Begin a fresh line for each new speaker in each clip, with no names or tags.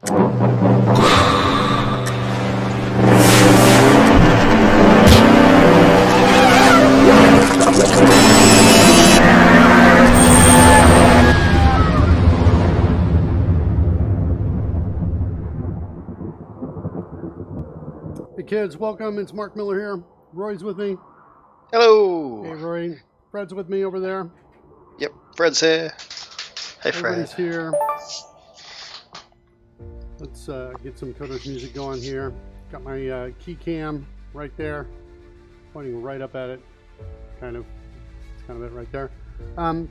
Hey kids, welcome. It's Mark Miller here. Roy's with me.
Hello.
Hey Roy. Fred's with me over there.
Yep, Fred's here. Hey
Everybody's
Fred.
here. Let's get some Kodos music going here. Got my key cam right there, pointing right up at it. It's kind of it right there. All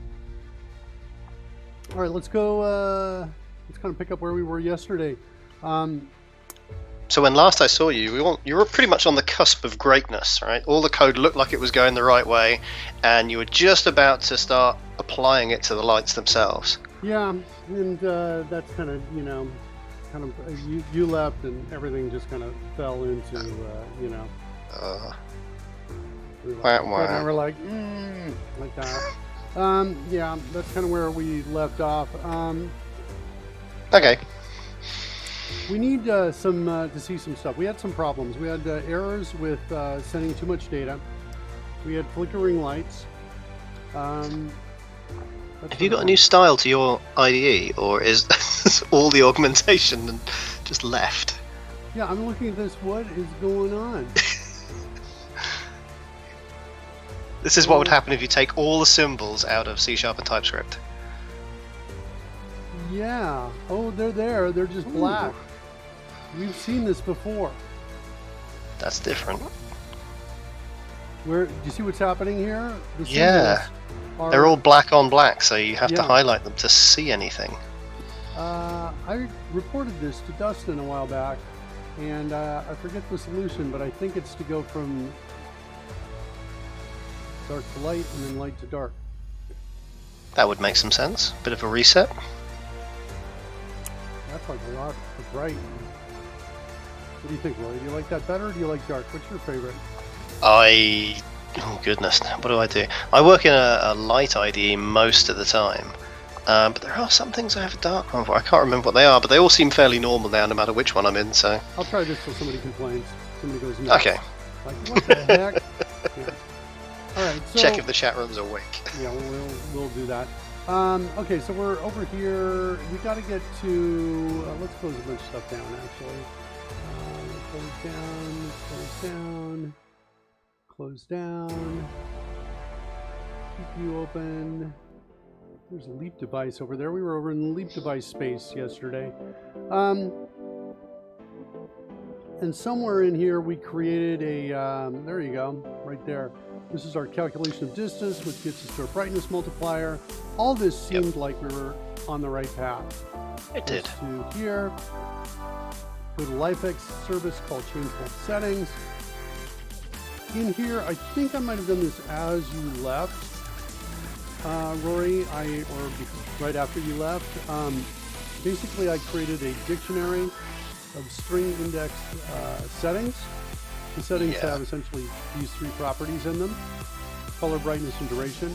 right, let's go. Let's kind of pick up where we were yesterday.
So when last I saw you, you were pretty much on the cusp of greatness, right? All the code looked like it was going the right way, and you were just about to start applying it to the lights themselves.
Yeah, and that's kind of, you left and everything just kind of fell into, we're like that. Yeah, that's kind of where we left off.
Okay.
We need to see some stuff. We had some problems. We had errors with sending too much data. We had flickering lights.
Have you got a new style to your IDE, or is all the augmentation just left?
Yeah, I'm looking at this. What is going on?
This is what would happen if you take all the symbols out of C# and TypeScript.
Yeah. Oh, they're there. They're just black. We've seen this before.
That's different.
Do you see what's happening here?
Yeah. They're all black on black, so you have to highlight them to see anything.
I reported this to Dustin a while back, and I forget the solution, but I think it's to go from dark to light and then light to dark.
That would make some sense. Bit of a reset.
That's like a lot of bright. What do you think, Roy? Do you like that better or do you like dark? What's your favorite?
Oh goodness, what do? I work in a light IDE most of the time, but there are some things I have a dark one for. I can't remember what they are, but they all seem fairly normal now, no matter which one I'm in. So
I'll try this till somebody complains. Somebody goes nuts.
Okay.
Like, what the heck? Yeah. All right. So,
check if the chat room's awake.
Yeah, we'll do that. Okay, so we're over here. We got to get to. Let's close a bunch of stuff down. Actually, close down. Keep you open. There's a Leap device over there. We were over in the Leap device space yesterday. And somewhere in here we created a, there you go, right there. This is our calculation of distance, which gets us to our brightness multiplier. All this seemed like we were on the right path.
It did.
To here, go to LIFX service called change bulb settings. In here, I think I might have done this as you left, Rory, or right after you left. Basically, I created a dictionary of string indexed settings. The settings have essentially these three properties in them: color, brightness, and duration.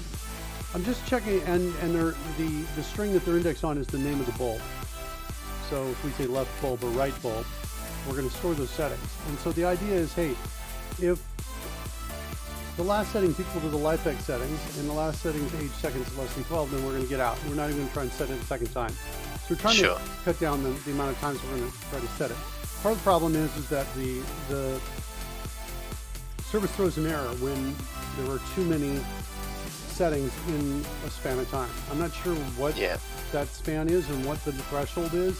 I'm just checking, and the string that they're indexed on is the name of the bulb. So if we say left bulb or right bulb, we're going to store those settings. And so the idea is, hey, if the last setting is equal to the LIFX settings, and the last setting's age seconds is less than 12, then we're going to get out. We're not even going to try and set it a second time. So we're trying to cut down the amount of times we're going to try to set it. Part of the problem is that the service throws an error when there are too many settings in a span of time. I'm not sure what that span is and what the threshold is.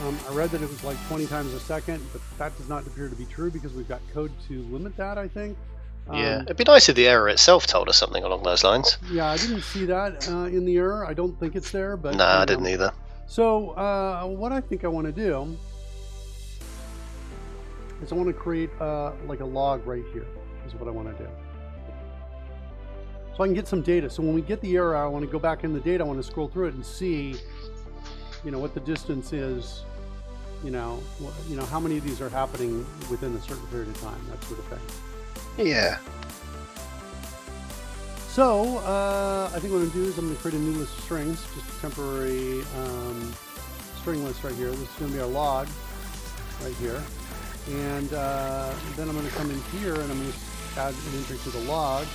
I read that it was like 20 times a second, but that does not appear to be true because we've got code to limit that, I think.
Yeah, it'd be nice if the error itself told us something along those lines.
Yeah, I didn't see that in the error. I don't think it's there, but
I didn't either.
So what I think I want to do is I want to create like a log right here. Is what I want to do. So I can get some data. So when we get the error, I want to go back in the data. I want to scroll through it and see, what the distance is. How many of these are happening within a certain period of time. That sort of thing.
Yeah.
So I think what I'm going to do is I'm going to create a new list of strings, just a temporary string list right here. This is going to be our log right here. And then I'm going to come in here and I'm going to add an entry to the log.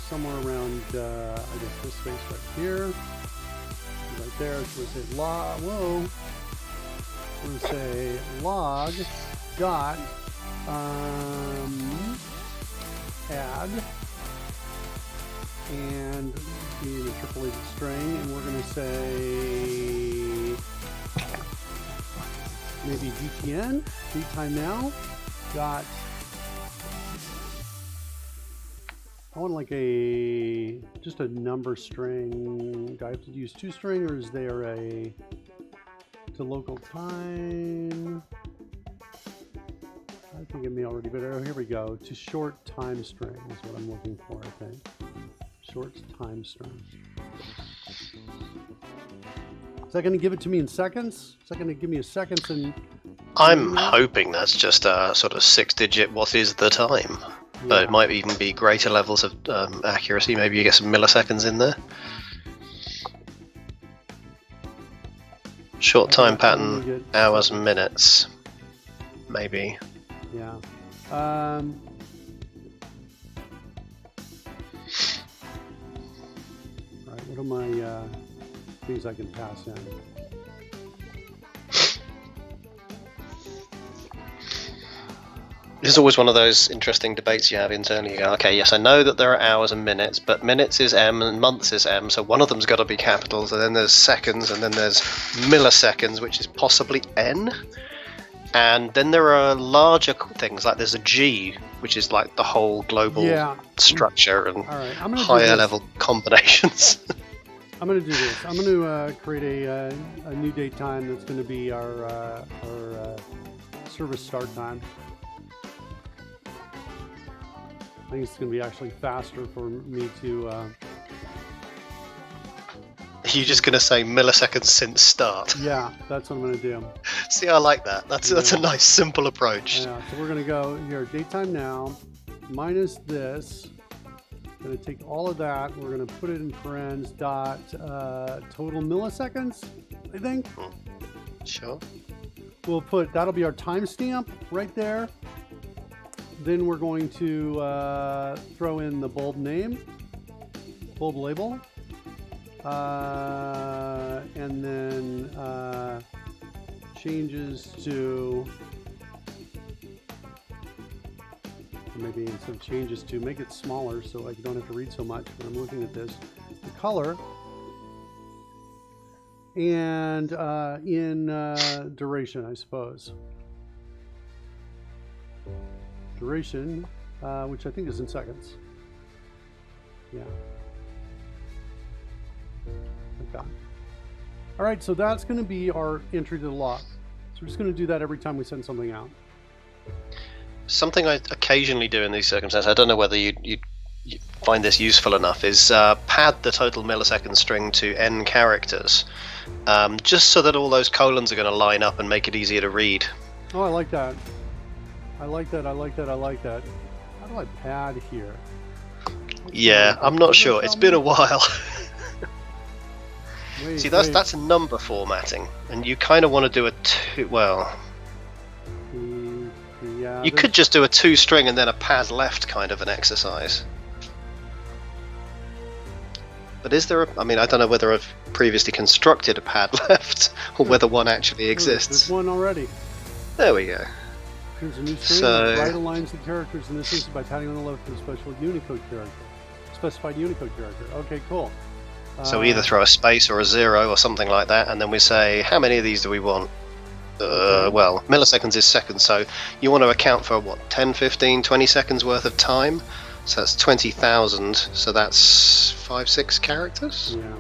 Somewhere around, I guess this space right here. Right there. So we'll say log, whoa. We're going to say log dot add. And we need a triple-agent string, and we're going to say maybe dtn, dtime now, dot, I want like just a number string. Do I have to use toString, or is there to local time? I think it may already be there. Here we go. To short time string is what I'm looking for, I think. Short time string. Is that going to give it to me in seconds? Is that going to give me a seconds in...
I'm hoping that's just a sort of 6-digit what is the time. Yeah. But it might even be greater levels of accuracy. Maybe you get some milliseconds in there. Short time pattern, hours and minutes. Maybe.
Yeah. Right, what are my things I can pass in?
This is always one of those interesting debates you have internally. You go, okay, yes, I know that there are hours and minutes, but minutes is M and months is M, so one of them's got to be capitals, and then there's seconds, and then there's milliseconds, which is possibly N. And then there are larger things, like there's a G, which is like the whole global structure and higher level combinations.
I'm going to do this. I'm going to create a new date time that's going to be our service start time. I think it's going to be actually faster for me to... Are
you just going to say milliseconds since start?
Yeah, that's what I'm going to do.
See, I like that. That's a nice, simple approach.
Yeah, so we're going to go here, date time now, minus this. I'm going to take all of that. We're going to put it in parens dot total milliseconds, I think.
Sure.
We'll put, that'll be our timestamp right there. Then we're going to throw in the bulb name, bulb label, and then changes to, maybe instead of changes to, make it smaller so I don't have to read so much when I'm looking at this. The color, and in duration, I suppose. Duration, which I think is in seconds. Yeah. Like that. All right, so that's going to be our entry to the log. So we're just going to do that every time we send something out.
Something I occasionally do in these circumstances, I don't know whether you find this useful enough, is pad the total millisecond string to n characters, just so that all those colons are going to line up and make it easier to read.
Oh, I like that. I like that, I like that, I like that. How do I pad here?
Yeah, I'm not sure. It's been a while.
Wait,
see, that's number formatting, and you kind of want to do a two. Well,
yeah,
you could just do a two string and then a pad left kind of an exercise. But is there I mean, I don't know whether I've previously constructed a pad left or whether one actually exists.
There's one already.
There we go.
Here's a new string that right aligns the characters in this instance by padding on the left for the special Unicode character. Specified Unicode character. Okay, cool.
So we either throw a space or a 0 or something like that, and then we say, how many of these do we want? Well, milliseconds is seconds, so you want to account for, what, 10, 15, 20 seconds worth of time? So that's 20,000, so that's 5, 6 characters?
Yeah.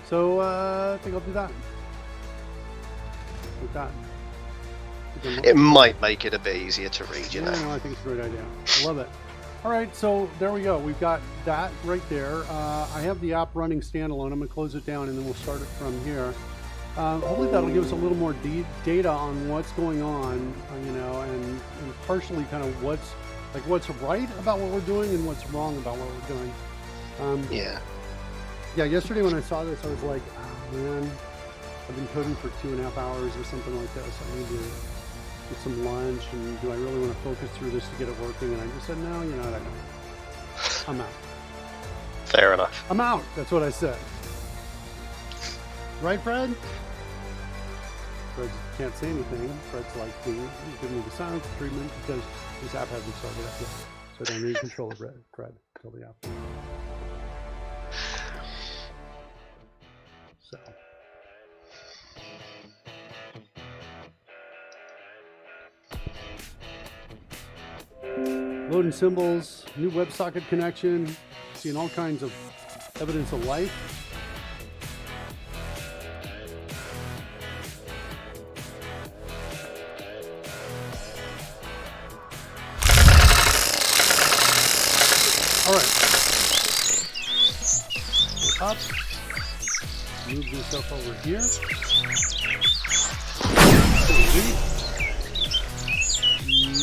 So I think I'll do that. Like that.
It might make it a bit easier to read, you know.
No, I think it's a great idea. I love it. All right, so there we go. We've got that right there. I have the app running standalone. I'm going to close it down, and then we'll start it from here. Hopefully that'll give us a little more data on what's going on, you know, and partially kind of what's right about what we're doing and what's wrong about what we're doing.
Yeah.
Yeah, yesterday when I saw this, I was like, oh man, I've been coding for 2.5 hours or something like this. I need to get some lunch, and do I really want to focus through this to get it working? And I just said, no, you know what, I don't. I'm out.
Fair enough.
I'm out. That's what I said. Right, Fred? Fred can't say anything. Fred's like, he's giving me the silence treatment because this app hasn't started up yet. So I don't need control of Fred until the app. So. Loading symbols, new WebSocket connection, seeing all kinds of evidence of life. All right. Up. Move this stuff over here.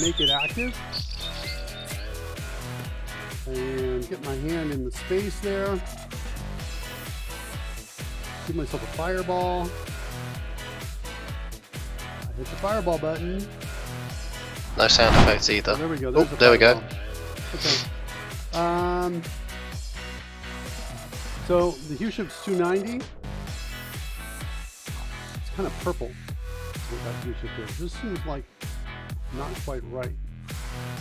Make it active. And get my hand in the space there. Give myself a fireball. I hit the fireball button.
No sound effects either.
Oh, there we go.
Oh, there we go.
Okay. So the hue shift's 290. It's kind of purple. That's what that hue shift is. This seems like not quite right in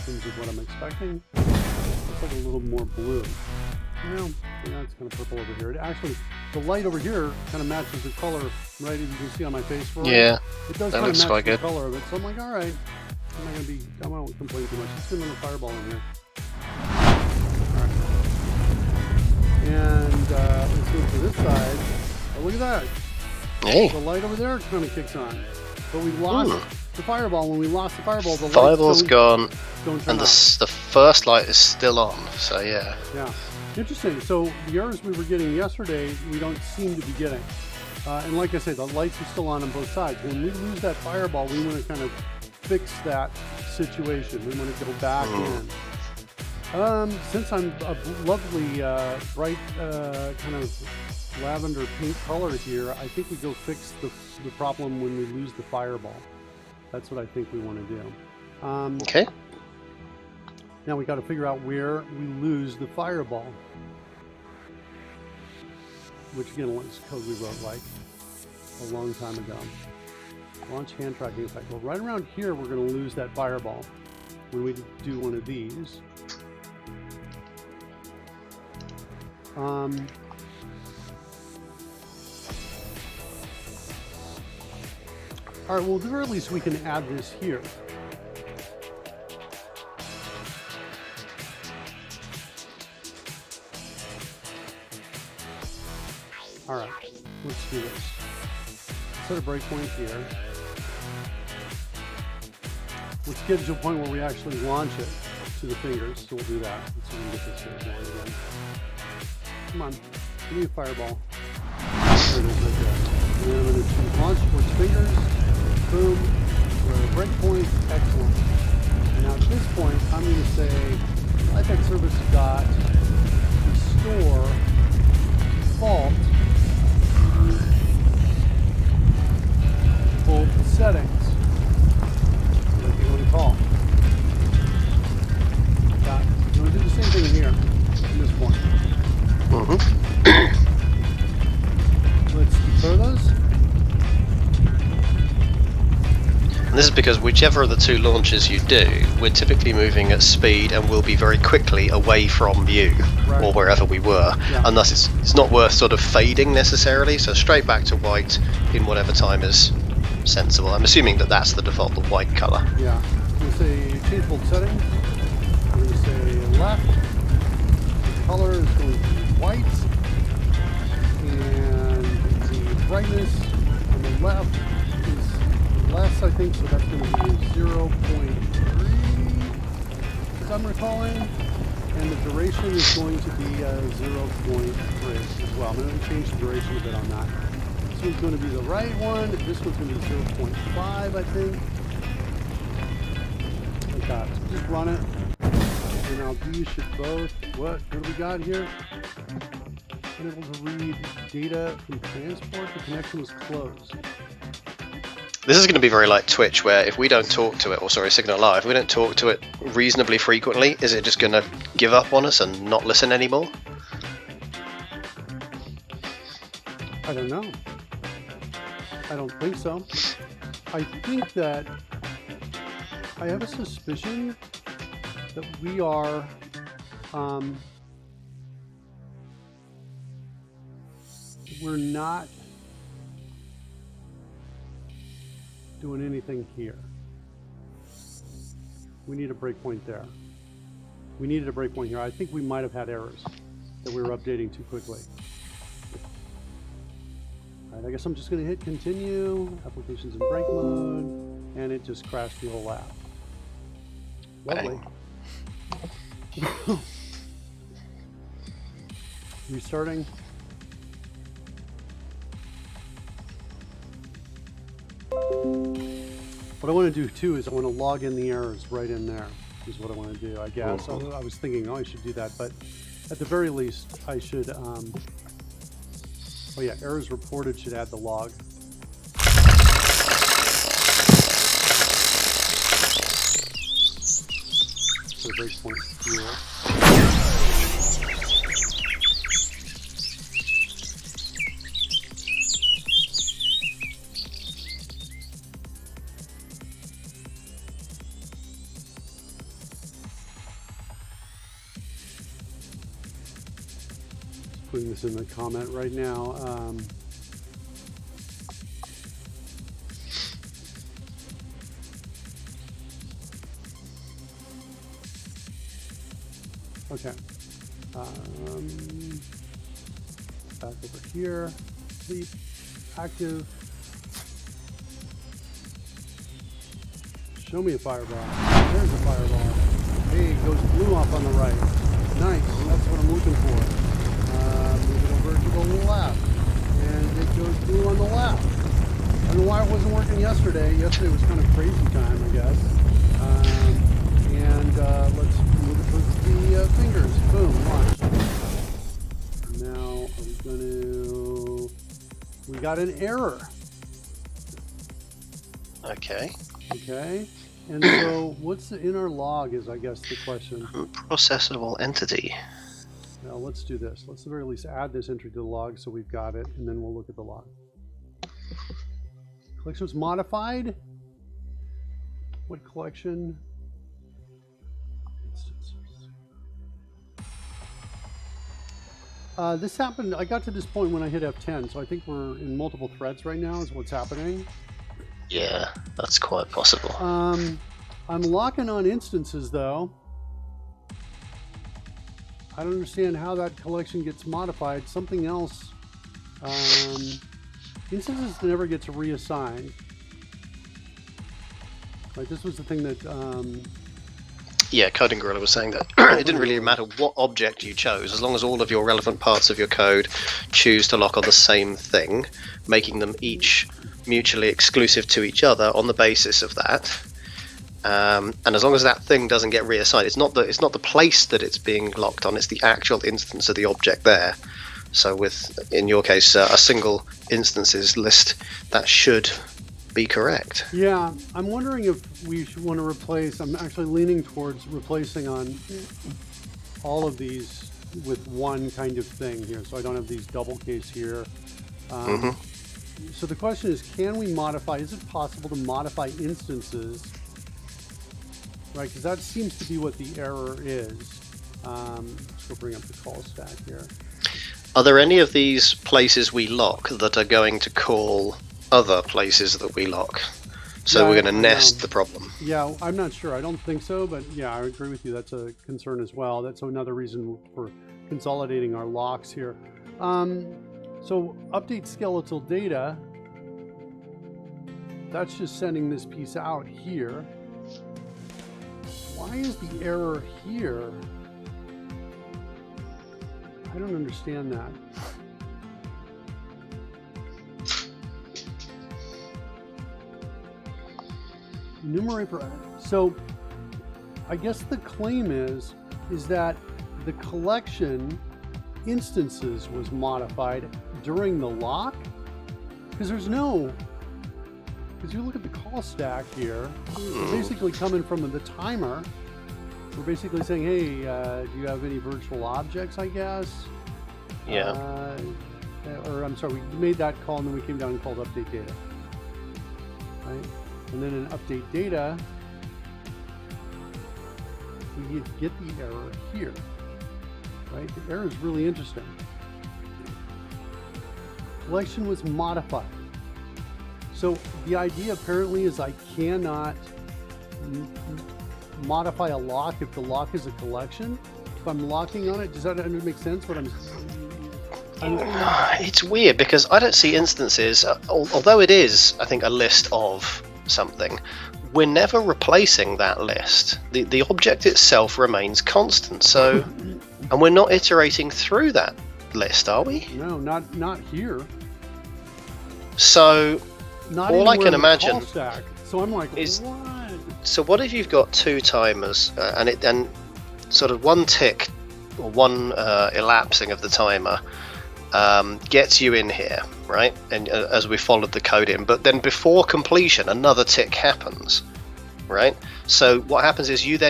terms of what I'm expecting. It's like a little more blue. Yeah, it's kind of purple over here. It actually, the light over here kind of matches the color, right? As you can see on my face.
Yeah,
it does
that
kind
looks
of match
quite
the
good.
color of it. So I'm like, all right, I won't complain too much. Let's get another fireball in here. All right. And let's go to this side. Oh, look at that.
Hey.
The light over there kind of kicks on. But we lost the fireball. When we lost the fireball, the
fireball's gone,
don't turn
and the
on.
first light is still on. So yeah.
Yeah. Interesting. So the errors we were getting yesterday, we don't seem to be getting. And like I said, the lights are still on both sides. When we lose that fireball, we want to kind of fix that situation. We want to go back in. Since I'm a lovely, bright, kind of lavender pink color here, I think we go fix the problem when we lose the fireball. That's what I think we want to do.
Okay.
Now we got to figure out where we lose the fireball. Which again is code we wrote like a long time ago. Launch hand tracking effect. Well, right around here we're going to lose that fireball when we do one of these. All right, well, at the very least we can add this here. All right, let's do this. Set a breakpoint here. Let's get to a point where we actually launch it to the fingers. So we'll do that. Let's see if we can get this here going again. Come on, give me a fireball. There it is right there. And then I'm going to choose launch towards fingers. Boom. We're at a breakpoint. Excellent. And now at this point, I'm going to say LIFX service dot restore default bulb settings. What do you want to call? I'm going to do the same thing here from this point. Let's defer those.
And this is because whichever of the two launches you do, we're typically moving at speed and will be very quickly away from view, or wherever we were.
Yeah.
And thus it's not worth sort of fading necessarily, so straight back to white in whatever time is sensible. I'm assuming that that's the default, the white color.
Yeah. I'm going to say change bulb settings. I'm going to say left. The color is going to be white. And the brightness on the left is less, I think, so that's going to be 0.3, as I'm recalling. And the duration is going to be 0.3 as well. I'm going to change the duration a bit on that. This one's going to be the right one. This one's going to be 0.5, I think. Like that. So just run it. And now these should both. What do we got here? unable to read data from transport. The connection was closed.
This is going to be very like Twitch, where if we don't talk to it, or sorry, Signal Live, if we don't talk to it reasonably frequently, is it just going to give up on us and not listen anymore?
I don't know. I don't think so. I think that I have a suspicion that we are we're not doing anything here. We need a breakpoint there. We needed a breakpoint here. I think we might have had errors that we were updating too quickly. All right, I guess I'm just going to hit continue, applications in break mode, and it just crashed the whole app. Lovely. Restarting. What I want to do too is I want to log in the errors right in there, is what I want to do, I guess. I was thinking, oh, I should do that, but at the very least, I should, oh yeah, errors reported should add the log. So breakpoint here. Putting this in the comment right now. Okay. Back over here. Sleep. Active. Show me a fireball. There's a fireball. Hey, it goes blue off on the right. Nice. That's what I'm looking for. Move it over to the left, and it goes blue on the left. I don't know why it wasn't working yesterday. Yesterday was kind of crazy time, I guess. Let's move it towards the fingers. Boom, watch. Now, are we going to... We got an error.
Okay.
Okay. And so, what's in our log is, I guess, the question.
Processable entity.
Now let's do this. Let's at the very least add this entry to the log so we've got it, and then we'll look at the log. Collection was modified. What collection? Instances. This happened, I got to this point when I hit F10, so I think we're in multiple threads right now is what's happening.
Yeah, that's quite possible.
I'm locking on instances though. I don't understand how that collection gets modified. Something else. Instances never gets reassigned. Right, this was the thing that...
Yeah, Coding Gorilla was saying that it didn't really matter what object you chose, as long as all of your relevant parts of your code choose to lock on the same thing, making them each mutually exclusive to each other on the basis of that. And as long as that thing doesn't get reassigned, it's not the place that it's being locked on, it's the actual instance of the object there. So with, in your case, a single instances list, that should be correct.
Yeah, I'm wondering if we should want to replace, I'm actually leaning towards replacing on all of these with one kind of thing here, so I don't have these double case here. So the question is, can we modify, is it possible to modify instances? Right, because that seems to be what the error is. Let's go bring up the call stack here.
Are there any of these places we lock that are going to call other places that we lock? So
Yeah,
we're going to
I
nest
know.
the problem.
Yeah, I'm not sure. I don't think so, but yeah, I agree with you. That's a concern as well. That's another reason for consolidating our locks here. So update skeletal data. That's just sending this piece out here. Why is the error here? I don't understand that. Enumerate. So I guess the claim is that the collection instances was modified during the lock? Because there's no, because you look at the call stack here, we're basically coming from the timer. We're basically saying, hey, do you have any virtual objects, I guess?
Yeah.
Or I'm sorry, we made that call and then we came down and called update data. Right? And then in update data, we get the error here. Right? The error is really interesting. Collection was modified. So the idea apparently is I cannot modify a lock if the lock is a collection. If I'm locking on it, does that make sense? What I'm
It's weird because I don't see instances, although it is, I think, a list of something. We're never replacing that list. The object itself remains constant. So, and we're not iterating through that list, are we?
No, not here.
So
Not
all I
anywhere
can
in the
imagine
call stack. So I'm like,
is-
what?
So what if you've got two timers and sort of one tick or one elapsing of the timer gets you in here, right? And as we followed the code in, but then before completion, another tick happens, right? So what happens is you've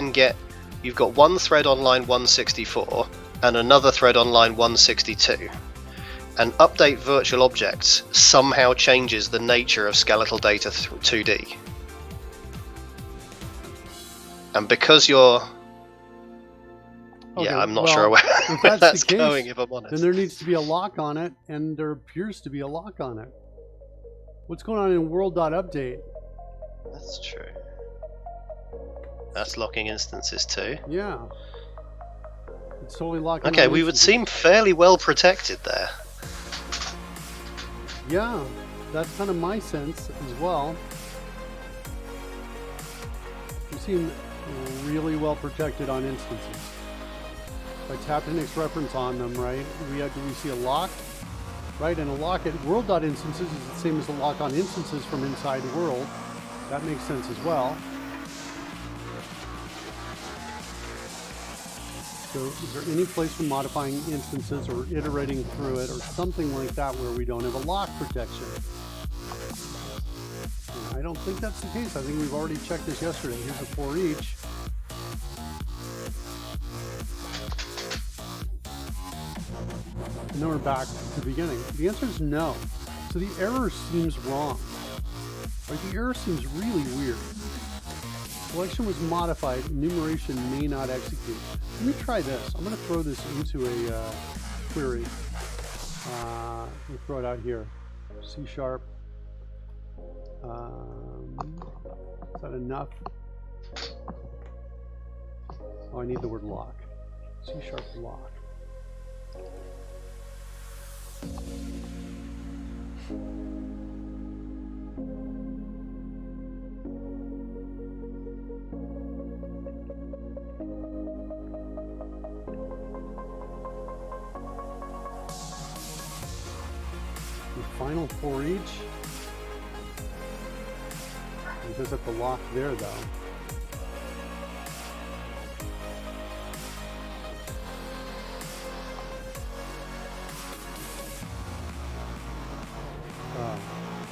got one thread on line 164 and another thread on line 162. And update virtual objects somehow changes the nature of skeletal data 2D. And because you're...
Okay,
yeah, I'm not
well,
sure where,
if
where
that's
that's
the case,
going, if I'm honest.
Then there needs to be a lock on it, and there appears to be a lock on it. What's going on in world.update?
That's true. That's locking instances too.
Yeah. It's totally locking
Okay,
on
we would
instances.
seem fairly well protected there.
Yeah, that's kind of my sense as well. We seem really well protected on instances. If I tap index reference on them, right, we see a lock, right? And a lock at world.instances is the same as a lock on instances from inside world. That makes sense as well. So is there any place for modifying instances or iterating through it or something like that where we don't have a lock protection? I don't think that's the case. I think we've already checked this yesterday. Here's a for each. And then we're back to the beginning. The answer is no. So the error seems wrong. Right? The error seems really weird. Collection was modified. Enumeration may not execute. Let me try this. I'm going to throw this into a query. We'll throw it out here. C#. Is that enough? Oh, I need the word lock. C# lock. Final for each. It does have the lock there though.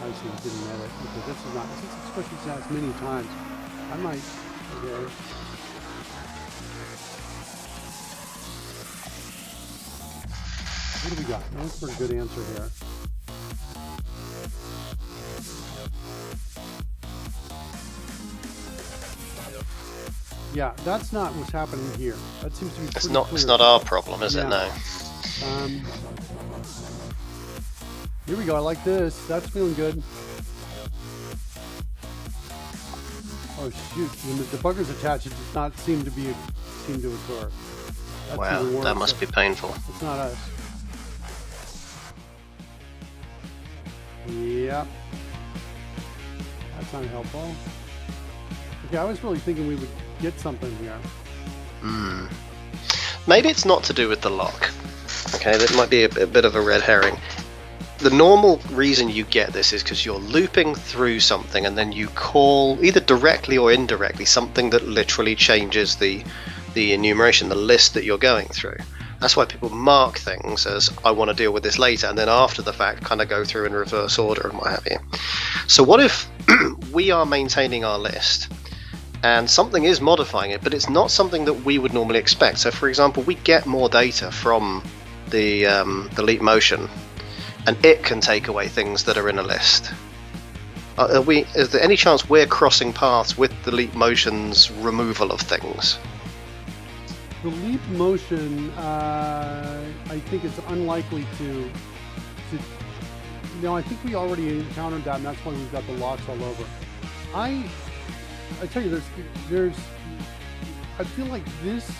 I see, didn't edit because this is not, since it's supposed to be asked many times, I might, okay. What do we got? That's a pretty good answer here. Yeah, that's not what's happening here. That seems to be
It's
pretty
not.
clear.
It's not our problem, is it?
Yeah.
No.
Here we go. I like this. That's feeling good. Oh shoot! When the debugger's attached, it does not seem to occur. That's
Wow,
even worse.
that must be painful.
It's not us. Yep. That's not helpful. Okay, I was really thinking we would get something here.
Maybe it's not to do with the lock. Okay, that might be a bit of a red herring. The normal reason you get this is because you're looping through something and then you call, either directly or indirectly, something that literally changes the enumeration, the list that you're going through. That's why people mark things as I want to deal with this later, and then after the fact kind of go through in reverse order and what have you. So what if we are maintaining our list and something is modifying it, but it's not something that we would normally expect? So for example, we get more data from the Leap Motion, and it can take away things that are in a list. Is there any chance we're crossing paths with the Leap Motion's removal of things?
The Leap Motion, I think it's unlikely to. No, I think we already encountered that, and that's why we've got the locks all over. I tell you, there's. I feel like this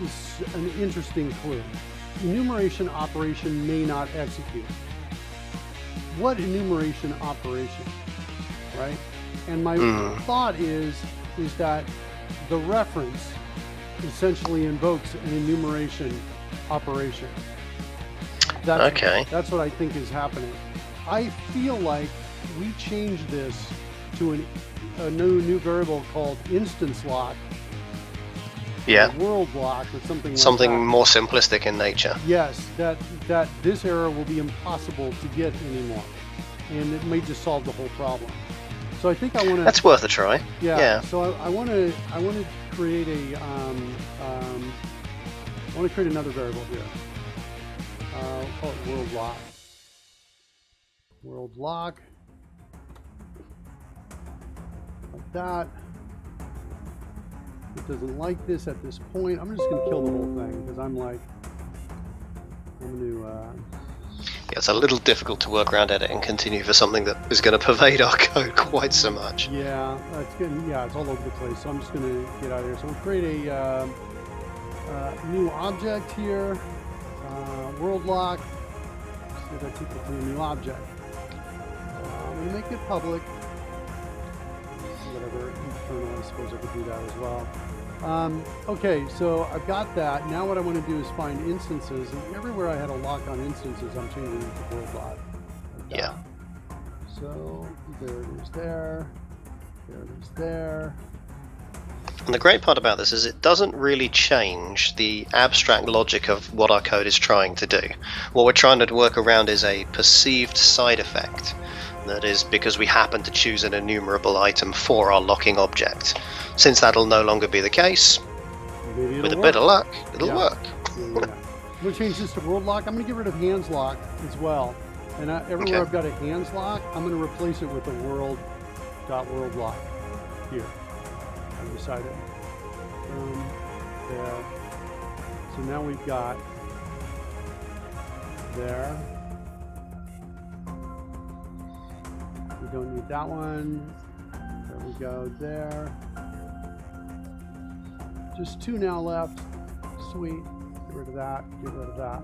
is an interesting clue. Enumeration operation may not execute. What enumeration operation, right? And my thought is that the reference essentially invokes an enumeration operation. That's what I think is happening. I feel like we changed this to a new variable called instance lock.
Yeah.
World lock or something like that.
Something more simplistic in nature.
Yes, that this error will be impossible to get anymore, and it may just solve the whole problem. So I think I want to.
That's worth a try. Yeah.
So I want to create a I want to create another variable here. We'll call it world lock. World lock. Like that. It doesn't like this at this point. I'm just going to kill the whole thing because I'm going to.
Yeah, it's a little difficult to work around edit and continue for something that is going to pervade our code quite so much.
Yeah, it's all over the place. So I'm just going to get out of here. So we'll create a new object here. World lock. So that's equal to a new object. I'm going to make it public. Whatever, internal, I suppose I could do that as well. Okay, so I've got that. Now what I want to do is find instances, and everywhere I had a lock on instances, I'm changing it to world lock. Like
yeah.
So there it is there. There it is there.
And the great part about this is it doesn't really change the abstract logic of what our code is trying to do. What we're trying to work around is a perceived side effect. That is because we happen to choose an enumerable item for our locking object. Since that'll no longer be the case, with a bit of luck, it'll work.
I'm going to change this to world lock. I'm going to get rid of hands lock as well. And everywhere I've got a hands lock, I'm going to replace it with a world lock here. I've decided. There. So now we've got there. We don't need that one. There we go, there. Just two now left. Sweet. Get rid of that. Get rid of that.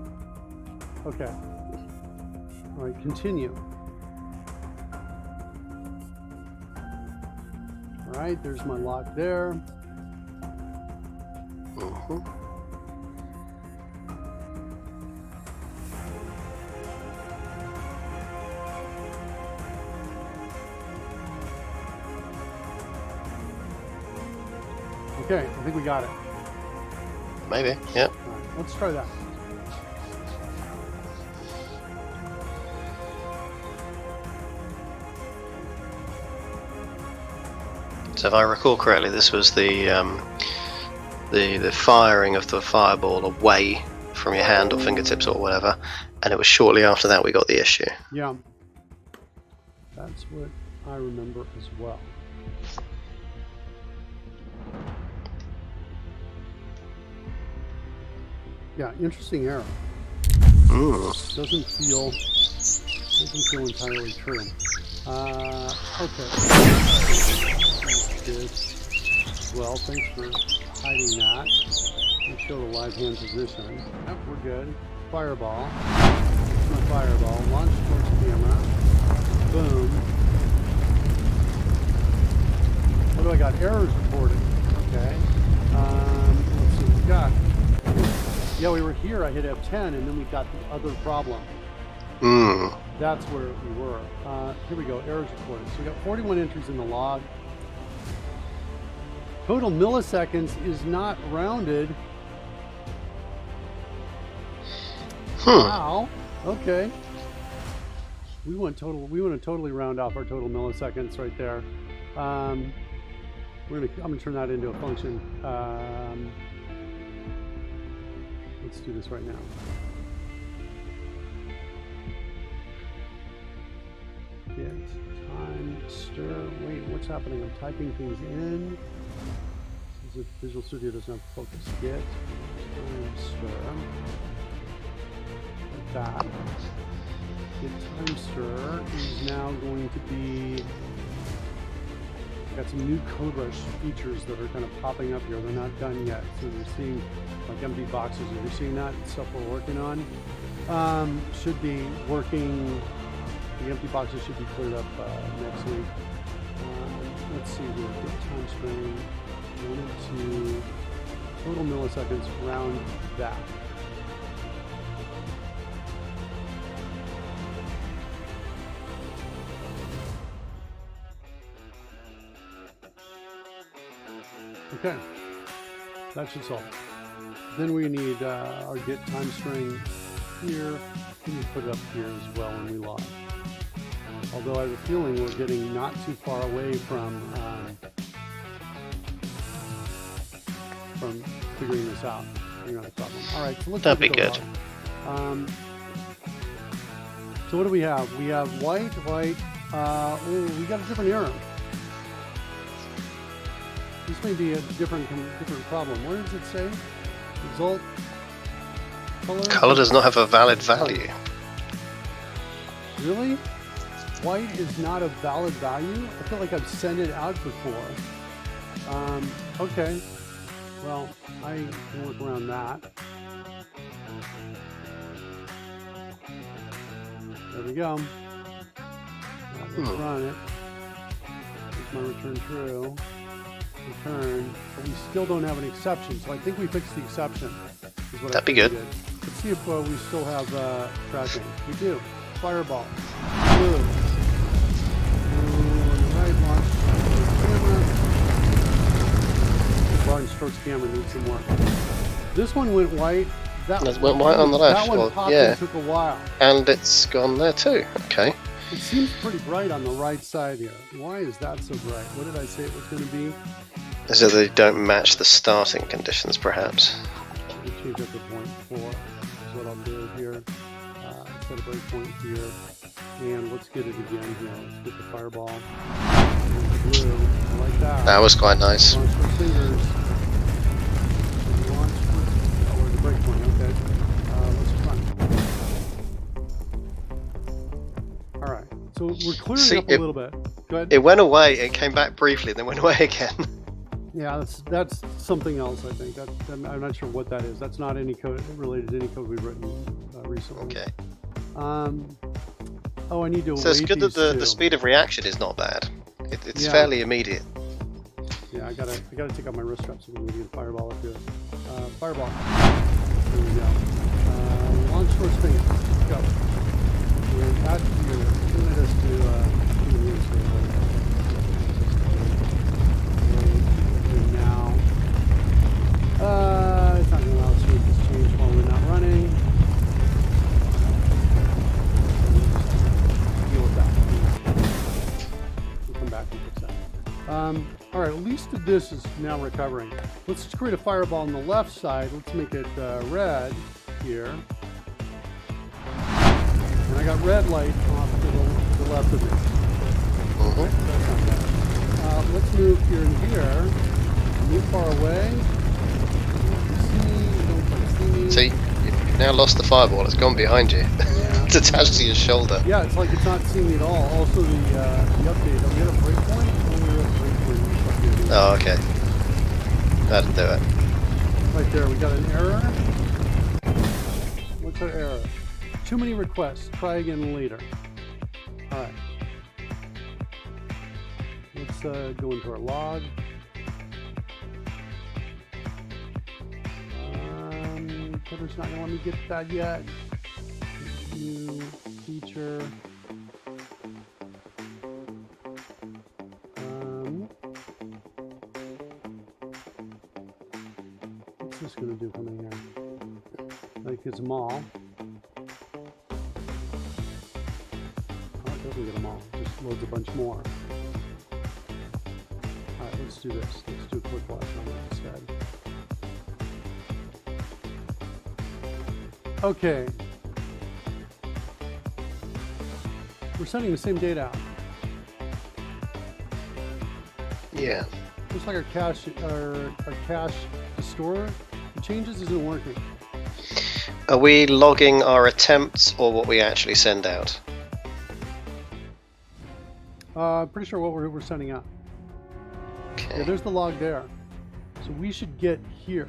Okay. All right, continue. All right, there's my lock there. Okay, I think we got it.
Maybe, yeah.
All right, let's try that.
So if I recall correctly, this was the firing of the fireball away from your hand or fingertips or whatever, and it was shortly after that we got the issue.
Yeah, that's what I remember as well. Yeah, interesting error. Doesn't feel entirely true. Okay. Good. Well, thanks for hiding that. Let's show the live hand position. Yep, we're good. Fireball. That's my fireball. Launch towards camera. Boom. What do I got? Errors reported. Okay. Let's see what we got. Yeah, we were here. I hit F10, and then we got the other problem. That's where we were. Here we go. Errors reported. So we got 41 entries in the log. Total milliseconds is not rounded. Wow. Okay. We want to totally round off our total milliseconds right there. I'm gonna turn that into a function. Let's do this right now. Get time stir. Wait, what's happening? I'm typing things in. Visual Studio doesn't have focus. Get time stir. Like that. Get time stir is now going to be. Got some new code rush features that are kind of popping up here. They're not done yet, so you're seeing like empty boxes. If you're seeing that stuff we're working on, should be working. The empty boxes should be cleared up next week. Let's see here. Get time string. 1 and 2 total milliseconds. Round that. Okay, that should solve it. Then we need our get time string here. We need to put it up here as well when we log. Although I have a feeling we're getting not too far away from figuring this out. Figuring out the problem. All right, so let's.
That'd be good.
So what do we have? We have white. Oh, we got a different error. This may be a different problem. Where does it say? Result color?
Color does not have a valid value.
Really? White is not a valid value? I feel like I've sent it out before. Okay. Well, I can work around that. There we go. Now let's run it. Here's my return true. Return, but we still don't have an exception, so I think we fixed the exception.
That'd be good.
Let's see if we still have tracking. We do. Fireball. Blue. Right launch. Camera. Bar and strokes camera needs some work. This one went white. That
went white on the left.
That one popped and took a while.
And it's gone there too. Okay.
It seems pretty bright on the right side here. Why is that so bright? What did I say it was going to be?
So they don't match the starting conditions, perhaps.
Let me change that to 0.4. Is what I'll do here. Set a breakpoint here. And let's get it again here. Let's get the fireball. Blue. I like that.
That was quite nice.
Launch for fingers. Launch for... Oh, we're at the breakpoint. Okay. Let's run. All right. So we're clearing up a little bit. Go ahead.
It went away. It came back briefly, then went away again.
Yeah, that's something else. I think I'm not sure what that is. That's not any code related to any code we've written recently.
Okay.
Oh, I need to.
So it's good that the speed of reaction is not bad. It's fairly immediate.
Yeah, I gotta take out my wrist straps so we can get a fireball up here. Fireball. There we go. Launch towards fingers. Go. We're at here. Limit us to now. It's not going to allow us to make this change while we're not running. Deal with that. We'll come back and fix that. All right, at least this is now recovering. Let's create a fireball on the left side. Let's make it red here. And I got red light off to the left of it. That's not bad. Let's move here and here. Move far away.
See, you've now lost the fireball. It's gone behind you.
Yeah.
It's attached to your shoulder.
Yeah, it's like it's not seeing me at all. Also, the update. Are we at a breakpoint? We're at a breakpoint.
Oh, okay. That'll do it.
Right there, we got an error. What's our error? Too many requests. Try again later. All right. Let's go into our log. Twitter's not gonna let me get that yet. New feature. What's this gonna do for me here? Like it's them all. doesn't get them all. Just loads a bunch more. All right, let's do this. Let's do a quick watch on it instead. Okay. We're sending the same data out.
Yeah.
Looks like our cache to store the changes isn't working.
Are we logging our attempts or what we actually send out?
Pretty sure what we're sending out.
Okay.
Yeah, there's the log there. So we should get here.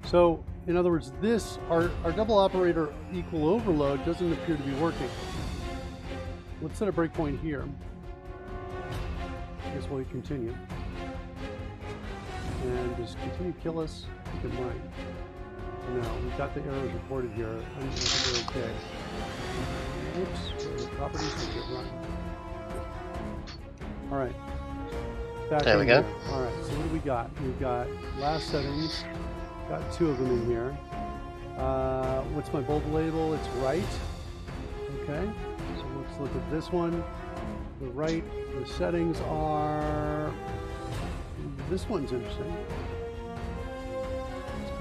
So, in other words, this, our double operator equal overload doesn't appear to be working. Let's set a breakpoint here. I guess we'll continue. And just continue kill us. Good line. No, we've got the errors reported here. I'm think we're okay. Oops, the properties will get run. Alright.
There we go.
Alright, so what do we got? We've got last settings. Got 2 of them in here. What's my bulb label? It's right. Okay. So let's look at this one. The right, the settings are... This one's interesting.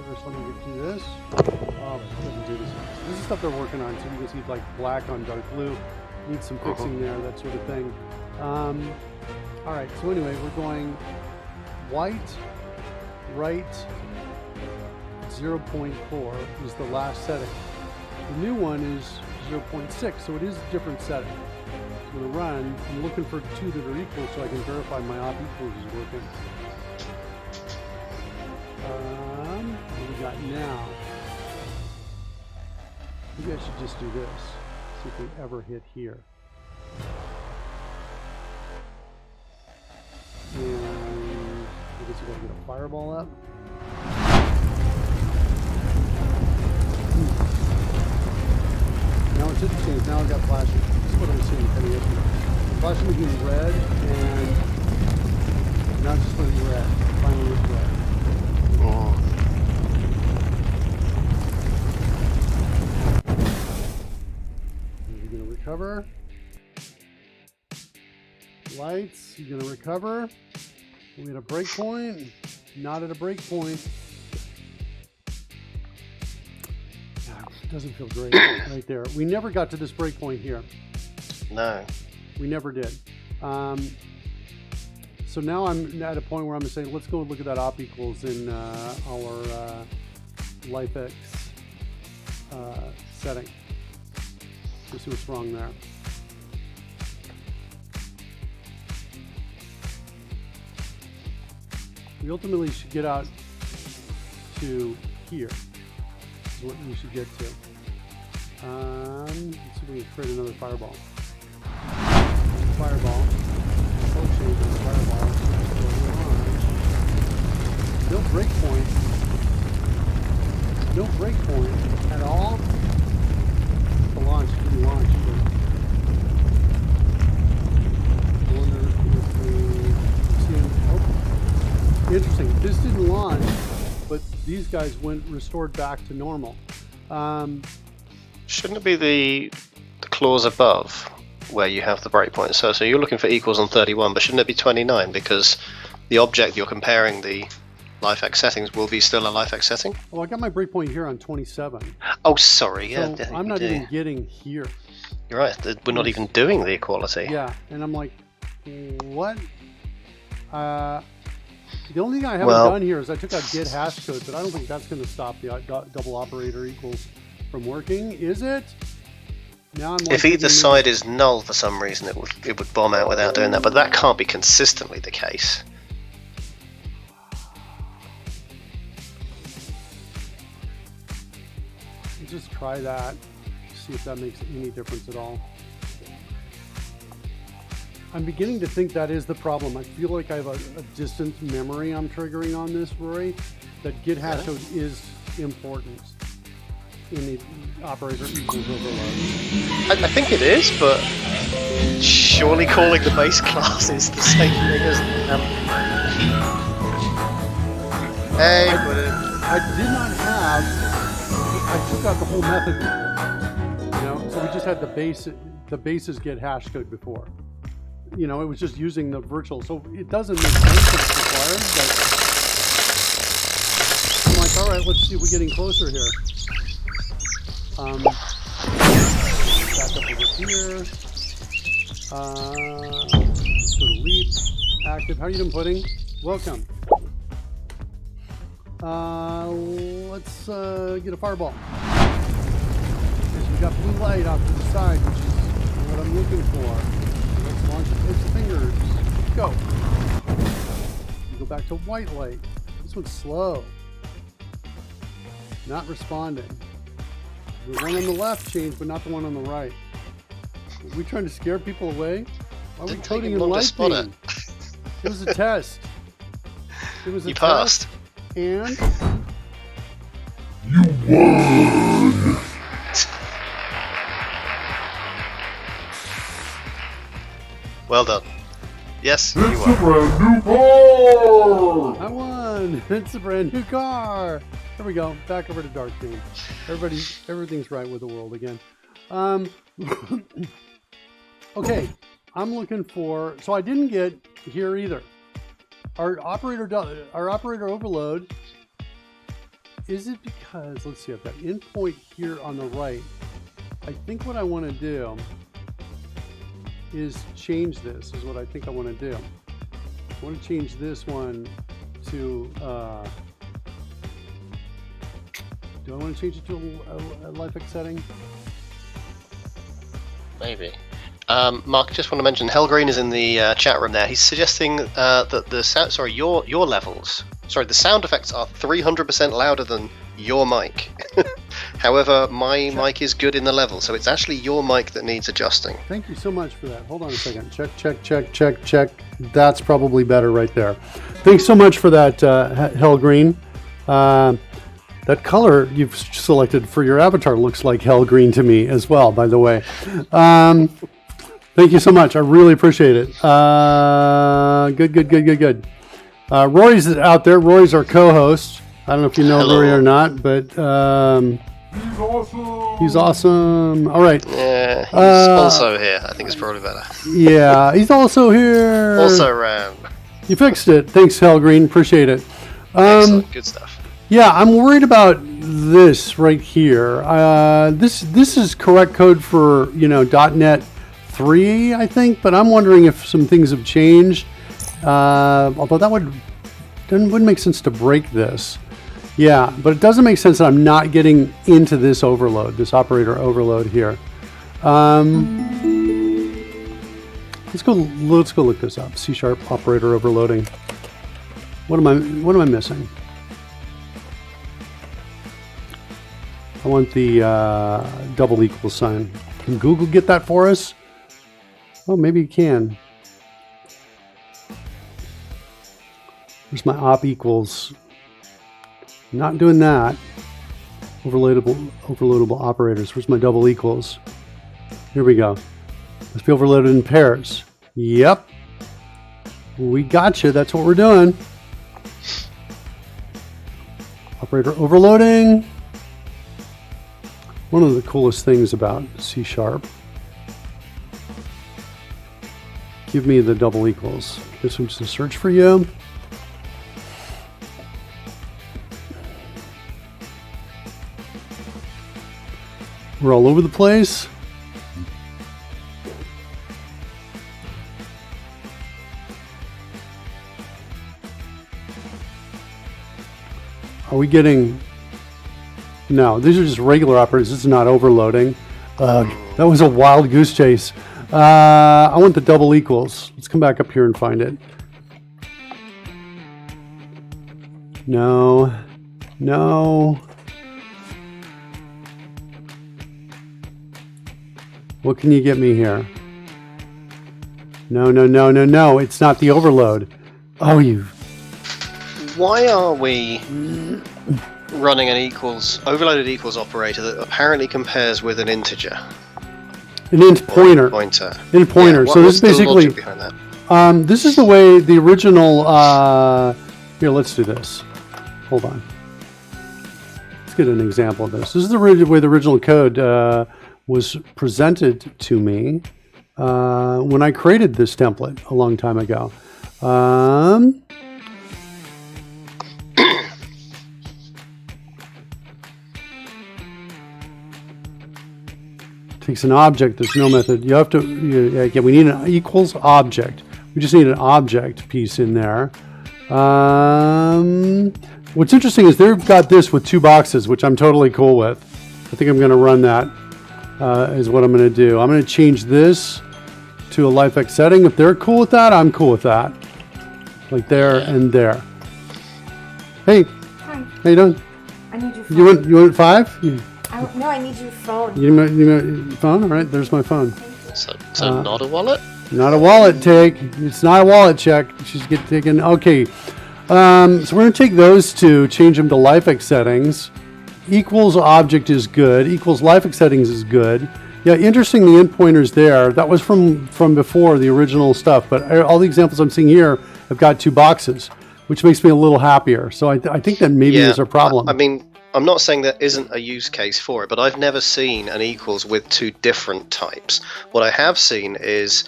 First, let me do this. Oh, it doesn't do this. This is stuff they're working on, so you can see like black on dark blue. Needs some fixing there, that sort of thing. All right, so anyway, we're going white, right, 0.4 is the last setting. The new one is 0.6, so it is a different setting. So I'm going to run. I'm looking for 2 that are equal so I can verify my op equals is working. What do we got now? Maybe I should just do this. See if we ever hit here. And I guess we gotta get a fireball up. Now it's interesting, now I've got flashing. This is what I was seeing kind of yesterday. Flashing became red, and now it's just turning red. Finally it's red.
Oh.
You're gonna recover. Lights, you're gonna recover. We at a breakpoint. Not at a breakpoint. Doesn't feel great right there. We never got to this breakpoint here.
No.
We never did. So now I'm at a point where I'm going to say, let's go look at that op equals in our LIFX setting. Let's see what's wrong there. We ultimately should get out to here. Is what we should get to. Let's see if we can create another fireball. Fireball. Fireball. No breakpoint. No breakpoint at all. The launch didn't launch either. I wonder if we see. Oh, interesting. This didn't launch, but these guys went restored back to normal.
Shouldn't it be the clause above where you have the breakpoint? So you're looking for equals on 31, but shouldn't it be 29 because the object you're comparing the LIFX settings will be still a LIFX setting?
Well, I got my breakpoint here on 27.
Oh, sorry. Yeah,
so I'm not even getting here.
You're right. We're not even doing the equality.
Yeah, and I'm like, what? The only thing I haven't done here is I took out get hash code, but I don't think that's going to stop the double operator equals from working, is it? Now I'm
if either side is null for some reason, it would bomb out without doing that, but that can't be consistently the case.
Let's just try that, see if that makes any difference at all. I'm beginning to think that is the problem. I feel like I have a distant memory I'm triggering on this, Rory, that get hash code is important in the operator equals overload.
I think it is, but surely calling the base class is the same thing as Hey,
I did not have, I took out the whole method before, you know, so we just had the base the bases get hash code before. You know, it was just using the virtual, so it doesn't make sense if it's required, but I'm like, all right, let's see if we're getting closer here. Back up over here. Let's go to leap, active. How are you doing, Pudding? Welcome. Let's get a fireball. Okay, so we got blue light off to the side, which is what I'm looking for. Let's launch it. Hit the fingers. Go. You go back to white light. This one's slow. Not responding. The one on the left changed, but not the one on the right. Are we trying to scare people away? Why are we coding in lightning? It was a test. It was a test.
Passed.
And
you won.
Well done. Yes, you
It's
won.
a brand new car.
I won. It's a brand new car. There we go. Back over to dark theme. Everything's right with the world again. Okay, I'm looking for. So I didn't get here either. Our operator overload. Is it because, let's see, I've got endpoint here on the right. I think what I want to do is change this, is what I think I want to do. I want to change this one to, do I want to change it to a LIFX setting?
Maybe. Mark, I just want to mention, Hellgreen is in the chat room there. He's suggesting that the sound, your levels, the sound effects are 300% louder than your mic. However, my mic is good in the level, so it's actually your mic that needs adjusting.
Thank you so much for that. Hold on a second. Check. That's probably better right there. Thanks so much for that, Hellgreen. That color you've selected for your avatar looks like Hellgreen to me as well, by the way. Thank you so much. I really appreciate it. Good. Roy's out there. Roy's our co-host. I don't know if you know
Hello.
Roy or not, but
He's awesome.
he's awesome. All right.
Yeah, he's also here. I think it's probably better.
Yeah, he's also here.
Also around.
You fixed it. Thanks, Hellgreen. Appreciate it.
Excellent. Good stuff.
Yeah, I'm worried about this right here. This is correct code for .NET 3, I think, but I'm wondering if some things have changed. Although that wouldn't make sense to break this. Yeah, but it doesn't make sense that I'm not getting into this overload, this operator overload here. Let's go look this up. C# operator overloading. What am I missing? I want the double equal sign. Can Google get that for us? Oh, maybe it can. Where's my op equals? Not doing that. Overloadable operators. Where's my double equals? Here we go. Must be overloaded in pairs. Yep. We got you. That's what we're doing. Operator overloading. One of the coolest things about C#. Give me the double equals. This one's to search for you. We're all over the place. Are we getting... No, these are just regular operators. This is not overloading. That was a wild goose chase. I want the double equals. Let's come back up here and find it. No. What can you get me here? No. It's not the overload. Oh, you...
Why are we running an overloaded equals operator that apparently compares with an integer?
An int pointer.
Pointer.
Int pointer.
Yeah,
So this is
what's the
basically...
logic behind that?
This is the way the original... Here, let's do this. Hold on. Let's get an example of this. This is the way the original code was presented to me when I created this template a long time ago. Takes an object. There's no method. You have to. Yeah, we need an equals object. We just need an object piece in there. What's interesting is they've got this with 2 boxes, which I'm totally cool with. I think I'm going to run that. Is what I'm going to do. I'm going to change this to a LIFX setting. If they're cool with that, I'm cool with that. Like there and there. Hey.
Hi.
How you doing?
I need your phone.
You want 5?
No, I need your phone.
You want your phone? All right, there's my phone.
So not a wallet?
Not a wallet take. It's not a wallet check. She's taken. Okay. So we're going to take those two, change them to LIFX settings. Equals object is good. Equals LIFX settings is good. Yeah, interesting. The end pointers there. That was from before the original stuff. But all the examples I'm seeing here have got 2 boxes, which makes me a little happier. So I think that maybe there's a problem.
I mean, I'm not saying there isn't a use case for it, but I've never seen an equals with 2 different types. What I have seen is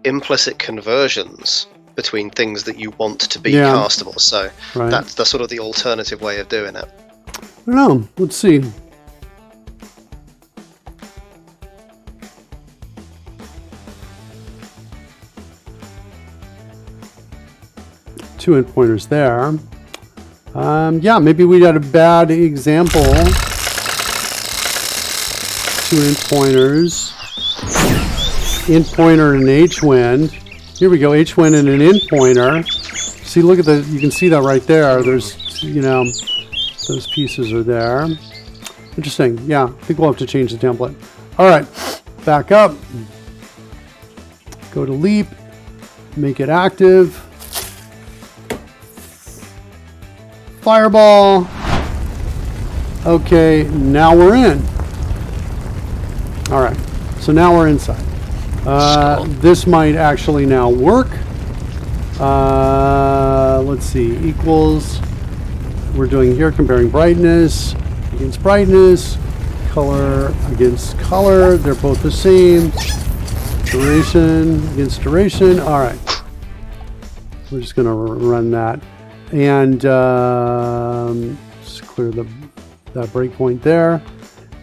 implicit conversions between things that you want to be castable. So that's the sort of the alternative way of doing it.
I don't know. Let's see. Two end pointers there. Yeah, maybe we had a bad example. 2 end pointers. End pointer and an H-wind. Here we go, H-wind and an end pointer. See, look at the, you can see that right there. There's, you know, those pieces are there. Interesting. Yeah, I think we'll have to change the template. All right, back up. Go to Leap. Make it active. Fireball. Okay, now we're in. All right, so now we're inside. This might actually now work. Let's see, equals. We're doing here comparing brightness against brightness, color against color. They're both the same. Duration against duration. All right, we're just going to run that. And just clear that breakpoint there.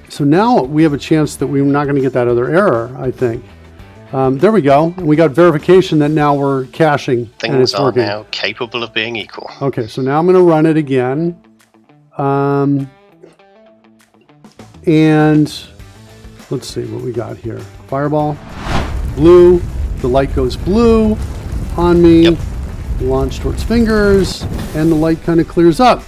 So now we have a chance that we're not going to get that other error, I think. There we go. We got verification that now we're caching and it's working.
Things are now capable of being equal.
Okay, so now I'm going to run it again. And let's see what we got here. Fireball, blue. The light goes blue on me.
Yep.
Launch towards fingers, and the light kind of clears up.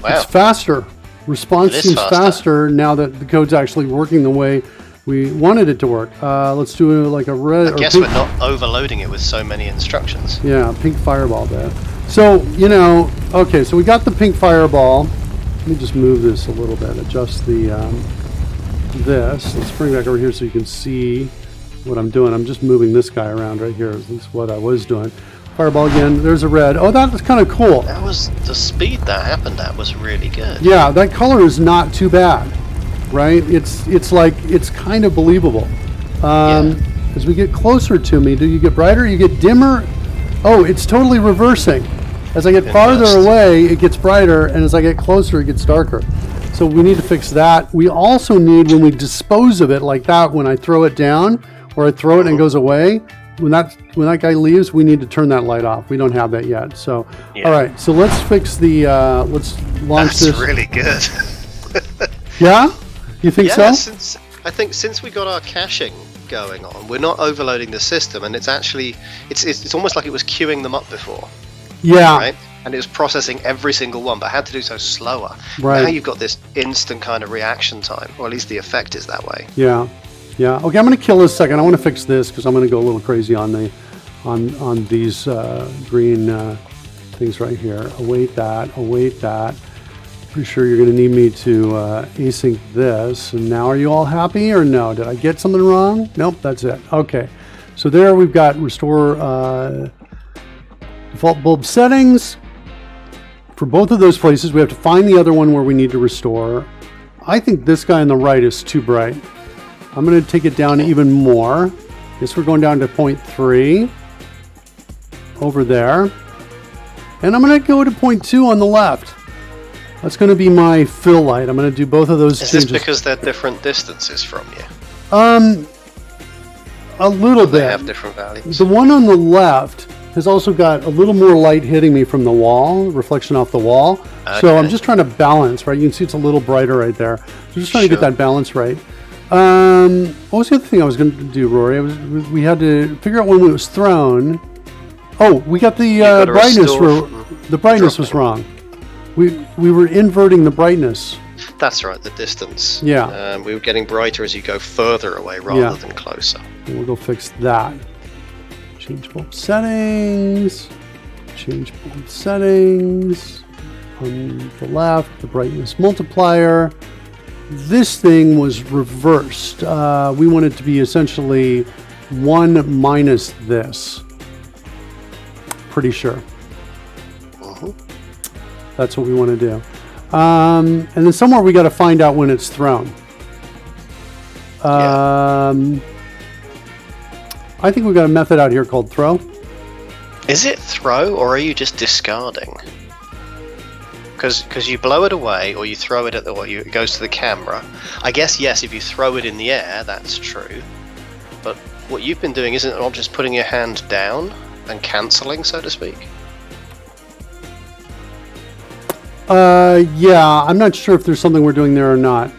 Wow.
It's faster. Response seems faster now that the code's actually working the way we wanted it to work. Let's do like a red.
I guess we're not overloading it with so many instructions.
Yeah, pink fireball there. So, you know, okay, so we got the pink fireball. Let me just move this a little bit, adjust the this. Let's bring it back over here so you can see what I'm doing. I'm just moving this guy around right here. This is what I was doing. Fireball again. There's a red. Oh, that was kind of cool.
That was the speed that happened at was really good.
Yeah, that color is not too bad, right? It's like it's kind of believable. As we get closer to me, do you get brighter? You get dimmer? Oh, it's totally reversing. As I get farther away, it gets brighter, and as I get closer, it gets darker. So we need to fix that. We also need, when we dispose of it like that, when I throw it down or I throw it and it goes away. When that guy leaves, we need to turn that light off. We don't have that yet. So, all right. So let's fix the. Let's launch this.
That's really good.
Yeah, you think so?
I think since we got our caching going on, we're not overloading the system, and it's actually it's almost like it was queuing them up before.
Yeah.
Right. And it was processing every single one, but had to do so slower.
Right.
Now you've got this instant kind of reaction time, or at least the effect is that way.
Yeah. Yeah. Okay, I'm going to kill this second. I want to fix this because I'm going to go a little crazy on the on these green things right here. Await that. Await that. Pretty sure you're going to need me to async this. And now, are you all happy or no? Did I get something wrong? Nope. That's it. Okay. So there we've got restore default bulb settings. For both of those places, we have to find the other one where we need to restore. I think this guy on the right is too bright. I'm going to take it down even more. Guess we're going down to 0.3 over there. And I'm going to go to 0.2 on the left. That's going to be my fill light. I'm going to do both of those changes.
Is this because they're different distances from you?
A little
They
bit.
have different values.
The one on the left has also got a little more light hitting me from the wall, reflection off the wall. So I'm just trying to balance, right? You can see it's a little brighter right there. So just trying to get that balance right. What was the other thing I was going to do, Rory? We had to figure out when it was thrown. Oh, we got the brightness. The brightness was wrong. We were inverting the brightness.
That's right, the distance.
Yeah.
We were getting brighter as you go further away rather than closer.
And we'll go fix that. Change bulb settings. Change bulb settings. On the left, the brightness multiplier. This thing was reversed. We want it to be essentially 1 minus this. Pretty sure. That's what we want to do. And then somewhere we got to find out when it's thrown. I think we've got a method out here called throw.
Is it throw, or are you just discarding? Because you blow it away, or you throw it it goes to the camera. I guess, yes, if you throw it in the air, that's true. But what you've been doing, isn't it not just putting your hand down and cancelling, so to speak?
Yeah, I'm not sure if there's something we're doing there or not.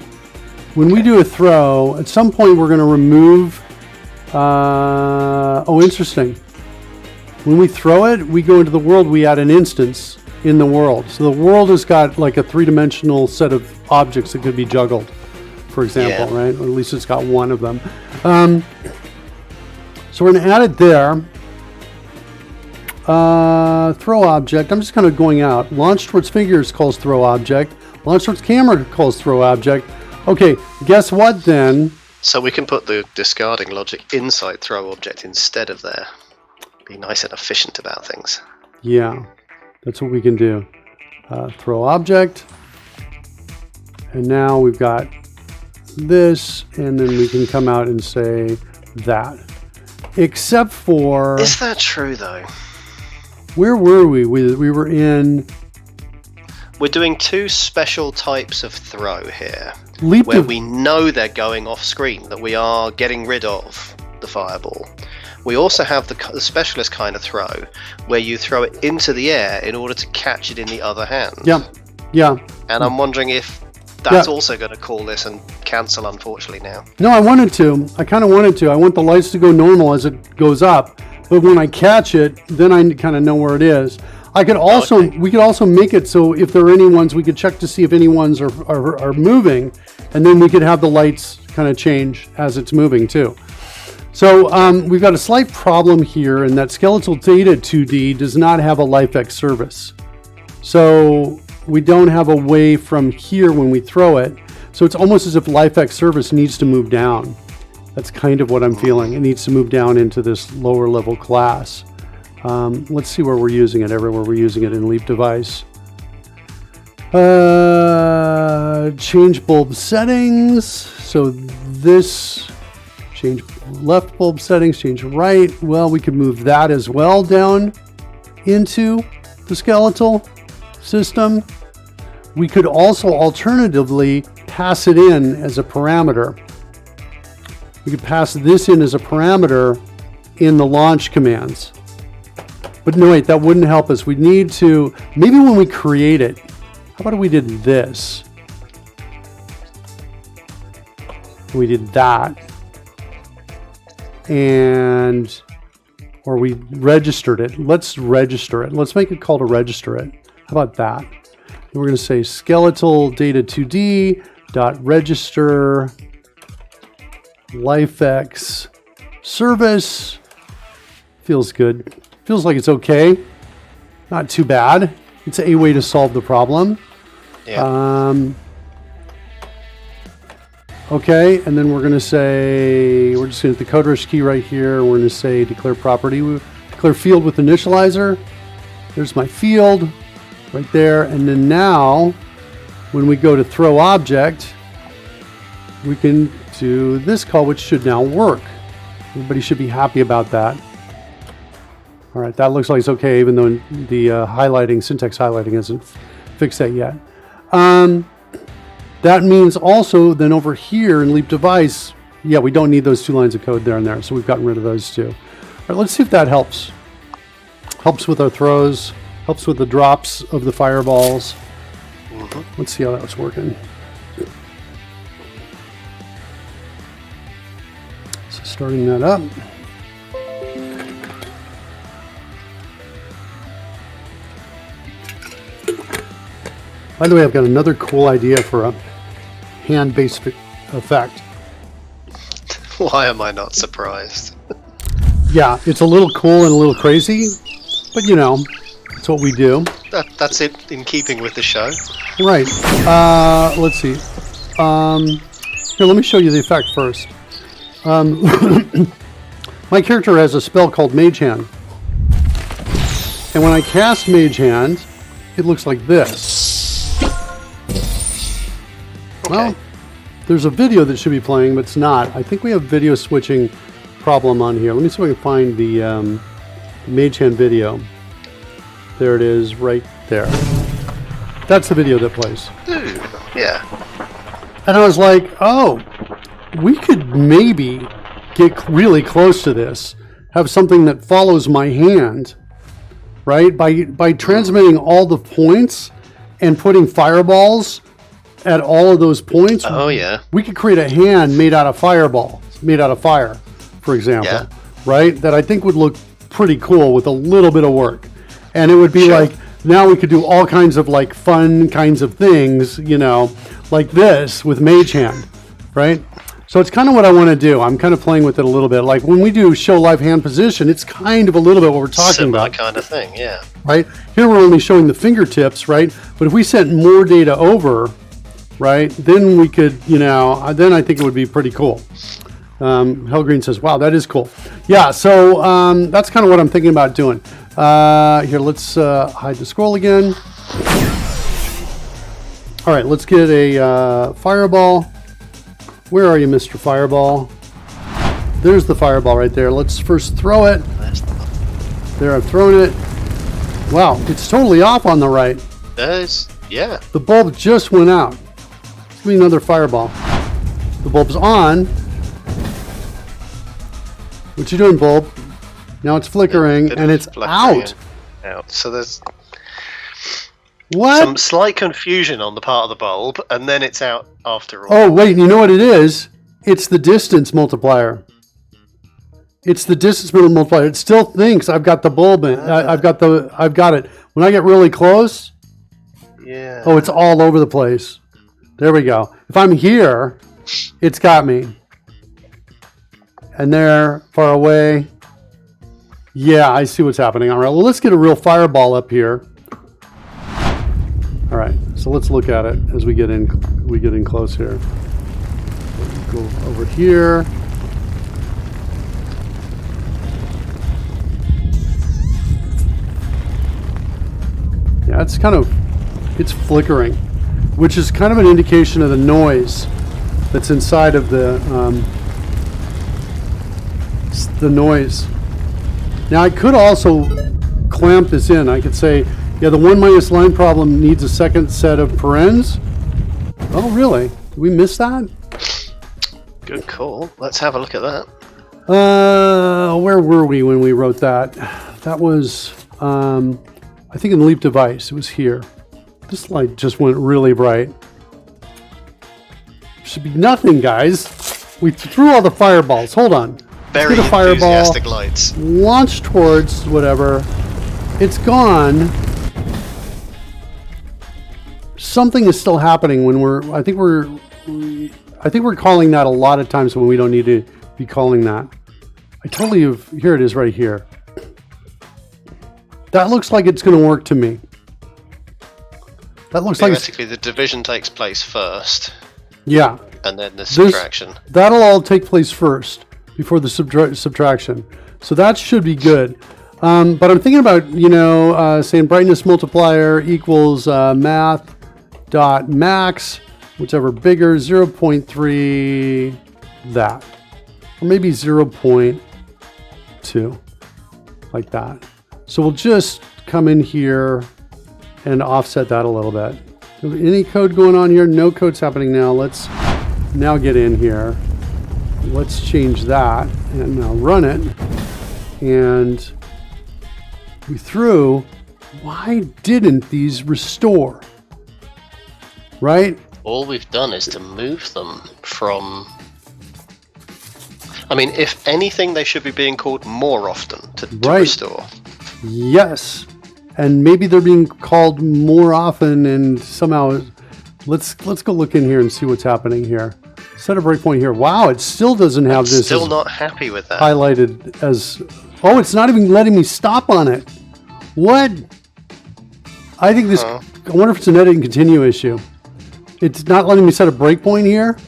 When we do a throw, at some point we're going to remove... oh, interesting. When we throw it, we go into the world, we add an instance in the world. So the world has got like a three-dimensional set of objects that could be juggled, for example, right? Or at least it's got one of them. So we're going to add it there. Throw object. I'm just kind of going out. Launch towards figures calls throw object. Launch towards camera calls throw object. Okay, guess what then?
So we can put the discarding logic inside throw object instead of there. Be nice and efficient about things.
Yeah, that's what we can do. Throw object. And now we've got this, and then we can come out and say that. Except for...
Is that true, though?
Where were we? We were in...
We're doing two special types of throw here.
Leap
where we know they're going off screen, that we are getting rid of the fireball. We also have the specialist kind of throw, where you throw it into the air in order to catch it in the other hand.
Yeah, yeah.
And I'm wondering if that's also going to call this and cancel, unfortunately, now.
No, I wanted to. I kind of wanted to. I want the lights to go normal as it goes up. But when I catch it, then I kind of know where it is. I could also, we could also make it so if there are any ones, we could check to see if any ones are moving, and then we could have the lights kind of change as it's moving too. So we've got a slight problem here in that Skeletal Data 2D does not have a LIFX service. So we don't have a way from here when we throw it. So it's almost as if LIFX service needs to move down. That's kind of what I'm feeling. It needs to move down into this lower level class. Let's see where we're using it. Everywhere we're using it in Leap Device. Change bulb settings. So this, change left bulb settings, change right. Well, we could move that as well down into the skeletal system. We could also alternatively pass it in as a parameter. We could pass this in as a parameter in the launch commands. But no, wait, that wouldn't help us. We need to, maybe when we create it, how about if we did this? We did that. And, or we registered it. Let's register it. Let's make a call to register it. How about that? And we're going to say skeletal data 2D dot register LIFX service. Feels good. Feels like it's okay. Not too bad. It's a way to solve the problem.
Yeah.
Okay, and then we're going to say, we're just going to hit the code rush key right here. We're going to say declare property, declare field with initializer. There's my field right there. And then now, when we go to throw object, we can do this call, which should now work. Everybody should be happy about that. All right, that looks like it's okay, even though the highlighting, syntax highlighting hasn't fixed that yet. That means also then over here in Leap Device, yeah, we don't need those 2 lines of code there and there, so we've gotten rid of those too. All right, let's see if that helps. Helps with our throws, helps with the drops of the fireballs. Let's see how that was working. So starting that up. By the way, I've got another cool idea for a hand-based effect.
Why am I not surprised?
Yeah, it's a little cool and a little crazy, but you know, it's what we do.
That's it, in keeping with the show.
Right. Let's see. Here, let me show you the effect first. My character has a spell called Mage Hand. And when I cast Mage Hand, it looks like this.
Okay.
Well, there's a video that should be playing, but it's not. I think we have video switching problem on here. Let me see if I can find the Mage Hand video. There it is, right there. That's the video that plays.
Ooh, yeah.
And I was like, oh, we could maybe get really close to this. Have something that follows my hand, right? By transmitting all the points and putting fireballs at all of those points.
Oh, yeah.
We could create a hand made out of fireballs, made out of fire, for example,
Yeah.
right? That I think would look pretty cool with a little bit of work. And it would be like, now we could do all kinds of like fun kinds of things, you know, like this with Mage Hand, right? So it's kind of what I want to do. I'm kind of playing with it a little bit. Like when we do show live hand position, it's kind of a little bit what we're talking
Similar
about.
kind of thing, yeah.
Right? Here we're only showing the fingertips, right? But if we sent more data over, right, then we could, you know, then I think it would be pretty cool. Hellgreen says, wow, that is cool. Yeah, so that's kind of what I'm thinking about doing. Here, let's hide the scroll again. All right, let's get a fireball. Where are you, Mr. Fireball? There's the fireball right there. Let's first throw it. There, I've thrown it. Wow, it's totally off on the right.
Yeah.
The bulb just went out. Give me another fireball. The bulb's on. What you doing, bulb? Now it's flickering and it's out.
So there's
What?
some slight confusion on the part of the bulb, and then it's out after all.
Oh, wait, you know what it is? It's the distance multiplier. It's the distance multiplier. It still thinks I've got the bulb in. I've got it. When I get really close,
Yeah.
oh, it's all over the place. There we go. If I'm here, it's got me. And there, far away. Yeah, I see what's happening. All right, well, let's get a real fireball up here. All right, so let's look at it as we get in close here. Go over here. Yeah, it's flickering, which is kind of an indication of the noise that's inside of the noise. Now I could also clamp this in. I could say, yeah, the 1- line problem needs a second set of parens. Oh, really? Did we miss that?
Good call. Let's have a look at that.
Where were we when we wrote that? That was, I think in the Leap Device. It was here. This light just went really bright. Should be nothing, guys. We threw all the fireballs. Hold on.
Very
Let's get a fireball.
enthusiastic lights.
Launch towards whatever. It's gone. Something is still happening when I think we're calling that a lot of times when we don't need to be calling that. I totally have, here it is right here. That looks like it's going to work to me. That looks like
Theoretically, the division takes place first,
yeah.
and then the subtraction.
That'll all take place first before the subtraction. So that should be good. But I'm thinking about, saying brightness multiplier equals math.max whichever bigger, 0.3, that. Or maybe 0.2, like that. So we'll just come in here and offset that a little bit. Any code going on here? No code's happening now. Let's now get in here. Let's change that and now run it. And we threw, why didn't these restore? Right?
All we've done is to move them from... I mean, if anything, they should be being called more often to restore.
Yes. And maybe they're being called more often and somehow... Let's go look in here and see what's happening here. Set a breakpoint here. Wow, it still doesn't have this.
Still not happy with that.
Highlighted as... Oh, it's not even letting me stop on it. What? I think this... I wonder if it's an edit and continue issue. It's not letting me set a breakpoint here.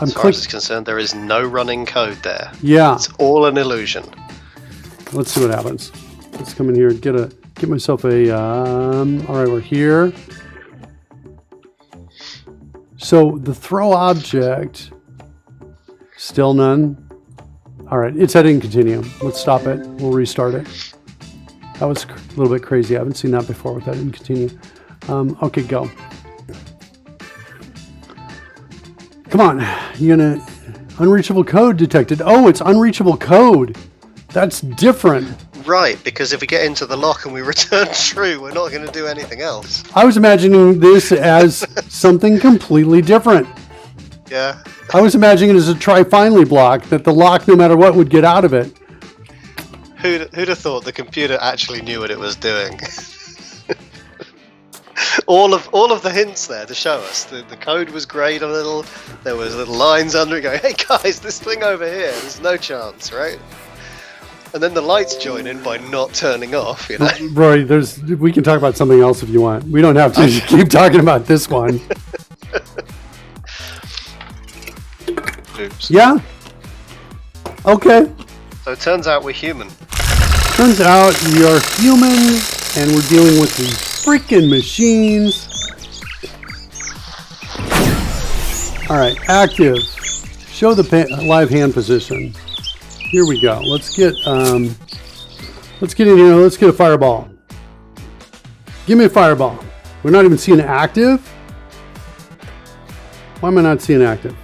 As far as it's concerned, there is no running code there.
Yeah.
It's all an illusion.
Let's see what happens. Let's come in here and get myself a... all right, we're here. So the throw object, still none. All right, it's heading continue. Let's stop it. We'll restart it. That was a little bit crazy. I haven't seen that before with that in continue. Okay, go. Come on, you're gonna unreachable code detected. Oh, it's unreachable code. That's different.
Right, because if we get into the lock and we return true, we're not going to do anything else.
I was imagining this as something completely different.
Yeah.
I was imagining it as a try finally block that the lock, no matter what, would get out of it.
Who'd have thought the computer actually knew what it was doing? all of the hints there to show us. The code was grayed a little. There was little lines under it going, hey guys, this thing over here, there's no chance, right? And then the lights join in by not turning off, you know?
Rory, we can talk about something else if you want. We don't have to keep talking about this one.
Oops.
Yeah? Okay.
So it turns out we're human.
Turns out we are human, and we're dealing with these freaking machines. All right, active. Show the live hand position. Here we go. Let's get in here. Let's get a fireball. Give me a fireball. We're not even seeing active. Why am I not seeing active?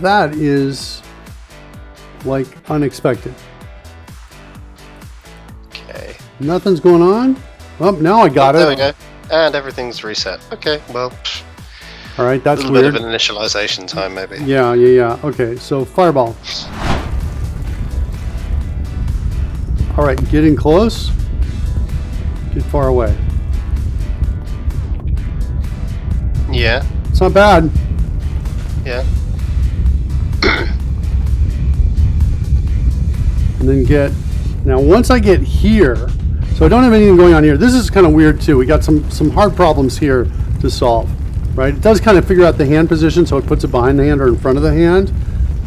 That is like unexpected.
Okay.
Nothing's going on. Oh, now I got it.
There we go. And everything's reset. Okay, well.
All right, that's
a
weird.
little bit of an initialization time, maybe.
Yeah. Okay, so fireball. All right, getting close. Get far away.
Yeah.
It's not bad.
Yeah.
And then now once I get here, so I don't have anything going on here. This is kind of weird too. We got some hard problems here to solve. Right, it does kind of figure out the hand position, so it puts it behind the hand or in front of the hand,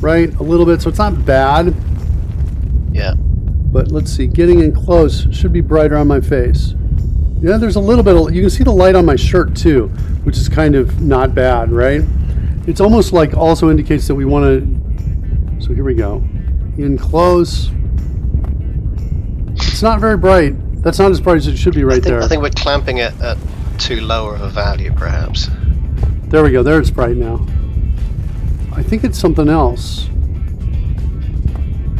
right, a little bit, so it's not bad.
Yeah.
But let's see, getting in close should be brighter on my face. Yeah, there's a little bit you can see the light on my shirt too, which is kind of not bad, right? It's almost like also indicates that we want to, so here we go, in close. It's not very bright. That's not as bright as it should be there.
I think we're clamping it at too lower of a value, perhaps.
There we go. There it's bright now. I think it's something else.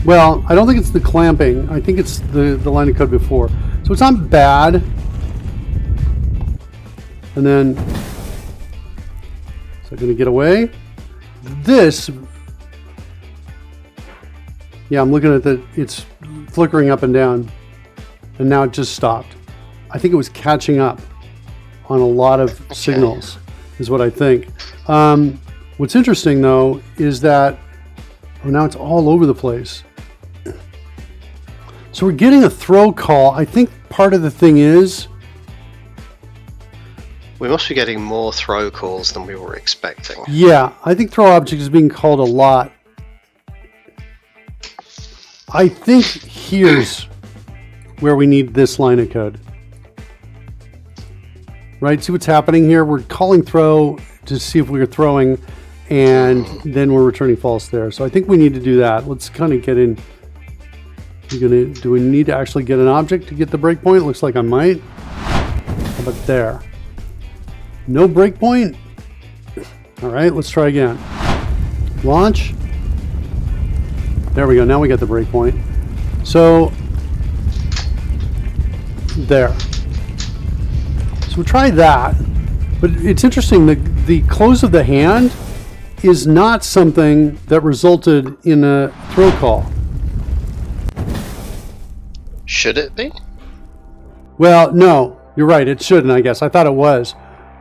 Well, I don't think it's the clamping. I think it's the line of code before. So it's not bad. And then, is that going to get away? This, yeah, I'm looking at it's flickering up and down. And now it just stopped. I think it was catching up on a lot of signals, is what I think. What's interesting though is that now it's all over the place. So we're getting a throw call. I think part of the thing is
we must be getting more throw calls than we were expecting.
Yeah, I think throw object is being called a lot. I think here's where we need this line of code. right? See what's happening here? We're calling throw to see if we're throwing, and then we're returning false there. So I think we need to do that. Let's kind of get in. Do we need to actually get an object to get the breakpoint? Looks like I might. How about there? No breakpoint? All right, let's try again. Launch. There we go. Now we got the breakpoint. So there. So we'll try that. But it's interesting, the close of the hand is not something that resulted in a throw call.
Should it be?
Well, no, you're right. It shouldn't, I guess. I thought it was.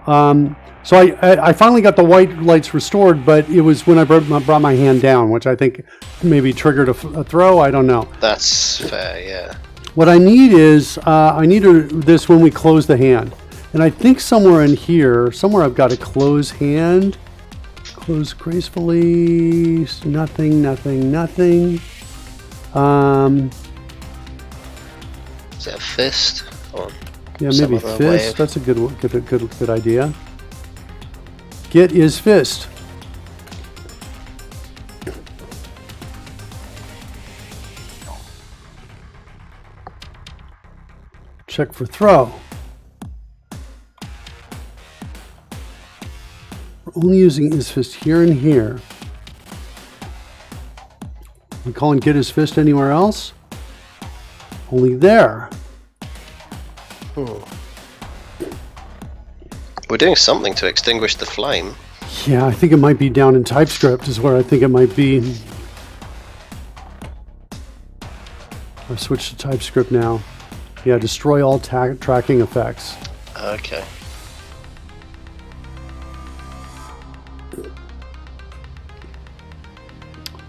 So I finally got the white lights restored, but it was when I brought my hand down, which I think maybe triggered a throw. I don't know.
That's fair, yeah.
What I need is, I need this when we close the hand. And I think somewhere in here, somewhere I've got a close hand. Close gracefully. Nothing, nothing, nothing.
Is it a fist? Or
Yeah,
some
maybe
other
fist.
way of-
That's a good idea. Get is fist. Check for throw. We're only using is fist here and here. We calling get his fist anywhere else? Only there.
We're doing something to extinguish the flame.
Yeah, I think it might be down in TypeScript is where I think it might be. I've switched to TypeScript now. Yeah, destroy all tracking effects.
Okay.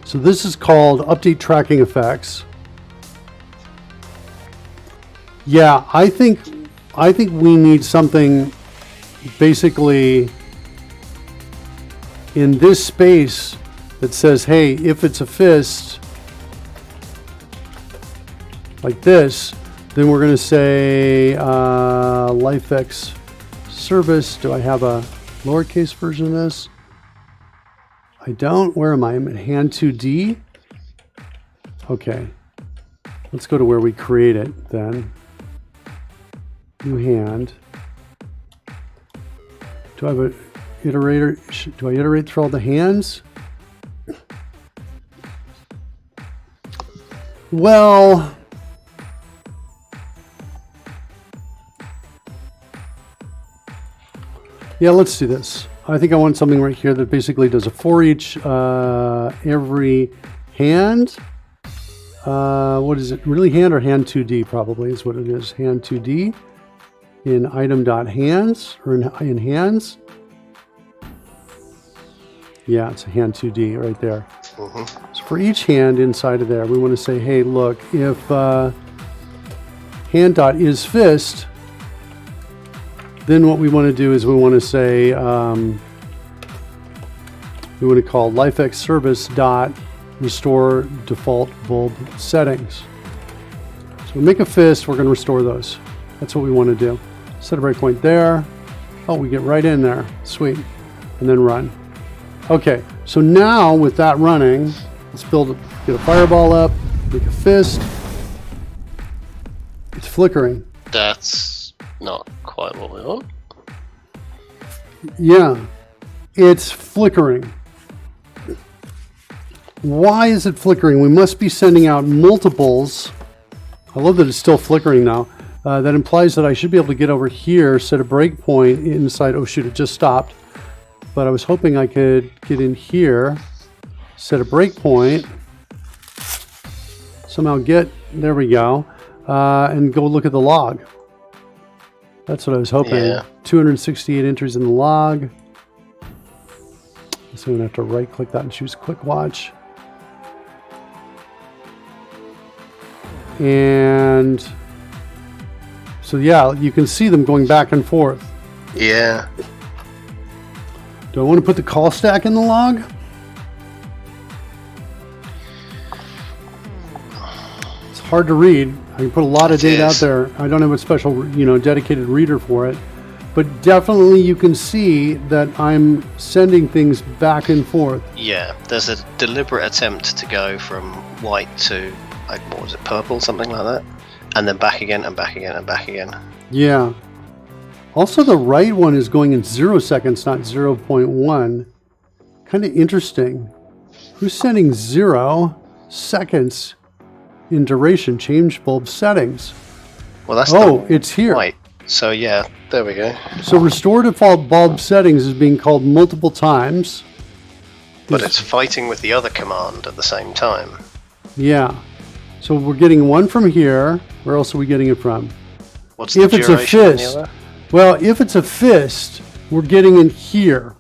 So this is called update tracking effects. Yeah, I think we need something basically in this space that says, hey, if it's a fist like this, then we're going to say LIFX service. Do I have a lowercase version of this? I don't. Where am I? I'm at hand 2D. Okay. Let's go to where we create it then. New hand. Do I have a iterator? Do I iterate through all the hands? Well, yeah, let's do this. I think I want something right here that basically does a for each every hand. What is it? Really hand or hand 2D probably is what it is. Hand 2D in item.hands or in hands. Yeah, it's a hand 2D right there. So for each hand inside of there, we want to say, hey, look, if hand.isFist, then what we want to do is we want to say, we want to call LIFX service dot restore default bulb settings. So we make a fist, we're going to restore those. That's what we want to do. Set a breakpoint there. Oh, we get right in there. Sweet. And then run. Okay, so now with that running, let's get a fireball up, make a fist. It's flickering.
That's not quite what we want.
Yeah, it's flickering. Why is it flickering? We must be sending out multiples. I love that it's still flickering now. That implies that I should be able to get over here, set a breakpoint inside. Oh shoot, it just stopped. But I was hoping I could get in here, set a breakpoint, somehow there we go, and go look at the log. That's what I was hoping.
Yeah.
268 entries in the log. So I'm going to have to right click that and choose quick watch. And so yeah, you can see them going back and forth.
Yeah.
Do I want to put the call stack in the log? It's hard to read. I can put a lot of data out there. I don't have a special, dedicated reader for it. but definitely you can see that I'm sending things back and forth.
Yeah, there's a deliberate attempt to go from white to, like, what was it, purple, something like that, and then back again and back again and back again.
Yeah. Also, the right one is going in 0 seconds, not 0.1. Kind of interesting. Who's sending 0 seconds in duration? Change bulb settings.
Well, that's
it's here.
White. So yeah, there we go.
So restore default bulb settings is being called multiple times.
But it's fighting with the other command at the same time.
Yeah. So we're getting one from here. Where else are we getting it from?
What's the
If it's a
duration on the
fist,
other?
well, if it's a fist, we're getting it here.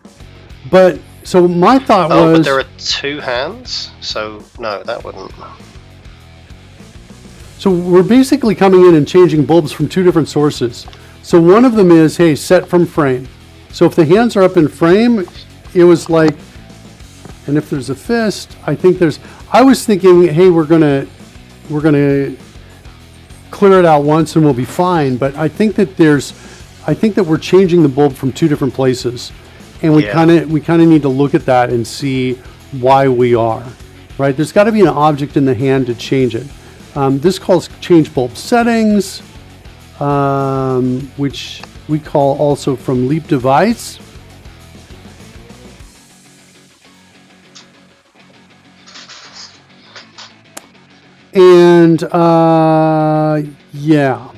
But so my thought
Oh,
was,
but there are 2 hands, so no, that wouldn't.
so we're basically coming in and changing bulbs from 2 different sources. So one of them is, hey, set from frame. So if the hands are up in frame, it was like, and if there's a fist, I think there's, I was thinking, hey, we're gonna clear it out once and we'll be fine. But I think that we're changing the bulb from 2 different places. And we kind of need to look at that and see why we are, right? There's got to be an object in the hand to change it. This calls change bulb settings, which we call also from leap device. And yeah,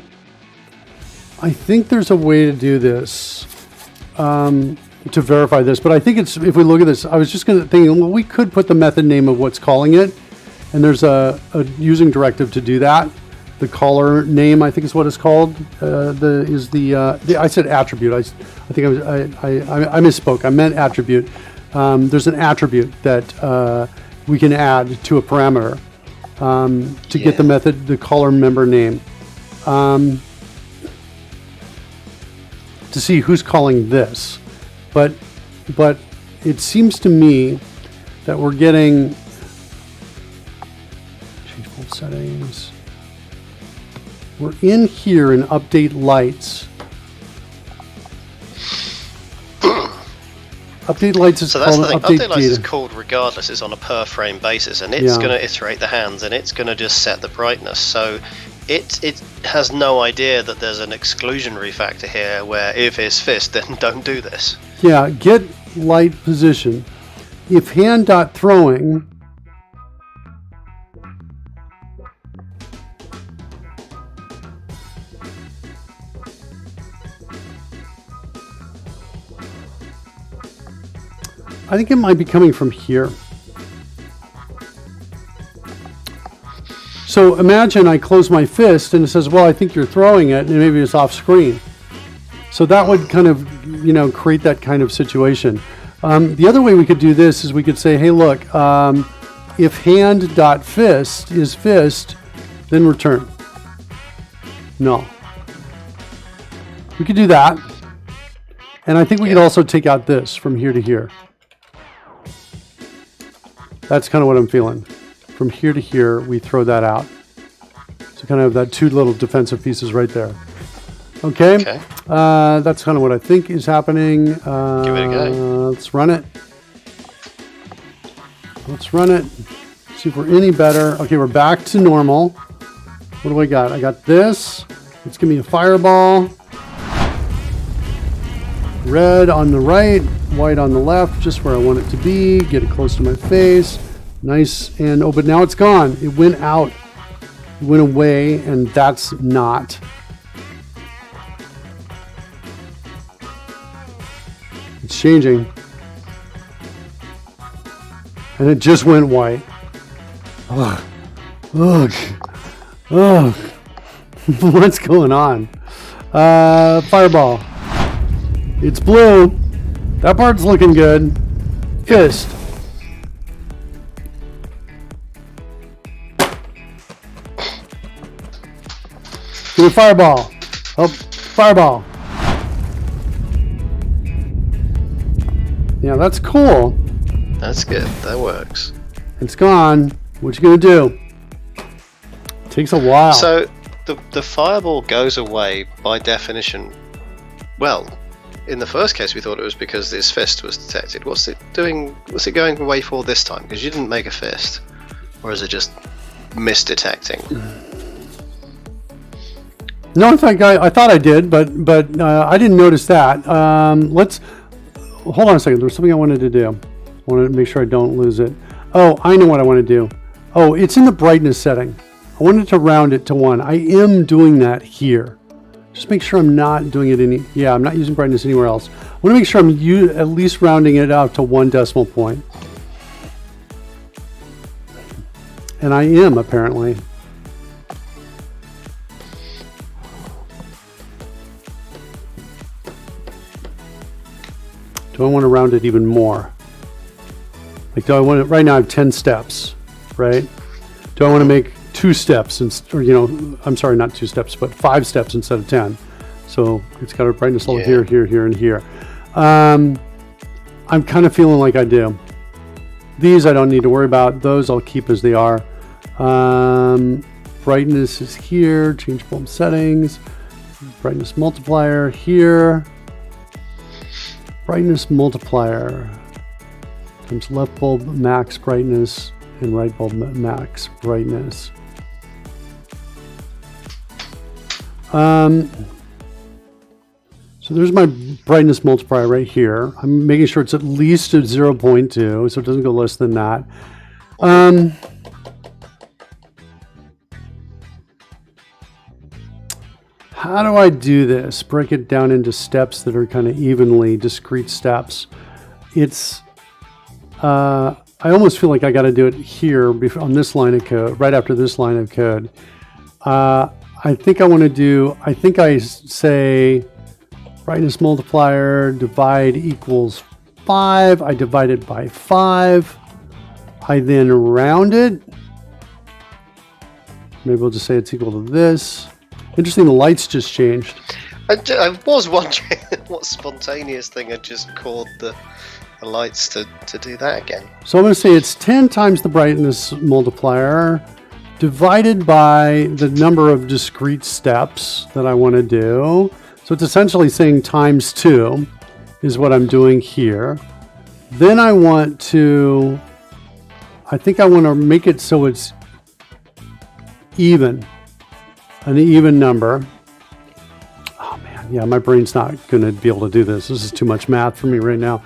I think there's a way to do this. To verify this, but I think it's, if we look at this, I was just going to think, well, we could put the method name of what's calling it, and there's a using directive to do that. The caller name, I think is what it's called. I said attribute. I think I misspoke. I meant attribute. There's an attribute that we can add to a parameter to get the method, the caller member name, to see who's calling this. But it seems to me that we're getting change bulb settings. We're in here in update lights. Update lights is
So that's
called
the thing.
update
Update lights is
data.
called regardless. It's on a per frame basis, and it's going to iterate the hands, and it's going to just set the brightness. So it has no idea that there's an exclusionary factor here, where if it's fist, then don't do this.
Yeah, get light position. If hand dot throwing, I think it might be coming from here. So imagine I close my fist and it says, well, I think you're throwing it, and maybe it's off screen. So that would kind of, create that kind of situation. The other way we could do this is we could say, hey, look, if hand.fist is fist, then return. No. We could do that. And I think we could also take out this from here to here. That's kind of what I'm feeling. From here to here, we throw that out. So kind of that 2 little defensive pieces right there. Okay. That's kind of what I think is happening.
Give it a go.
Let's run it. See if we're any better. Okay, we're back to normal. What do I got? I got this. Let's give me a fireball. Red on the right, white on the left, just where I want it to be. Get it close to my face. Nice. And but now it's gone. It went out. It went away, and that's not. It's changing. And it just went white. Ugh. Ugh. Ugh. What's going on? Fireball. It's blue. That part's looking good. Fist. Give me fireball. Oh, fireball. Yeah, that's cool.
That's good. That works.
It's gone. What you gonna do? Takes a while.
So the fireball goes away by definition. Well, in the first case we thought it was because this fist was detected. What's it doing? What's it going away for this time? Because you didn't make a fist, or is it just misdetecting?
No, I thought I did, but I didn't notice that. Let's hold on a second. There's something I wanted to do. I wanted to make sure I don't lose it. Oh, I know what I want to do. Oh, it's in the brightness setting. I wanted to round it to 1. I am doing that here. Just make sure I'm not doing it any. Yeah, I'm not using brightness anywhere else. I want to make sure I'm at least rounding it out to 1 decimal point. And I am, apparently. Do I want to round it even more? Like, do I want it, right now I have 10 steps, right? Do I want to make 2 steps, or, you know, I'm sorry, not 2 steps, but 5 steps instead of 10. So it's got a brightness level here, here, here, and here. I'm kind of feeling like I do. These I don't need to worry about. Those I'll keep as they are. Brightness is here, change bulb settings. Brightness multiplier here. Brightness multiplier times left bulb max brightness and right bulb max brightness. So there's my brightness multiplier right here. I'm making sure it's at least at 0.2, so it doesn't go less than that. How do I do this? Break it down into steps that are kind of evenly discrete steps. It's, I almost feel like I got to do it here on this line of code, right after this line of code. I think I want to do, I think I say brightness multiplier divide equals 5. I divide it by 5. I then round it. Maybe we'll just say it's equal to this. Interesting, the lights just changed.
I was wondering what spontaneous thing had just caused the lights to do that again.
So I'm going to say it's 10 times the brightness multiplier divided by the number of discrete steps that I want to do. So it's essentially saying times 2 is what I'm doing here. Then I want to, I think I want to make it so it's even. An even number. Oh man, yeah, my brain's not going to be able to do this. This is too much math for me right now.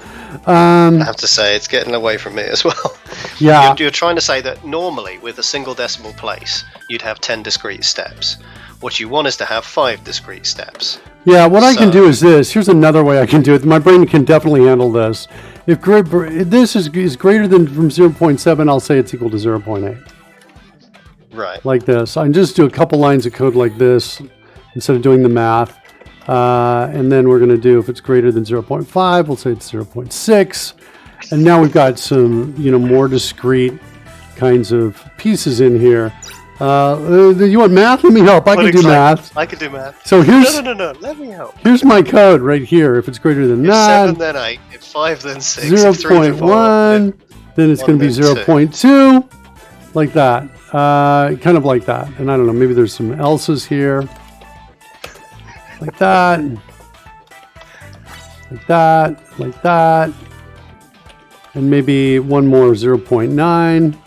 I have to say, it's getting away from me as well.
Yeah.
You're trying to say that normally with a single decimal place, you'd have 10 discrete steps. What you want is to have 5 discrete steps.
Yeah, what I can do is this. Here's another way I can do it. My brain can definitely handle this. If this is greater than from 0.7, I'll say it's equal to 0.8.
Right.
Like this. I can just do a couple lines of code like this instead of doing the math. And then we're going to do, if it's greater than 0.5, we'll say it's 0.6. And now we've got some, more discrete kinds of pieces in here. You want math? Let me help. I can do math.
I can do math.
So here's
No. Let me help.
Here's my code right here. If it's greater than that,
7 then 8, if 5 then 6,
0.1, then it's going to be 0.2, like that. Kind of like that. And I don't know, maybe there's some else's here. Like that. Like that. Like that. And maybe one more 0.9.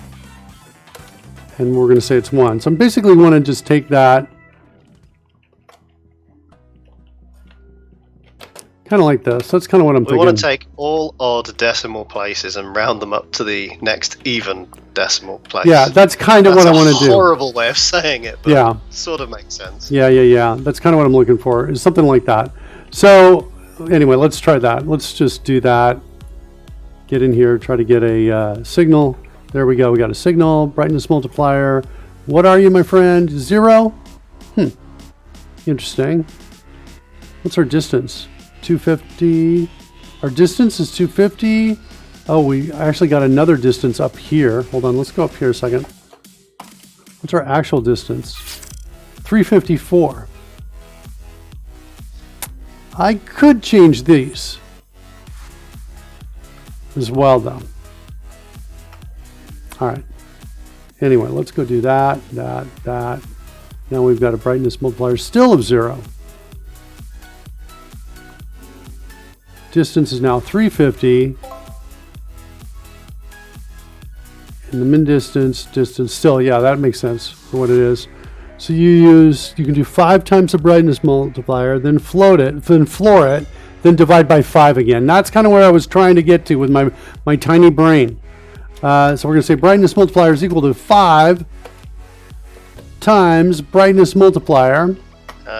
And we're going to say it's 1. So I basically want to just take that. Kind of like this. That's kind of what I'm thinking.
We want to take all odd decimal places and round them up to the next even decimal place.
Yeah, that's kind of what I want to do.
That's a horrible way of saying it, but
yeah,
sort of makes sense.
Yeah. That's kind of what I'm looking for, is something like that. So anyway, let's try that. Let's just do that. Get in here, try to get a signal. There we go. We got a signal, brightness multiplier. What are you, my friend? 0? Interesting. What's our distance? 250. Our distance is 250. Oh, we actually got another distance up here. Hold on, let's go up here a second. What's our actual distance? 354. I could change these as well, though. All right. Anyway, let's go do that. Now we've got a brightness multiplier still of 0. distance is now 350. And the min distance still, yeah, that makes sense for what it is. So you can do 5 times the brightness multiplier, then floor it, then divide by 5 again. That's kind of where I was trying to get to with my tiny brain. So we're going to say brightness multiplier is equal to 5 times brightness multiplier.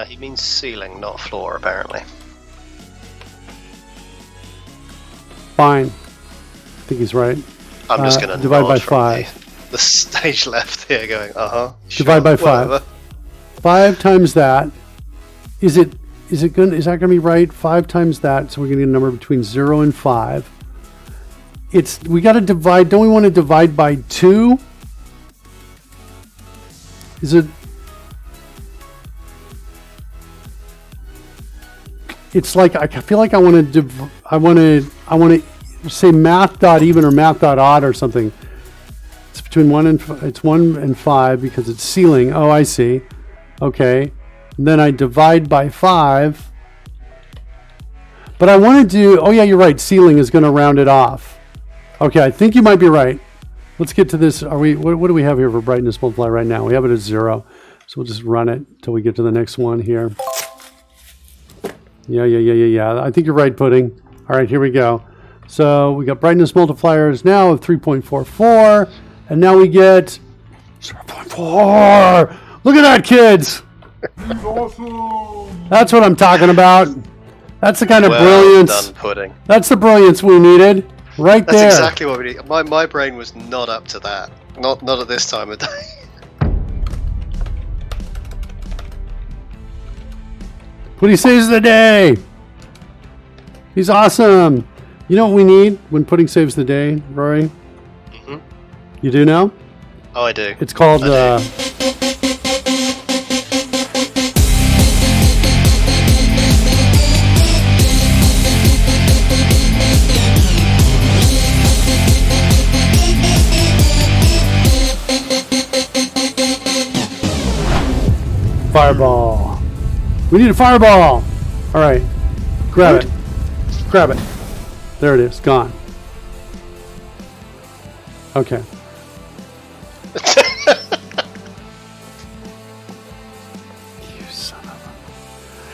He means ceiling, not floor, apparently.
Fine. I think he's right.
I'm just going to
divide by 5.
The stage left here going,
Divide by 5.
whatever.
5 times that. Is that going to be right? 5 times that, so we're going to get a number between 0 and 5. We got to divide. Don't we want to divide by 2? Is it? It's like I feel like I want to say math dot even or math dot odd or something. It's between 1 and 5 because it's ceiling. Oh, I see. Okay. And then I divide by 5. But I want to do. Oh yeah, you're right. Ceiling is going to round it off. Okay, I think you might be right. Let's get to this. What do we have here for brightness multiplier right now? We have it at 0. So we'll just run it until we get to the next one here. Yeah. I think you're right, Pudding. All right, here we go. So we got brightness multipliers now of 3.44. And now we get 0.4. Look at that, kids.
He's awesome.
That's what I'm talking about. That's the kind of
Well
brilliance.
done, Pudding.
That's the brilliance we needed. Right
That's
there.
exactly what we need. My brain was not up to that. Not at this time of day.
Pudding saves the day. He's awesome. You know what we need when Pudding saves the day, Rory?
Mhm.
You do know?
Oh, I do.
It's called fireball. We need a fireball. All right. Grab it. Grab it. There it is. Gone. Okay. You son of a...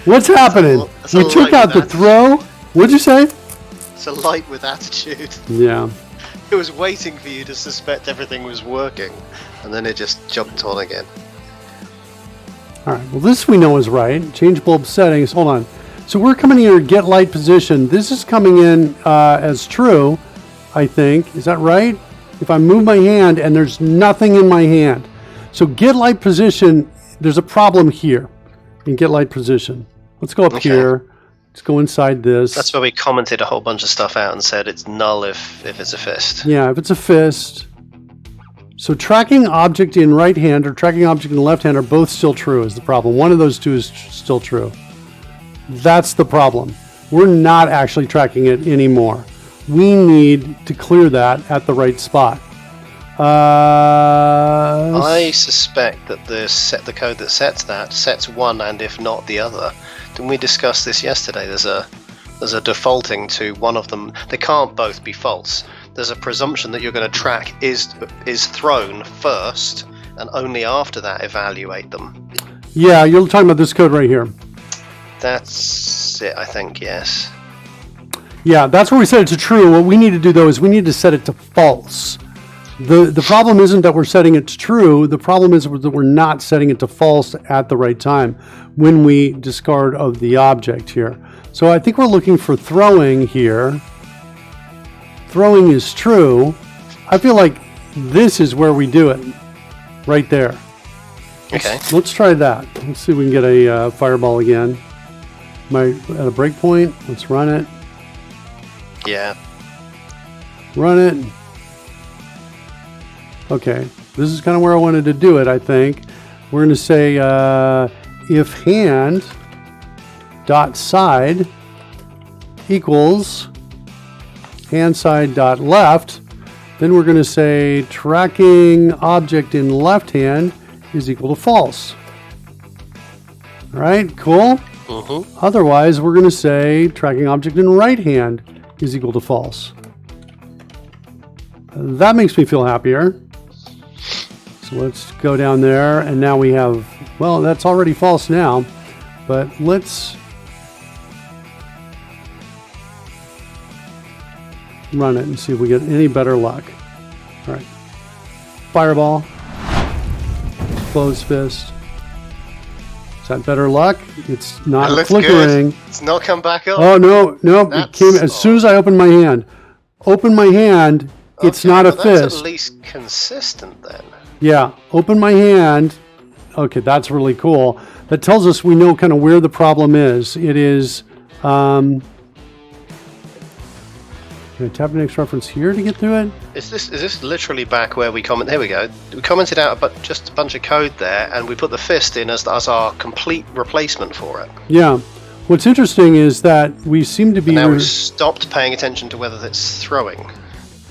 What's happening?
That's a
We took
light
out the
match.
throw. What'd you say?
It's a light with attitude.
Yeah.
It was waiting for you to suspect everything was working, and then it just jumped on again.
All right. Well, this we know is right. Change bulb settings. Hold on. So we're coming here to get light position. This is coming in as true, I think. Is that right? If I move my hand and there's nothing in my hand. So get light position, there's a problem here in get light position. Let's go up here. Let's go inside this.
That's where we commented a whole bunch of stuff out and said it's null if it's a fist.
Yeah, if it's a fist. So tracking object in right hand or tracking object in left hand are both still true is the problem. One of those two is still true. That's the problem. We're not actually tracking it anymore. We need to clear that at the right spot.
I suspect that the code that sets that sets one and if not the other. Didn't we discuss this yesterday? There's a defaulting to one of them. They can't both be false. There's a presumption that you're going to track is thrown first, and only after that evaluate them.
Yeah, you're talking about this code right here.
That's it, I think. Yes.
Yeah, that's where we set it to true. What we need to do though is we need to set it to false. The problem isn't that we're setting it to true. The problem is that we're not setting it to false at the right time when we discard of the object here. So I think we're looking for throwing here. Throwing is true. I feel like this is where we do it. Right there.
Okay.
Let's try that. Let's see if we can get a fireball again. Am I at a breakpoint? Let's run it.
Yeah.
Run it. Okay, this is kind of where I wanted to do it, I think. We're going to say if hand dot side equals hand side dot left, then we're going to say tracking object in left hand is equal to false. All right, cool. Otherwise, we're going to say tracking object in right hand is equal to false. That makes me feel happier. So let's go down there, and now we have, well, that's already false now, but let's run it and see if we get any better luck. All right. Fireball. Closed fist. Is that better luck? It's not flickering.
Good. It's not come back up.
Oh, no. It came as soon as I opened my hand. Open my hand. It's not a fist.
That's at least consistent then.
Yeah. Open my hand. Okay, that's really cool. That tells us we know kind of where the problem is. It is... Can I tap the next reference here to get through it?
Is this literally back where we comment? Here we go. We commented out just a bunch of code there, and we put the fist in as our complete replacement for it.
Yeah. What's interesting is that we seem to be...
But now we've stopped paying attention to whether it's throwing.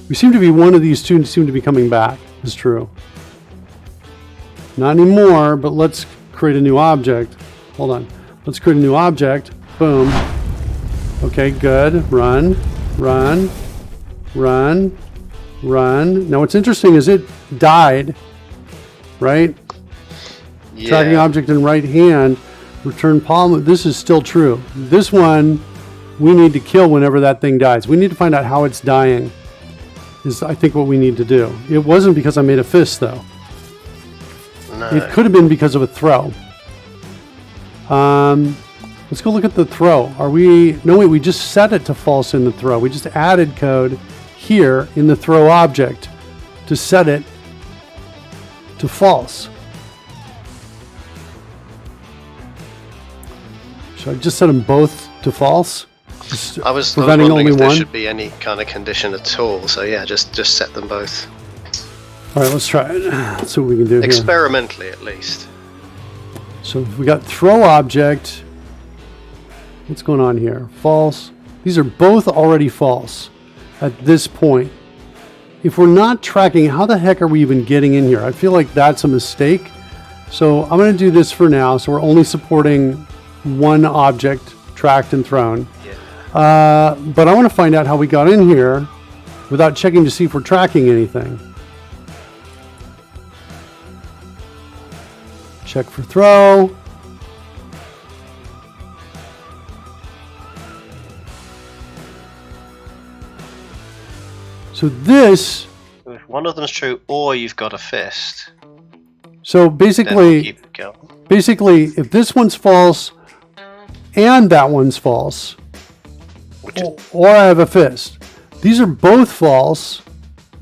We seem to be, one of these two seem to be coming back. It's true. Not anymore, but let's create a new object. Hold on. Let's create a new object. Boom. Okay, good. Run. Run. Now what's interesting is it died, right?
Yeah.
Tracking object in right hand, return palm. This is still true. This one we need to kill whenever that thing dies. We need to find out how it's dying, is I think what we need to do. It wasn't because I made a fist though.
No.
It could have been because of a throw. Let's go look at the throw. No wait, we just set it to false in the throw. We just added code here in the throw object to set it to false. Should I just set them both to false?
I was
preventing
wondering
only
if there
one?
should be any kind of condition at all. So yeah, just set them both.
All right, let's try it. Let's see what we can do here.
Experimentally, at least.
So we got throw object. What's going on here? False. These are both already false at this point. If we're not tracking, how the heck are we even getting in here? I feel like that's a mistake. So I'm going to do this for now. So we're only supporting one object, tracked and thrown.
Yeah.
But I want to find out how we got in here without checking to see if we're tracking anything. Check for throw. So this...
If one of them's true, or you've got a fist.
So
Then
basically,
keep going.
if this one's false and that one's false, or I have a fist, these are both false,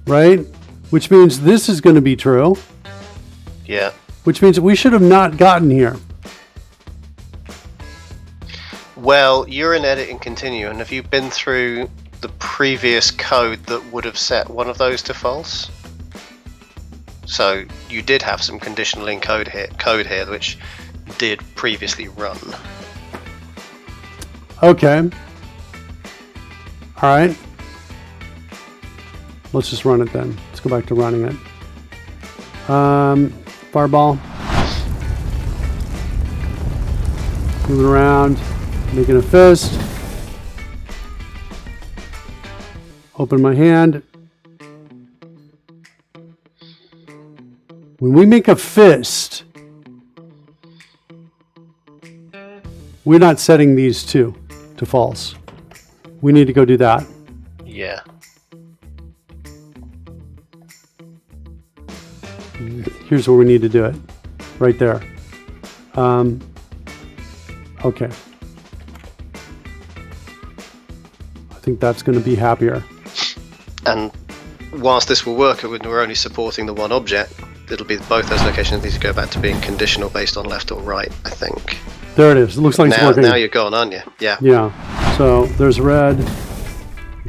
right? Which means this is going to be true.
Yeah.
Which means we should have not gotten here.
Well, you're in edit and continue, and have you been through the previous code that would have set one of those to false? So you did have some conditional code here, which did previously run.
Okay. All right. Let's just run it then. Let's go back to running it. Fireball. Moving around, making a fist. Open my hand. When we make a fist, we're not setting these two to false. We need to go do that.
Yeah.
Here's where we need to do it. Right there. Okay. I think that's going to be happier.
And whilst this will work, when we're only supporting the one object, it'll be both those locations need to go back to being conditional based on left or right, I think.
There it is. It looks like it's working.
Now you're gone, aren't you? Yeah.
Yeah. So there's red.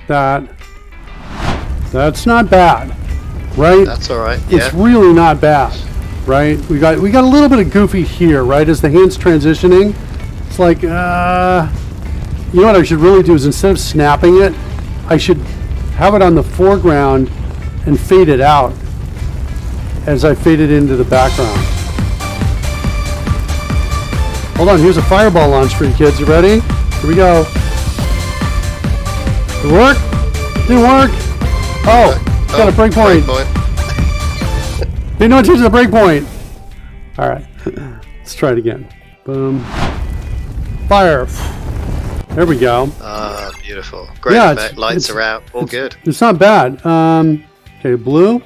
That's not bad, right?
That's all right.
It's
Yeah.
really not bad, right? We got a little bit of goofy here, right? As the hand's transitioning, it's like, you know what I should really do is instead of snapping it, I should have it on the foreground and fade it out as I fade it into the background. Hold on, here's a fireball launch for you kids. You ready? Here we go. Did it work? Didn't work. Oh, got a break point. Didn't know to the break point. All right, let's try it again. Boom. Fire. There we go.
Ah, beautiful. Great
Yeah,
effect. Lights are out. All good.
It's not bad. Okay, blue.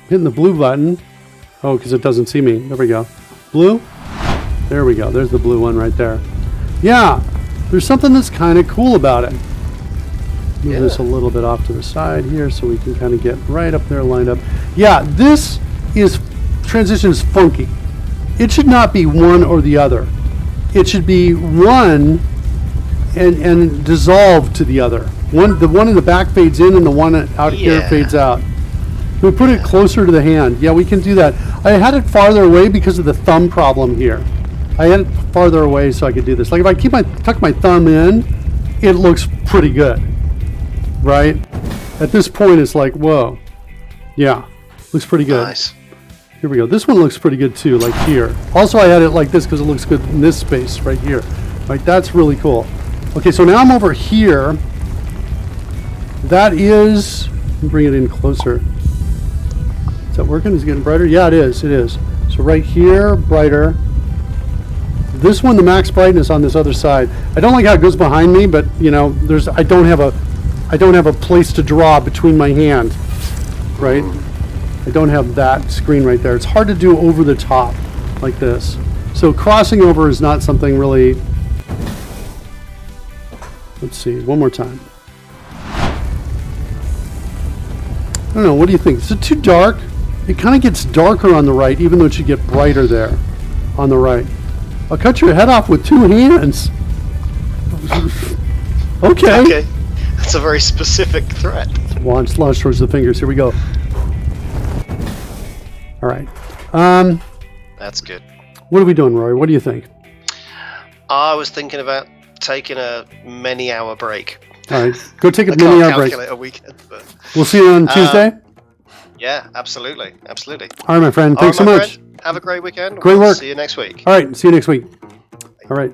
Hitting the blue button. Oh, because it doesn't see me. There we go. Blue. There we go. There's the blue one right there. Yeah, there's something that's kind of cool about it. Move this a little bit off to the side here so we can kind of get right up there lined up. Yeah, this transition is funky. It should not be one or the other. It should be one and dissolve to the other. The one in the back fades in and the one out here fades out. We put it closer to the hand. Yeah, we can do that. I had it farther away because of the thumb problem here. I had it farther away so I could do this. Like if I tuck my thumb in, it looks pretty good, right? At this point, it's like, whoa. Yeah, looks pretty good.
Nice.
Here we go. This one looks pretty good too, like here. Also, I had it like this because it looks good in this space right here. Right, that's really cool. Okay, so now I'm over here. That is, let me bring it in closer. Is that working? Is it getting brighter? Yeah, it is. It is. So right here, brighter. This one, the max brightness on this other side. I don't like how it goes behind me, but you know, I don't have a place to draw between my hand, right? I don't have that screen right there. It's hard to do over the top like this. So crossing over is not something really. Let's see, one more time. I don't know, what do you think? Is it too dark? It kind of gets darker on the right, even though it should get brighter there on the right. I'll cut your head off with 2 hands. Okay.
Okay. That's a very specific threat.
Launch towards the fingers. Here we go. All right.
That's good.
What are we doing, Rory? What do you think?
I was thinking about taking a many-hour break.
All right. Go take a
I can't
mini-hour break.
calculate a weekend, but
We'll see you on Tuesday.
yeah, absolutely, absolutely.
All right, my friend.
All
Thanks
right,
so
my
much.
friend, have a great weekend.
Great work.
See you next week.
All right. See you next week. All right.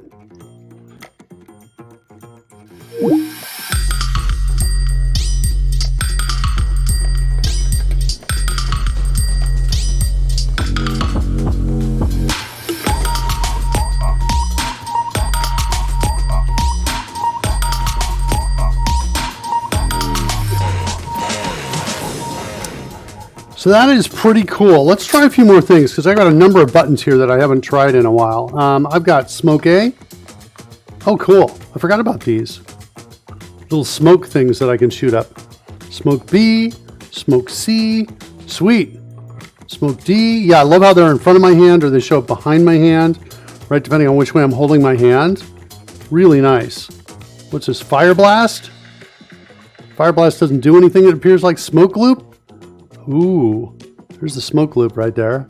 So that is pretty cool. Let's try a few more things because I got a number of buttons here that I haven't tried in a while. I've got smoke A. Oh, cool. I forgot about these little smoke things that I can shoot up. Smoke B, smoke C, sweet. Smoke D. Yeah, I love how they're in front of my hand or they show up behind my hand, right? Depending on which way I'm holding my hand. Really nice. What's this? Fire Blast? Fire Blast doesn't do anything. It appears like smoke loop. Ooh, there's the smoke loop right there.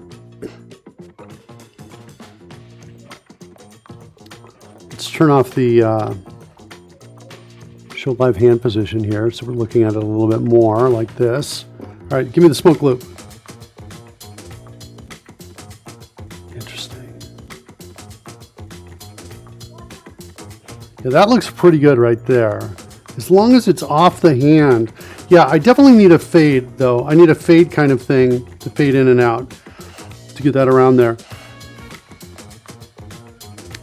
Let's turn off the show live hand position here. So we're looking at it a little bit more like this. All right, give me the smoke loop. Interesting. Yeah, that looks pretty good right there. As long as it's off the hand. Yeah, I definitely need a fade though. I need a fade kind of thing to fade in and out to get that around there.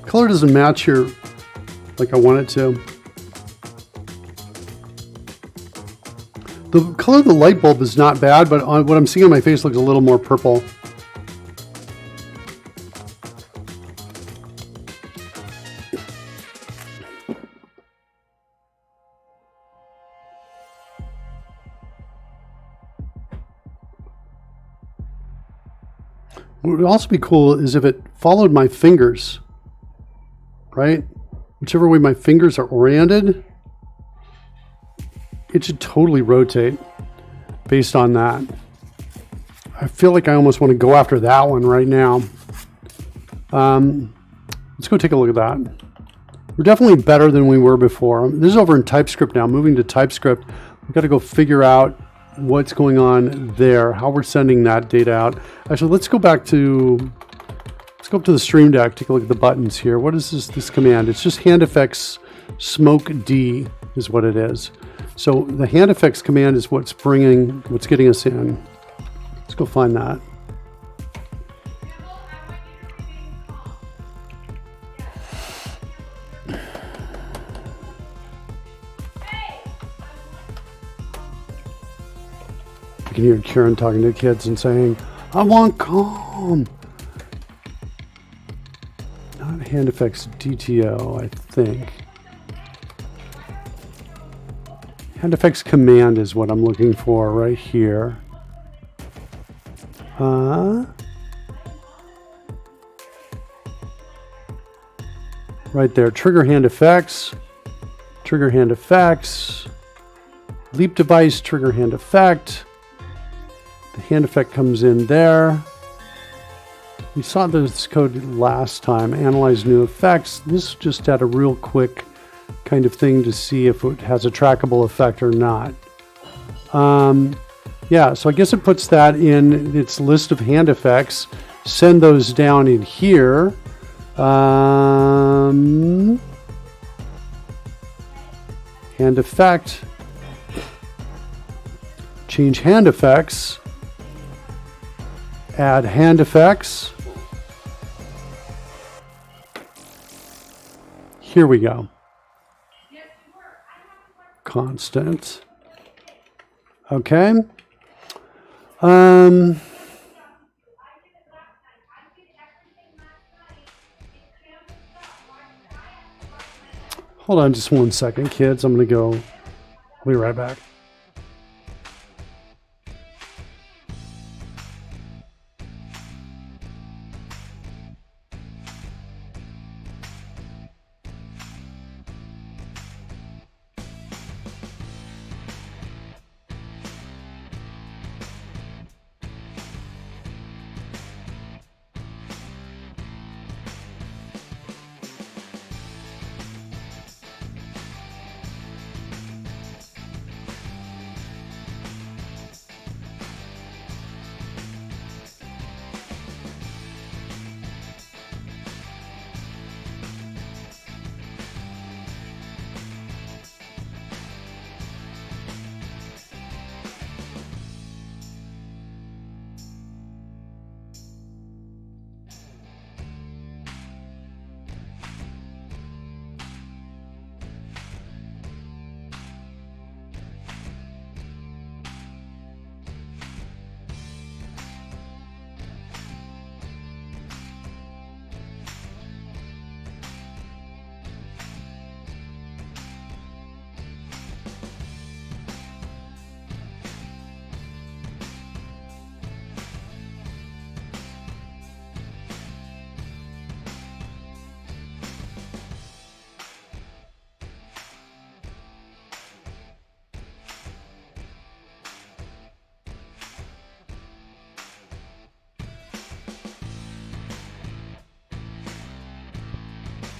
Color doesn't match here like I want it to. The color of the light bulb is not bad, but what I'm seeing on my face looks a little more purple. What would also be cool is if it followed my fingers, right? Whichever way my fingers are oriented, it should totally rotate based on that. I feel like I almost want to go after that one right now. Let's go take a look at that. We're definitely better than we were before. This is over in TypeScript now. Moving to TypeScript, we've got to go figure out what's going on there, how we're sending that data out. Actually, let's go Let's go up to the Stream Deck, take a look at the buttons here. What is this command? It's just hand effects smoke D is what it is. So the hand effects command is what's getting us in. Let's go find that. You can hear Karen talking to kids and saying, I want calm. Not hand effects DTO, I think. Hand effects command is what I'm looking for right here. Right there, trigger hand effects, leap device, trigger hand effect. The hand effect comes in there. We saw this code last time, analyze new effects. This just had a real quick kind of thing to see if it has a trackable effect or not. Yeah, so I guess it puts that in its list of hand effects. Send those down in here. Hand effect. Change hand effects. Add hand effects. Here we go. Constant. Okay. Hold on just 1 second, kids. I'm going to go. I'll be right back.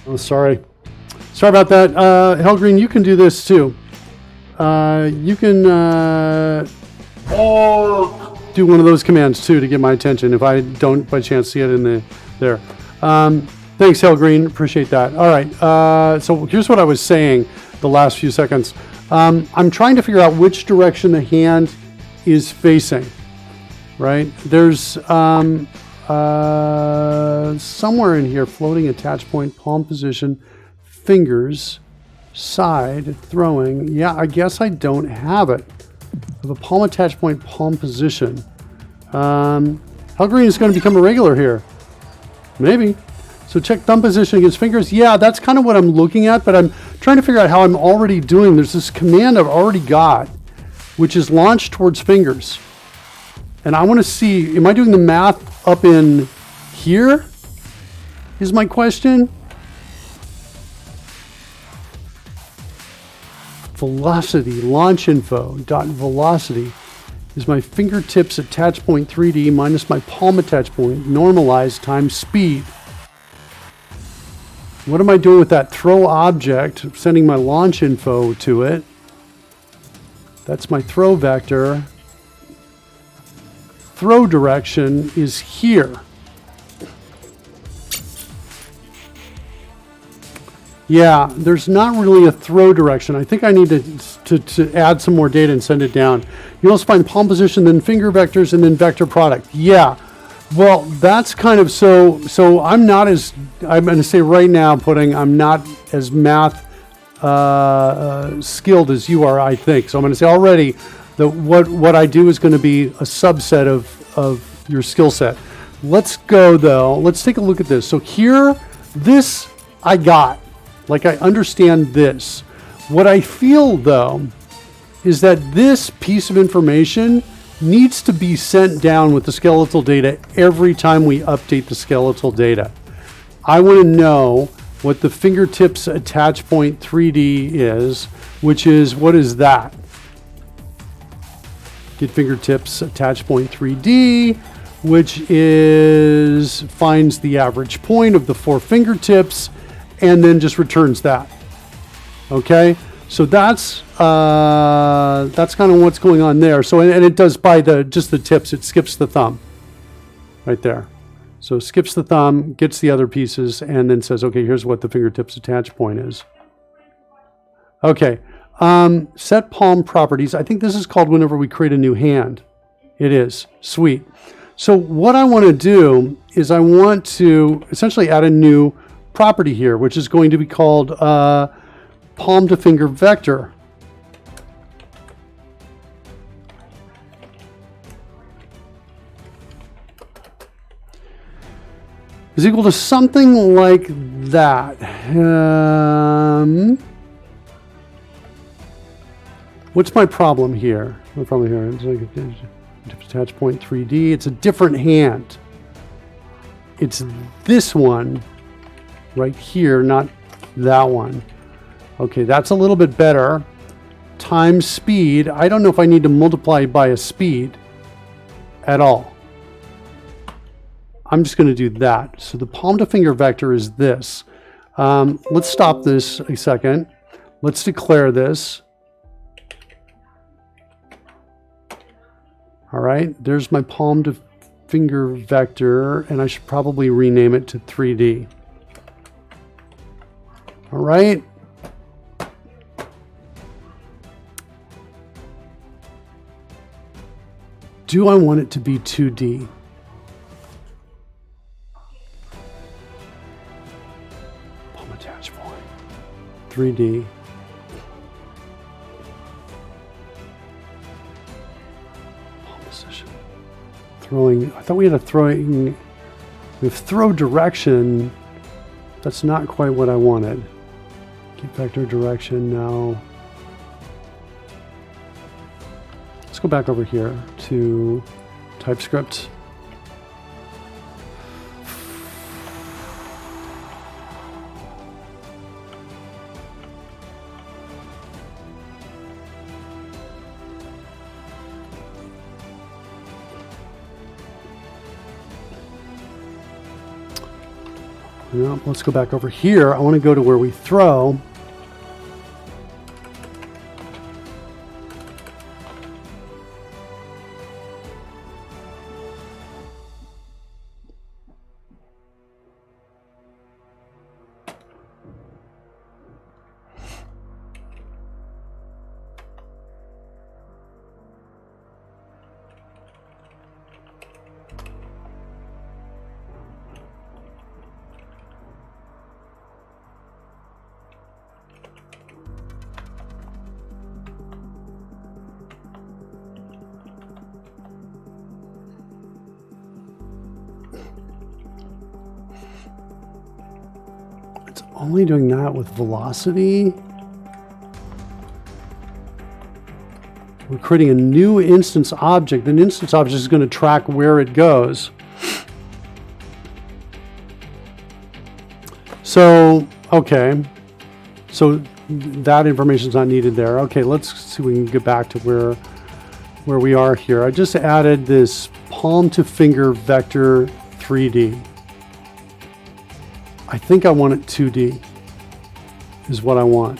Oh, sorry about that. Hellgreen, you can do this too. You can do one of those commands too to get my attention if I don't by chance see it in there. Thanks, Hellgreen. Appreciate that. All right. So here's what I was saying the last few seconds. I'm trying to figure out which direction the hand is facing. Right? There's somewhere in here, floating attach point, palm position, fingers, side, throwing. Yeah, I guess I don't have it. I have a palm attach point, palm position. Hellgreen is going to become a regular here. Maybe. So check thumb position against fingers. Yeah, that's kind of what I'm looking at, but I'm trying to figure out how I'm already doing. There's this command I've already got, which is launch towards fingers. And I want to see, am I doing the math up in here? Is my question. Velocity, launch info, dot velocity is my fingertips attach point 3D minus my palm attach point, normalized times speed. What am I doing with that throw object? I'm sending my launch info to it. That's my throw vector. Throw direction is here. Yeah, there's not really a throw direction. I think I need to add some more data and send it down. You also find palm position, then finger vectors, and then vector product. Yeah, well, that's kind of so I'm not as, I'm going to say right now, I'm not as math skilled as you are, I think. So I'm going to say already that what I do is going to be a subset of your skill set. Let's go though. Let's take a look at this. So here, this I got. Like, I understand this. What I feel, though, is that this piece of information needs to be sent down with the skeletal data every time we update the skeletal data. I want to know what the fingertips attach point 3D is, which is, what is that? Get fingertips attach point 3D, which is, finds the average point of the 4 fingertips, and then just returns that. Okay, so that's kind of what's going on there. So and it does by just the tips. It skips the thumb right there. So skips the thumb, gets the other pieces, and then says, okay, here's what the fingertips attach point is. Okay, set palm properties. I think this is called whenever we create a new hand. It is. Sweet. So what I want to do is I want to essentially add a new property here, which is going to be called palm to finger vector. Is equal to something like that. What's my problem here? My problem here is like attach point 3D. It's a different hand. It's this one right here, not that one. Okay, that's a little bit better. Times speed. I don't know if I need to multiply by a speed at all. I'm just going to do that. So the palm to finger vector is this. Let's stop this a second. Let's declare this. All right, there's my palm to finger vector, and I should probably rename it to 3D. All right. Do I want it to be 2D? Palm attach point. 3D. Palm position. Throwing. I thought we had a throwing. With throw direction, that's not quite what I wanted. Keep vector direction now. Let's go back over here to TypeScript. Yeah, let's go back over here. I want to go to where we throw. Only doing that with velocity. We're creating a new instance object. An instance object is going to track where it goes. So, okay. So that information is not needed there. Okay, let's see if we can get back to where we are here. I just added this palm to finger vector 3D. I think I want it 2D is what I want.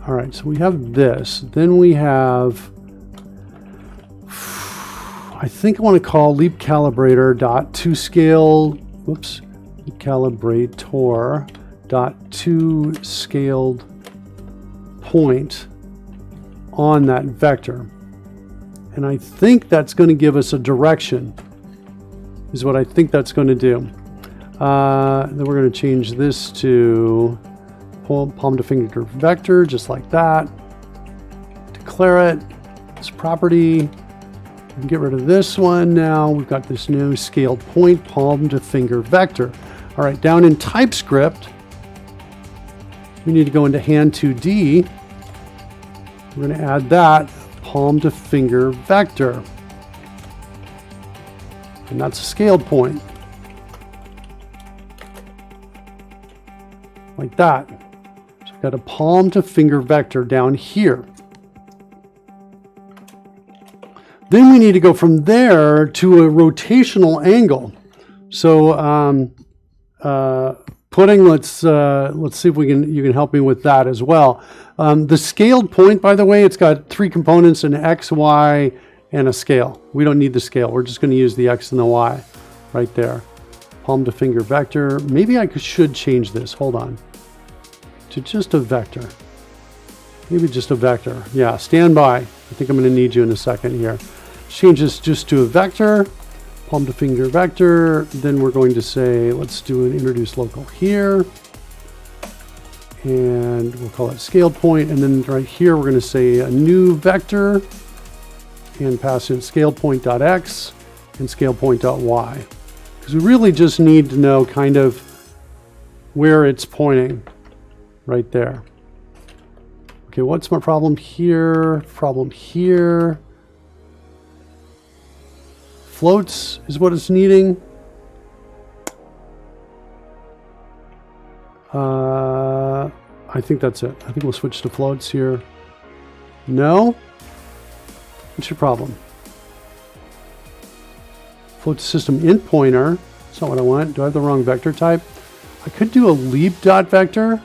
All right, so we have this. Then we have, I think I want to call leap calibrator dot to scale, whoops, leap calibrator dot to scaled point on that vector. And I think that's going to give us a direction, is what I think that's going to do. Then we're going to change this to palm to finger vector, just like that. Declare it, this property. We can get rid of this one now. We've got this new scaled point, palm to finger vector. All right, down in TypeScript, we need to go into hand2D. We're going to add that palm to finger vector. And that's a scaled point. Like that. So I've got a palm to finger vector down here. Then we need to go from there to a rotational angle. So let's see if you can help me with that as well. The scaled point, by the way, it's got 3 components, an X, Y, and a scale. We don't need the scale. We're just going to use the X and the Y right there. Palm to finger vector. Maybe I should change this. Hold on. To just a vector. Maybe just a vector. Yeah, stand by. I think I'm going to need you in a second here. Change this just to a vector. Palm to finger vector. Then we're going to say, let's do an introduce local here. And we'll call it scaled point. And then right here, we're going to say a new vector and pass in scaled point.x and scaled point.y. Because we really just need to know kind of where it's pointing right there. Okay, what's my problem here? Problem here. Floats is what it's needing. I think that's it. I think we'll switch to floats here. No? What's your problem? Float system int pointer. That's not what I want. Do I have the wrong vector type? I could do a leap dot vector.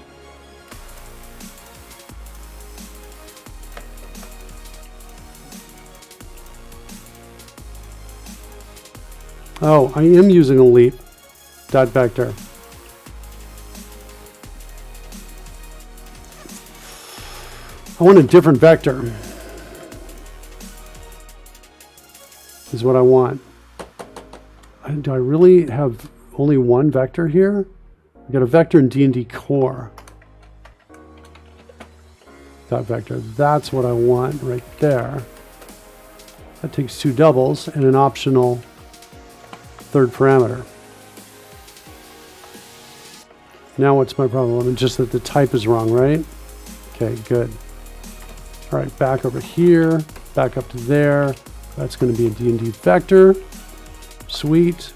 Oh, I am using a leap dot vector. I want a different vector. Is what I want. Do I really have only one vector here? I got a vector in D&D core. Dot vector. That's what I want right there. That takes 2 doubles and an optional third parameter. Now what's my problem? Just that the type is wrong, right? Okay, good. All right, back over here, back up to there. That's going to be a D&D vector. Sweet.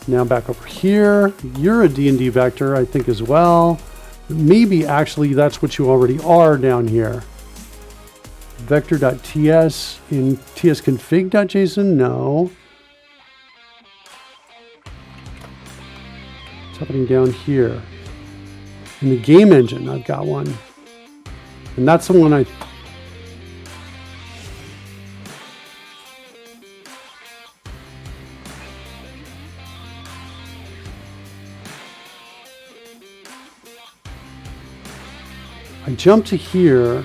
Now back over here. You're a D&D vector, I think, as well. Maybe actually that's what you already are down here. Vector.ts in tsconfig.json? No. What's happening down here? In the game engine, I've got one. And that's the one I jump to here.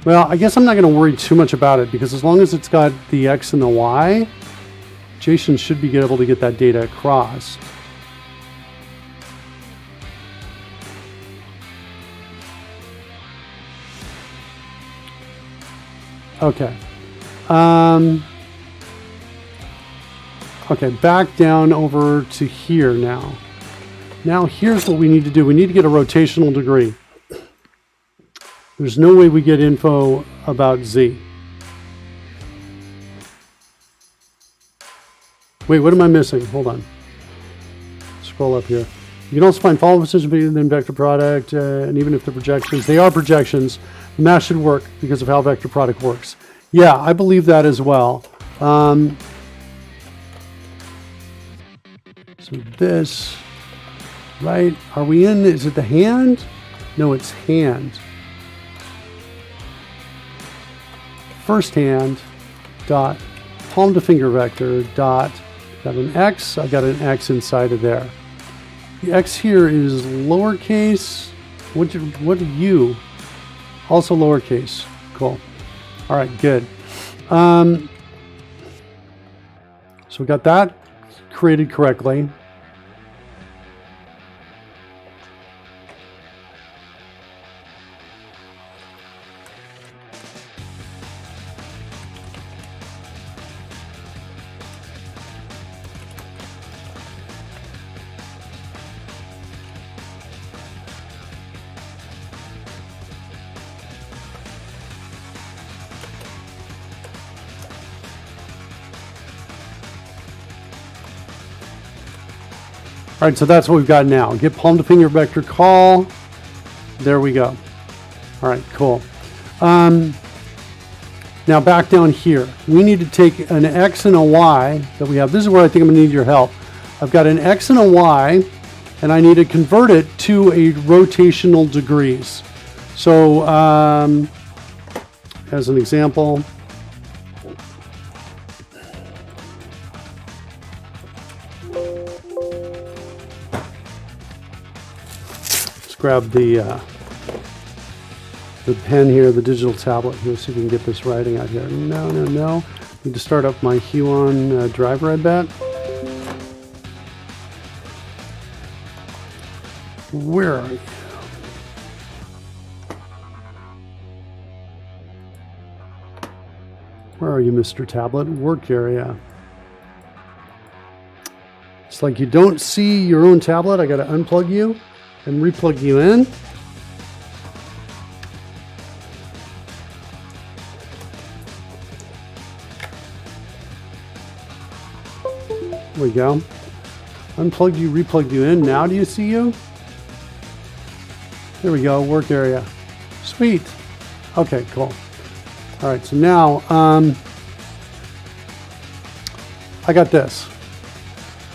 Well, I guess I'm not going to worry too much about it because as long as it's got the X and the Y, JSON should be able to get that data across. Okay. Okay, back down over to here now. Now here's what we need to do. We need to get a rotational degree. There's no way we get info about Z. Wait, what am I missing? Hold on. Scroll up here. You can also find follow position within vector product, and even if they're projections, they are projections. The math should work because of how vector product works. Yeah, I believe that as well. So this, right? Are we in? Is it the hand? No, it's hand. first hand dot palm to finger vector dot, got an X, I got an X inside of there. The X here is lowercase. What are you? Also lowercase. Cool. All right, good. So we got that created correctly. All right, so that's what we've got now. Get palm to finger vector call. There we go. All right, cool. Now back down here, we need to take an X and a Y that we have. This is where I think I'm gonna need your help. I've got an X and a Y, and I need to convert it to a rotational degrees. So as an example, grab the pen here, the digital tablet here, so we can get this writing out here. No. Need to start up my Huon driver, I bet. Where are you? Where are you, Mr. Tablet? Work area. It's like you don't see your own tablet. I got to unplug you and replug you in. There we go. Unplugged you, replugged you in. Now do you see you? There we go, work area. Sweet. Okay, cool. All right, so now I got this.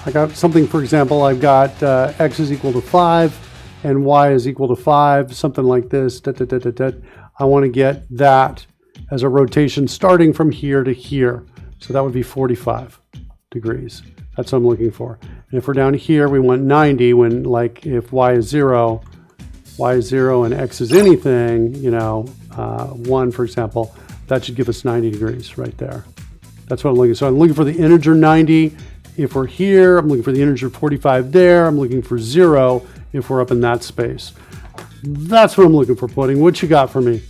I got something, for example, I've got X is equal to 5 and Y is equal to 5, something like this. I want to get that as a rotation starting from here to here. So that would be 45 degrees. That's what I'm looking for. And if we're down here, we want 90 when, like, if Y is 0 and X is anything, 1, for example, that should give us 90 degrees right there. That's what I'm looking for. So I'm looking for the integer 90 if we're here. I'm looking for the integer 45 there. I'm looking for 0 if we're up in that space. That's what I'm looking for, Pudding. What you got for me?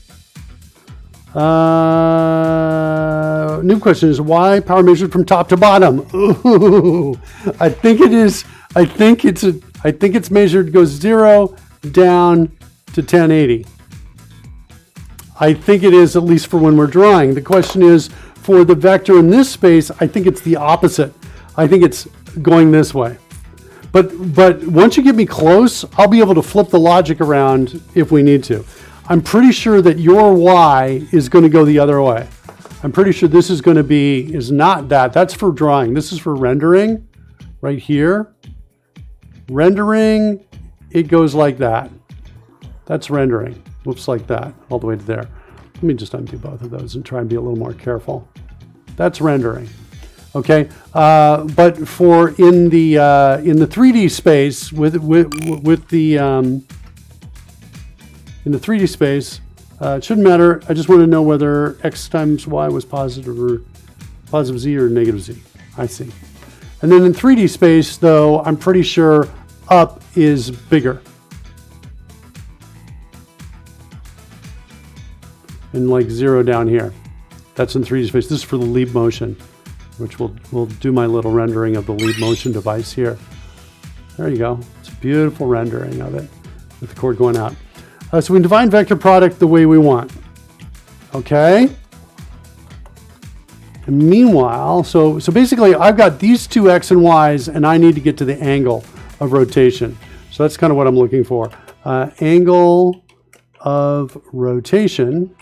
New question is, why power measured from top to bottom? Ooh, I think it's measured, goes 0 down to 1080. I think it is, at least for when we're drawing. The question is, for the vector in this space, I think it's the opposite. I think it's going this way. But once you get me close, I'll be able to flip the logic around if we need to. I'm pretty sure that your Y is going to go the other way. I'm pretty sure this is going to be, is not that. That's for drawing. This is for rendering right here. Rendering, it goes like that. That's rendering. Whoops, like that, all the way to there. Let me just undo both of those and try and be a little more careful. That's rendering. Okay, but for in the 3D space with the in the 3D space, it shouldn't matter. I just want to know whether X times Y was positive Z or negative Z. I see. And then in 3D space, though, I'm pretty sure up is bigger. And like 0 down here. That's in 3D space. This is for the leap motion, which we'll do my little rendering of the leap motion device here. There you go. It's a beautiful rendering of it with the cord going out. So we can define vector product the way we want. Okay. And meanwhile, so basically I've got these two X and Y's and I need to get to the angle of rotation. So that's kind of what I'm looking for. Angle of rotation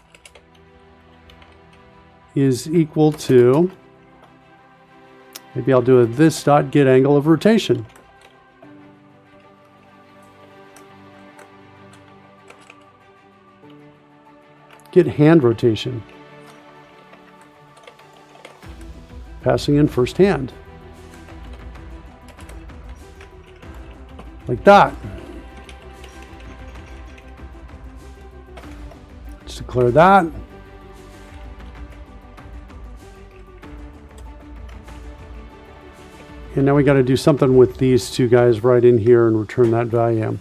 is equal to, maybe I'll do a this dot get angle of rotation. Get hand rotation. passing in first hand. Like that. Let's declare that. And now we got to do something with these two guys right in here and return that value.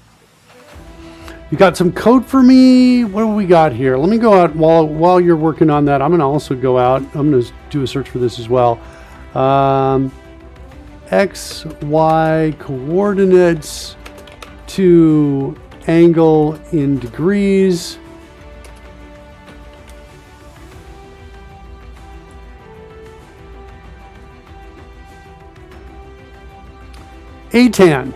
You got some code for me? What do we got here? Let me go out while you're working on that. I'm going to also go out. I'm going to do a search for this as well. X, Y coordinates to angle in degrees. ATAN.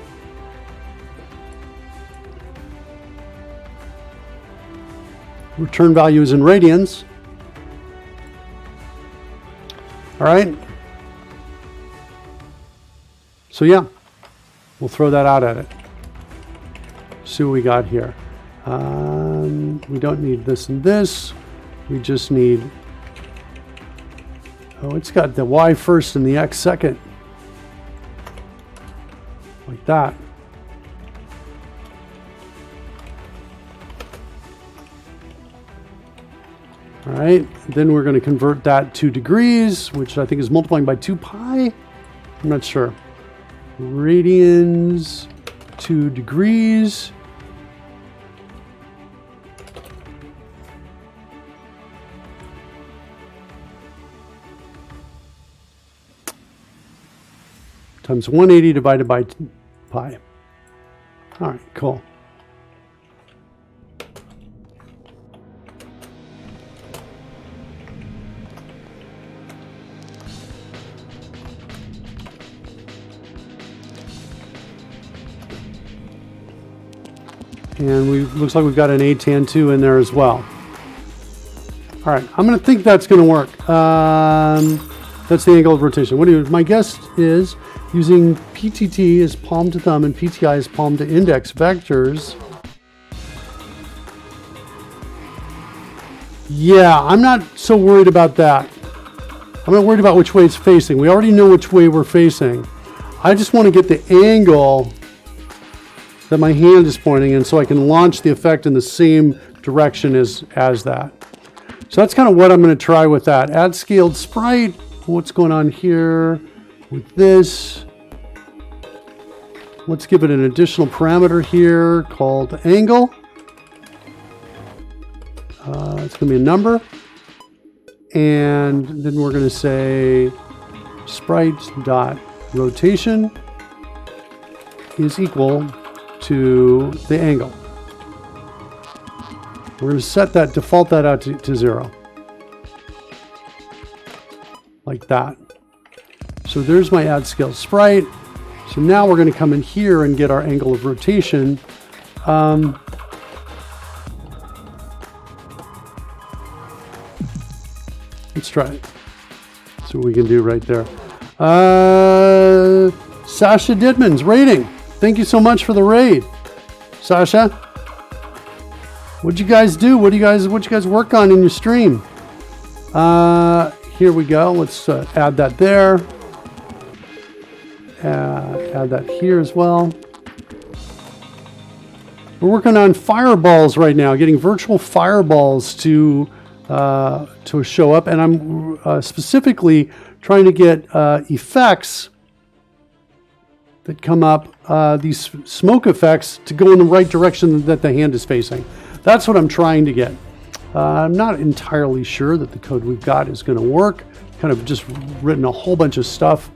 Return value is in radians. All right. So yeah, we'll throw that out at it. See what we got here. We don't need this and this. We just need, oh, it's got the Y first and the X second. Like that. All right, then we're going to convert that to degrees, which I think is multiplying by 2 pi. I'm not sure. Radians to degrees. Times 180 divided by pi. All right, cool. And looks like we've got an ATAN2 in there as well. All right, I'm going to think that's going to work. That's the angle of rotation. My guess is using PTT as palm to thumb and PTI as palm to index vectors. Yeah, I'm not so worried about that. I'm not worried about which way it's facing. We already know which way we're facing. I just want to get the angle that my hand is pointing in so I can launch the effect in the same direction as that. So that's kind of what I'm going to try with that. Add scaled sprite. What's going on here with this? Let's give it an additional parameter here called angle. It's going to be a number. And then we're going to say sprite.rotation is equal to the angle. We're going to set that, default that out to 0. Like that. So there's my add scale sprite. So now we're going to come in here and get our angle of rotation. Let's try it. See what we can do right there. Sasha Didman's rating. Thank you so much for the raid, Sasha. What'd you guys do? What you guys work on in your stream? Here we go. Let's add that there. Add that here as well. We're working on fireballs right now, getting virtual fireballs to show up, and I'm specifically trying to get effects that come up, these smoke effects, to go in the right direction that the hand is facing. That's what I'm trying to get. I'm not entirely sure that the code we've got is going to work. Kind of just written a whole bunch of stuff,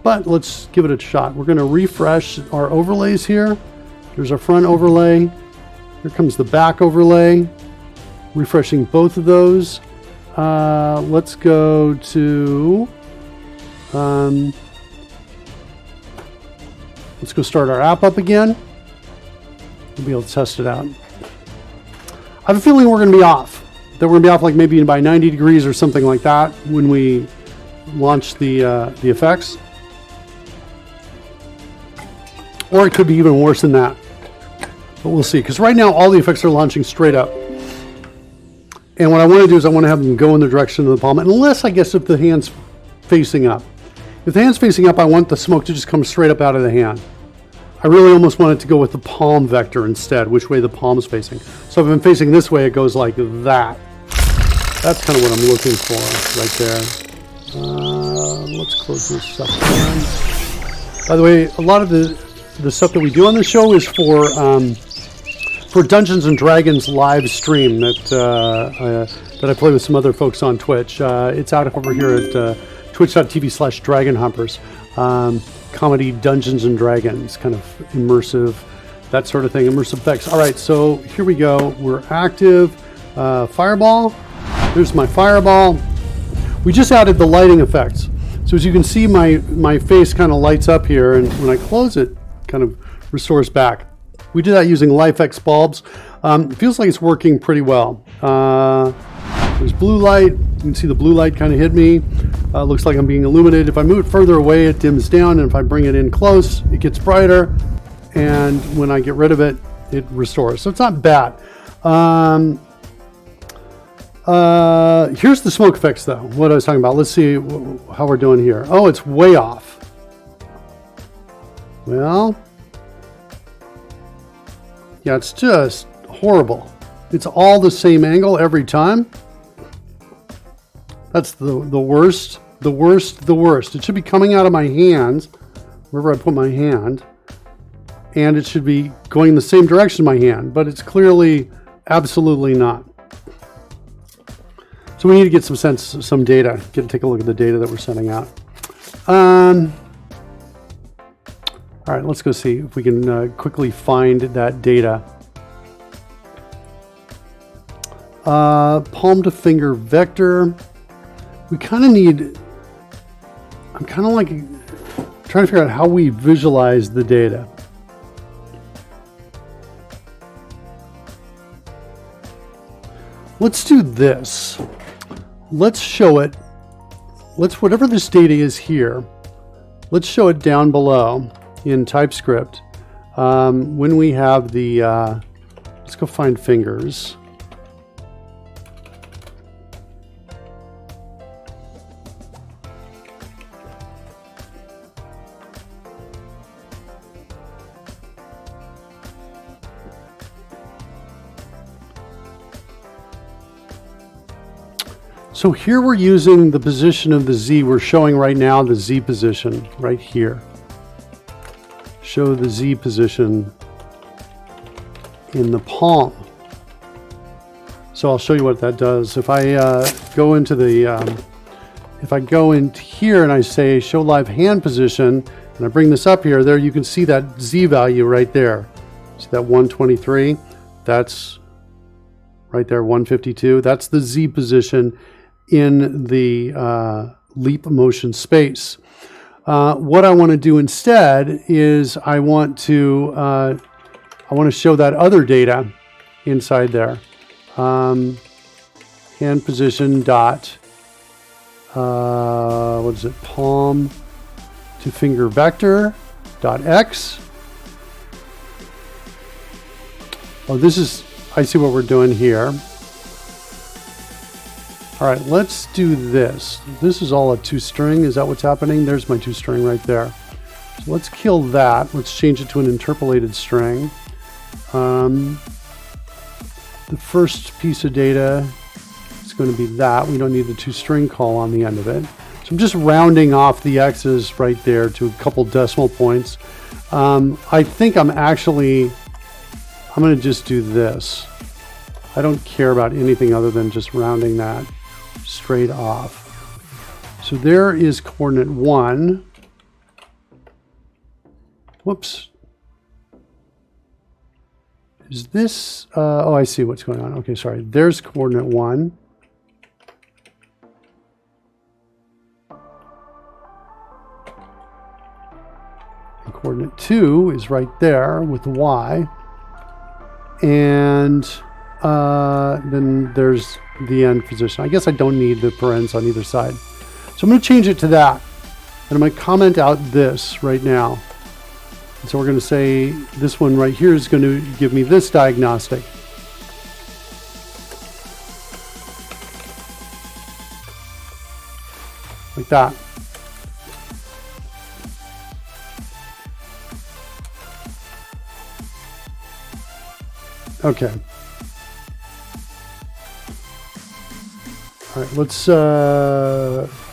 but let's give it a shot. We're going to refresh our overlays here. There's our front overlay. Here comes the back overlay. Refreshing both of those. Let's go to... let's go start our app up again. We'll be able to test it out. I have a feeling we're going to be off. That we're going to be off like maybe by 90 degrees or something like that when we launch the effects. Or it could be even worse than that. But we'll see. Because right now all the effects are launching straight up. And what I want to do is I want to have them go in the direction of the palm. Unless, I guess, if the hand's facing up. If the hand's facing up, I want the smoke to just come straight up out of the hand. I really almost want it to go with the palm vector instead, which way the palm's facing. So if I'm facing this way, it goes like that. That's kind of what I'm looking for right there. Let's close this up again. By the way, a lot of the stuff that we do on the show is for Dungeons and Dragons live stream that I play with some other folks on Twitch. It's out over here at twitch.tv/dragonhumpers. Comedy Dungeons and Dragons, kind of immersive, that sort of thing, immersive effects. All right, so here we go. We're active. Fireball. There's my fireball. We just added the lighting effects. So as you can see, my face kind of lights up here, and when I close it, kind of restores back. We did that using LIFX bulbs. It feels like it's working pretty well. There's blue light. You can see the blue light kind of hit me. Looks like I'm being illuminated. If I move it further away, it dims down, and if I bring it in close, it gets brighter. And when I get rid of it, it restores. So it's not bad. Here's the smoke effects, though. What I was talking about. Let's see how we're doing here. Oh, it's way off. Well, yeah, it's just horrible. It's all the same angle every time. That's the worst, the worst, the worst. It should be coming out of my hands, wherever I put my hand, and it should be going in the same direction my hand, but it's clearly absolutely not. So we need to get some data. Take a look at the data that we're sending out. All right, let's go see if we can quickly find that data. Palm to finger vector. We kind of need, I'm kind of like trying to figure out how we visualize the data. Let's do this. Let's show it. Whatever this data is here, let's show it down below in TypeScript. When we have the, let's go find fingers. So here we're using the position of the Z. We're showing right now the Z position right here. Show the Z position in the palm. So I'll show you what that does. If I go into the, if I go into here and I say show live hand position, and I bring this up here, there you can see that Z value right there. See that 123? That's right there, 152. That's the Z position in the leap motion space. What I want to do instead is I want to show that other data inside there. Hand position dot what is it? Palm to finger vector dot X. Oh, this is, I see what we're doing here. All right, let's do this. This is all a toString. Is that what's happening? There's my toString right there. So let's kill that. Let's change it to an interpolated string. The first piece of data is going to be that. We don't need the toString call on the end of it. So I'm just rounding off the X's right there to a couple decimal points. I think I'm going to just do this. I don't care about anything other than just rounding that straight off. So there is coordinate 1. Whoops. Is this, oh, I see what's going on. Okay, sorry. There's coordinate 1. And coordinate 2 is right there with the Y. And then there's the end position. I guess I don't need the parens on either side. So I'm going to change it to that. And I'm going to comment out this right now. And so we're going to say this one right here is going to give me this diagnostic. Like that. Okay. All right, let's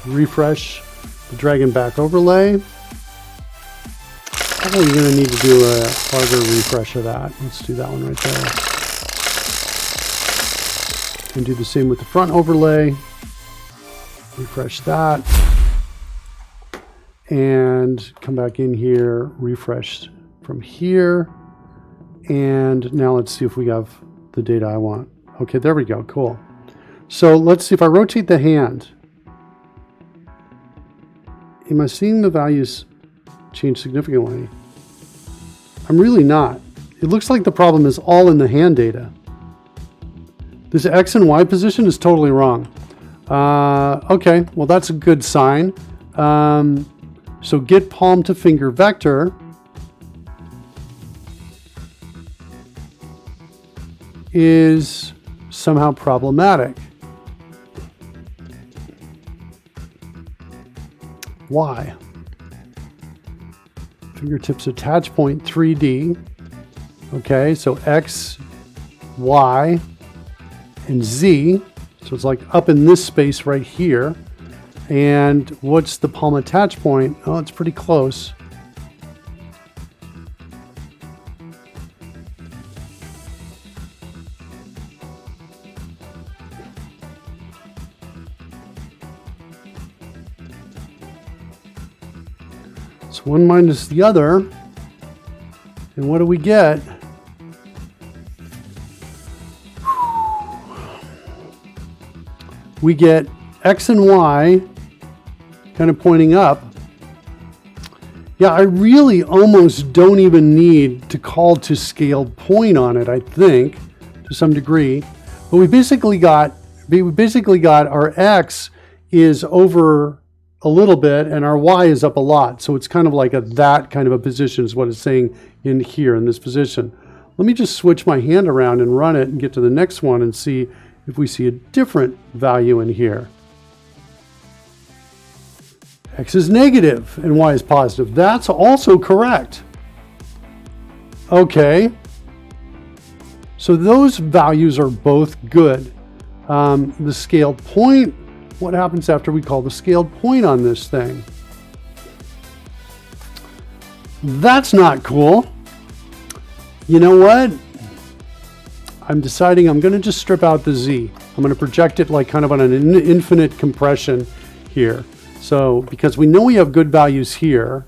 refresh the drag and back overlay. Probably going to need to do a harder refresh of that. Let's do that one right there. And do the same with the front overlay. Refresh that. And come back in here, refresh from here. And now let's see if we have the data I want. Okay, there we go, cool. So let's see if I rotate the hand. Am I seeing the values change significantly? I'm really not. It looks like the problem is all in the hand data. This X and Y position is totally wrong. Okay, well that's a good sign. So get palm to finger vector is somehow problematic. Why? Fingertips attach point 3D. Okay, so X, Y, and Z. So it's like up in this space right here. And what's the palm attach point? Oh, it's pretty close. So one minus the other. And what do we get? We get X and Y kind of pointing up. Yeah, I really almost don't even need to call to scaled point on it, I think, to some degree. But we basically got our X is over a little bit and our Y is up a lot. So it's kind of like that kind of a position is what it's saying in here in this position. Let me just switch my hand around and run it and get to the next one and see if we see a different value in here. X is negative and Y is positive. That's also correct. Okay. So those values are both good. The scaled point, what happens after we call the scaled point on this thing? That's not cool. You know what? I'm deciding I'm going to just strip out the Z. I'm going to project it like kind of on an infinite compression here. So because we know we have good values here,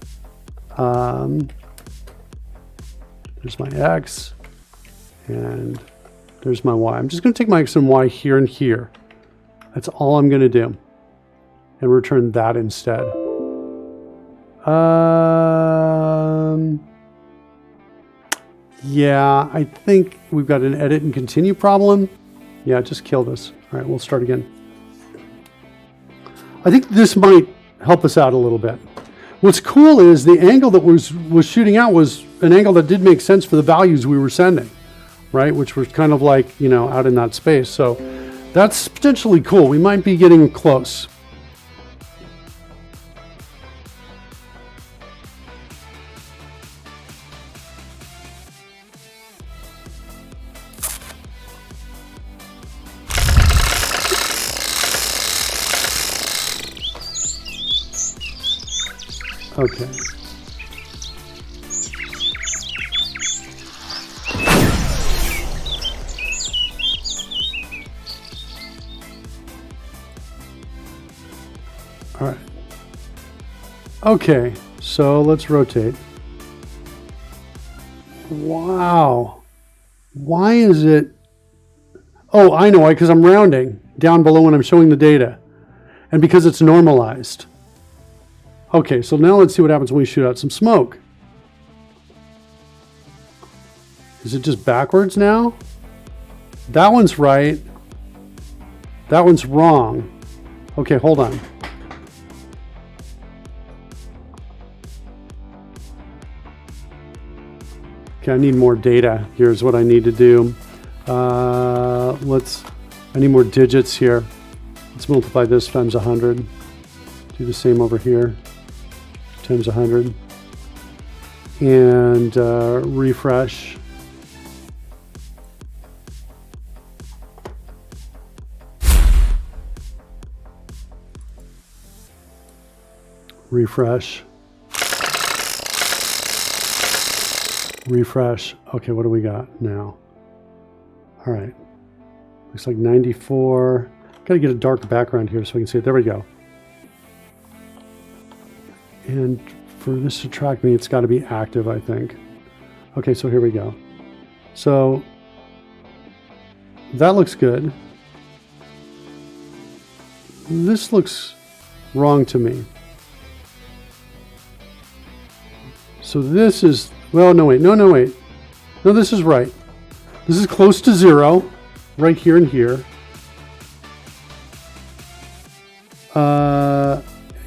there's my X and there's my Y. I'm just going to take my X and Y here and here. That's all I'm going to do and return that instead. Yeah, I think we've got an edit and continue problem. Yeah, it just killed us. All right, we'll start again. I think this might help us out a little bit. What's cool is the angle that was shooting out was an angle that did make sense for the values we were sending, right? Which was kind of like, you know, out in that space. So that's potentially cool. We might be getting close. Okay. All right. Okay, so let's rotate. Wow. Why is it? Oh, I know why, because I'm rounding down below when I'm showing the data. And because it's normalized. Okay, so now let's see what happens when we shoot out some smoke. Is it just backwards now? That one's right. That one's wrong. Okay, hold on. Okay, I need more data. Here's what I need to do. I need more digits here. Let's multiply this times 100. Do the same over here. Times 100 and refresh. refresh. Refresh. Okay, what do we got now? All right. Looks like 94. Got to get a dark background here so we can see it. There we go. And for this to track me, it's got to be active, I think. Okay, so here we go. So that looks good. This looks wrong to me. So this is, well, no, wait, no, wait. No, this is right. This is close to 0, right here and here.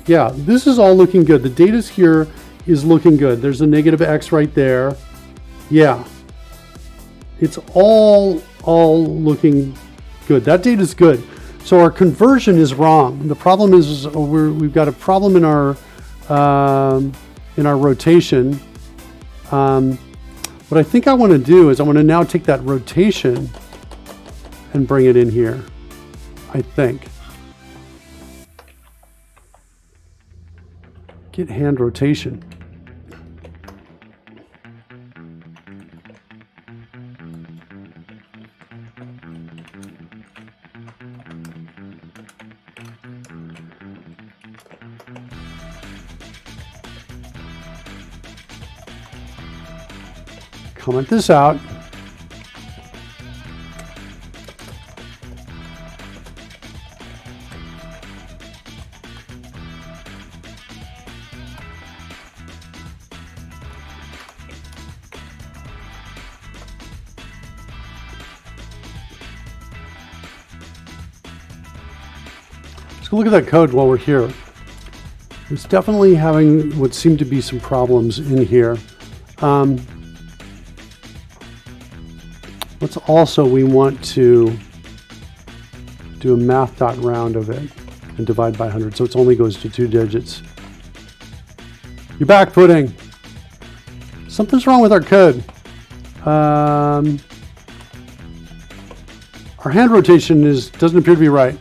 Yeah, this is all looking good. The data's here is looking good. There's a negative X right there. Yeah. It's all looking good. That data's good. So our conversion is wrong. The problem is we've got a problem in our rotation. What I think I want to do is I want to now take that rotation and bring it in here, I think. Get hand rotation. Comment this out. Let's go look at that code while we're here. It's definitely having what seem to be some problems in here. Let's also, we want to do a math.round of it and divide by 100. So it only goes to 2 digits. You're back, Pudding. Something's wrong with our code. Our hand rotation doesn't appear to be right.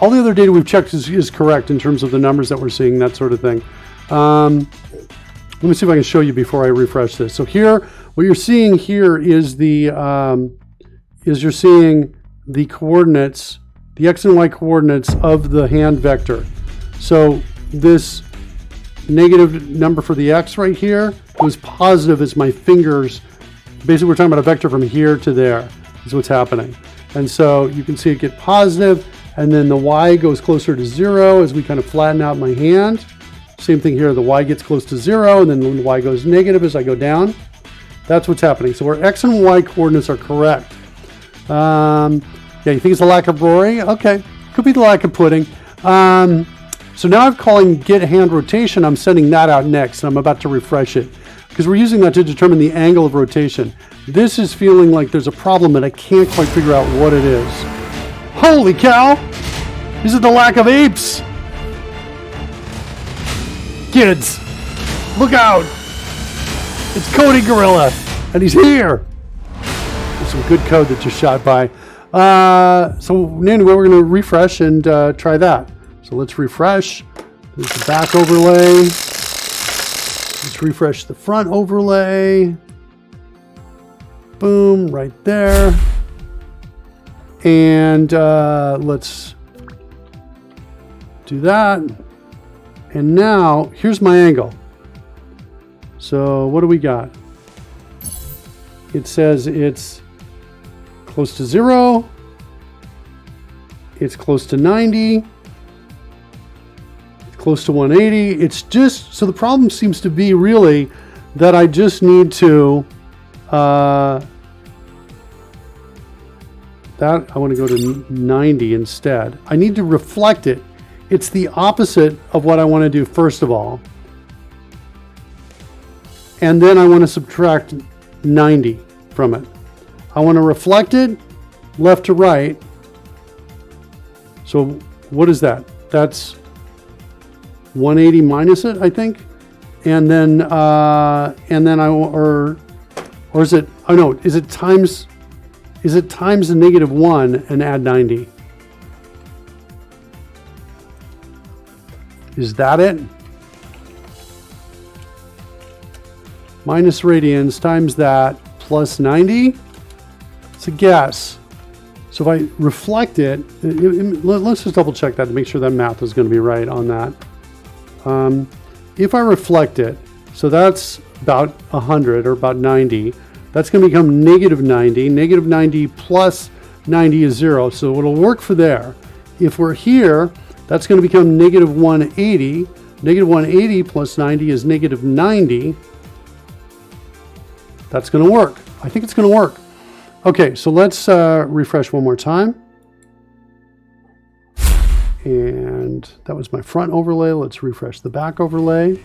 All the other data we've checked is correct in terms of the numbers that we're seeing, that sort of thing. Let me see if I can show you before I refresh this. So here, what you're seeing here is you're seeing the coordinates, the X and Y coordinates of the hand vector. So this negative number for the X right here was positive as my fingers. Basically, we're talking about a vector from here to there is what's happening. And so you can see it get positive, and then the Y goes closer to 0 as we kind of flatten out my hand. Same thing here, the Y gets close to 0, and then the Y goes negative as I go down. That's what's happening. So our X and Y coordinates are correct. Yeah, you think it's the lack of Rory? Okay, could be the lack of Pudding. So now I'm calling get hand rotation. I'm sending that out next, and I'm about to refresh it because we're using that to determine the angle of rotation. This is feeling like there's a problem and I can't quite figure out what it is. Holy cow! Is it the lack of apes? Kids, look out! It's Cody Gorilla, and he's here! There's some good code that just shot by. So anyway, we're going to refresh and try that. So let's refresh. There's the back overlay. Let's refresh the front overlay. Boom, right there. And let's do that. And now, here's my angle. So what do we got? It says it's close to 0. It's close to 90. It's close to 180. It's just, so the problem seems to be really that I just need to, I want to go to 90 instead. I need to reflect it. It's the opposite of what I want to do first of all. And then I want to subtract 90 from it. I want to reflect it left to right. So what is that? That's 180 minus it, I think. And then or is it, oh no, is it times the -1 and add 90? Is that it? minus radians times that plus 90. It's a guess. So if I reflect it, let's just double check that to make sure that math is going to be right on that. If I reflect it, so that's about 100 or about 90. That's going to become negative 90. Negative 90 plus 90 is 0. So it'll work for there. If we're here, that's going to become negative 180. Negative 180 plus 90 is negative 90. That's going to work. I think it's going to work. Okay, so let's refresh one more time. And that was my front overlay. Let's refresh the back overlay.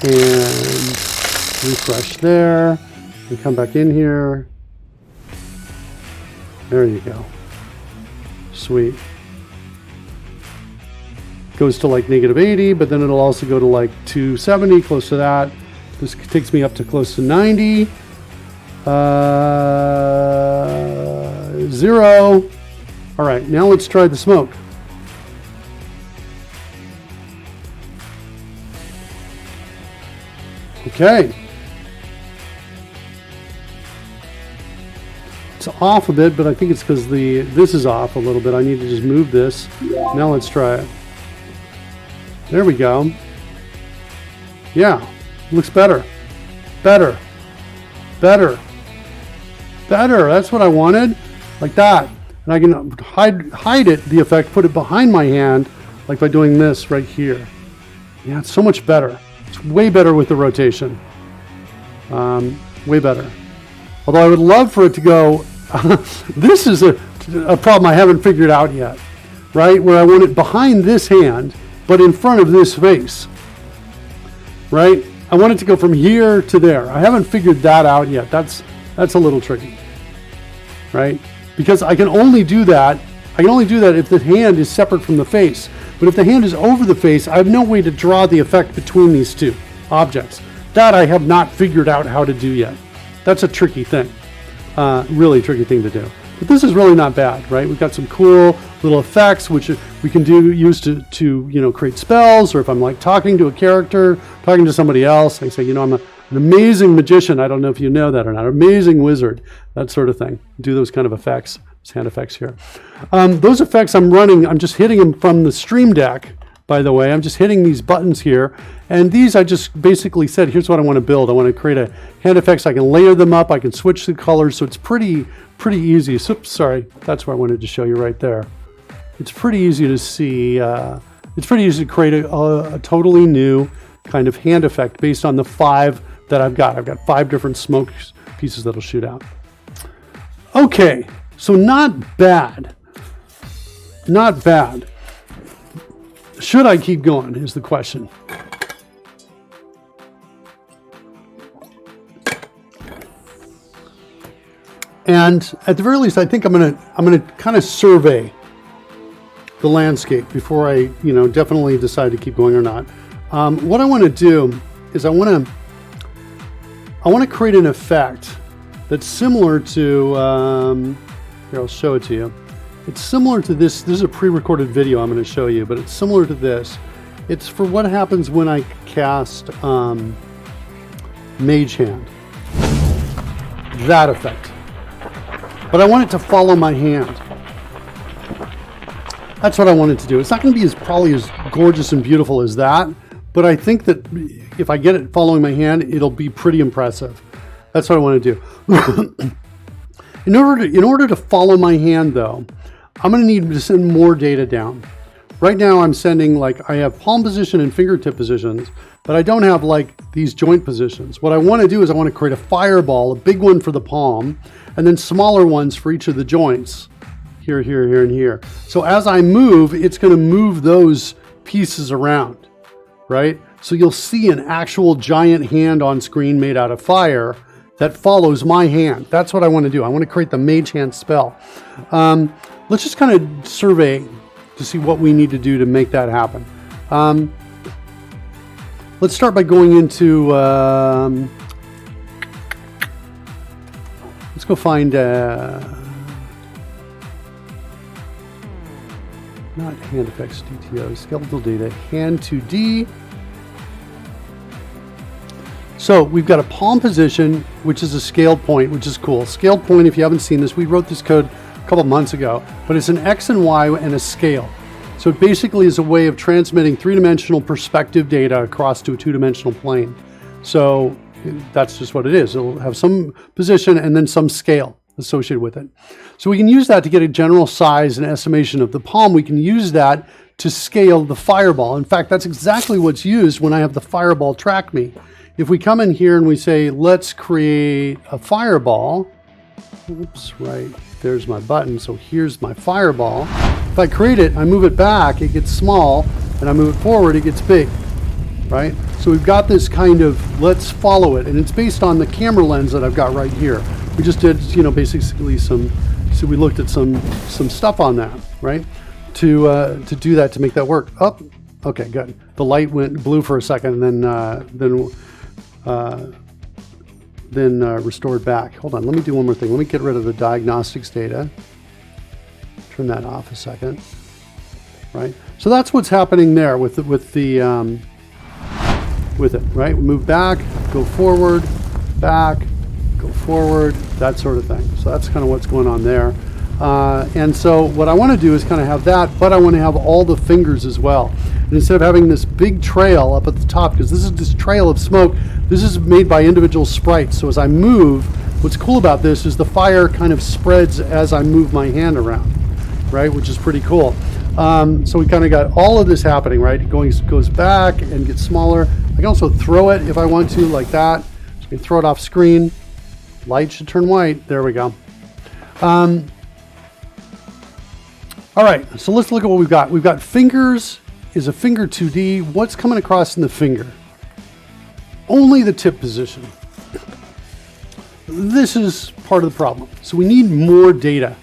And refresh there. And come back in here. There you go. Sweet. Goes to like negative 80, but then it'll also go to like 270, close to that. This takes me up to close to 90. 0. All right, now let's try the smoke. Okay. It's off a bit, but I think it's because this is off a little bit. I need to just move this. Now let's try it. There we go. Yeah, looks better. Better. Better. Better. That's what I wanted. Like that. And I can hide it, the effect, put it behind my hand, like by doing this right here. Yeah, it's so much better. It's way better with the rotation. Way better. Although I would love for it to go, this is a problem I haven't figured out yet, right? Where I want it behind this hand, but in front of this face, right? I want it to go from here to there. I haven't figured that out yet. That's a little tricky, right? Because I can only do that. I can only do that if the hand is separate from the face. But if the hand is over the face, I have no way to draw the effect between these two objects. That I have not figured out how to do yet. That's a tricky thing, really tricky thing to do. But this is really not bad, right? We've got some cool little effects which we can use to create spells, or if I'm like talking to a character, talking to somebody else, I say, I'm an amazing magician. I don't know if you know that or not. Amazing wizard, that sort of thing. Do those kind of effects, sound effects here. Those effects I'm running, I'm just hitting them from the Stream Deck, by the way. I'm just hitting these buttons here. And these I just basically said, here's what I want to build. I want to create a hand effects. I can layer them up. I can switch the colors. So it's pretty easy. Oops, sorry. That's what I wanted to show you right there. It's pretty easy to see. It's pretty easy to create a totally new kind of hand effect based on the 5 that I've got. I've got 5 different smoke pieces that'll shoot out. Okay, so not bad. Not bad. Should I keep going is the question. And at the very least, I think I'm gonna kind of survey the landscape before I, definitely decide to keep going or not. What I want to do is I want to create an effect that's similar to. Here, I'll show it to you. It's similar to this. This is a pre-recorded video I'm going to show you, but it's similar to this. It's for what happens when I cast Mage Hand. That effect. But I want it to follow my hand. That's what I wanted to do. It's not going to be probably as gorgeous and beautiful as that, but I think that if I get it following my hand, it'll be pretty impressive. That's what I want to do. In order to follow my hand, though, I'm going to need to send more data down. Right now, I'm sending, I have palm position and fingertip positions, but I don't have, these joint positions. What I want to do is I want to create a fireball, a big one for the palm, and then smaller ones for each of the joints. Here, here, here, and here. So as I move, it's going to move those pieces around, right? So you'll see an actual giant hand on screen made out of fire that follows my hand. That's what I want to do. I want to create the Mage Hand spell. Let's just kind of survey to see what we need to do to make that happen. Let's start by going into, let's go find, not hand effects DTO, skeletal data, hand 2D. So we've got a palm position, which is a scale point, which is cool. Scale point, if you haven't seen this, we wrote this code a couple months ago, but it's an X and Y and a scale. So it basically is a way of transmitting three-dimensional perspective data across to a two-dimensional plane. So that's just what it is. It'll have some position and then some scale associated with it. So we can use that to get a general size and estimation of the palm. We can use that to scale the fireball. In fact, that's exactly what's used when I have the fireball track me. If we come in here and we say, let's create a fireball, oops, right, there's my button. So here's my fireball. If I create it, I move it back, it gets small, and I move it forward, it gets big, right? So we've got this kind of, let's follow it. And it's based on the camera lens that I've got right here. We just did, basically so we looked at some stuff on that, right? To do that, to make that work. Oh, okay, good. The light went blue for a second, and then restored back. Hold on, let me do one more thing. Let me get rid of the diagnostics data. Turn that off a second, right? So that's what's happening there with it, right? We move back, go forward, back, go forward, that sort of thing. So that's kind of what's going on there. And so what I want to do is kind of have that, but I want to have all the fingers as well. And instead of having this big trail up at the top, because this is this trail of smoke, this is made by individual sprites. So as I move, what's cool about this is the fire kind of spreads as I move my hand around, right? Which is pretty cool. So we kind of got all of this happening, right? It goes back and gets smaller. I can also throw it if I want to, like that. So I can throw it off screen. Light should turn white. There we go. All right, so let's look at what we've got. We've got fingers is a finger 2D. What's coming across in the finger? Only the tip position. This is part of the problem. So we need more data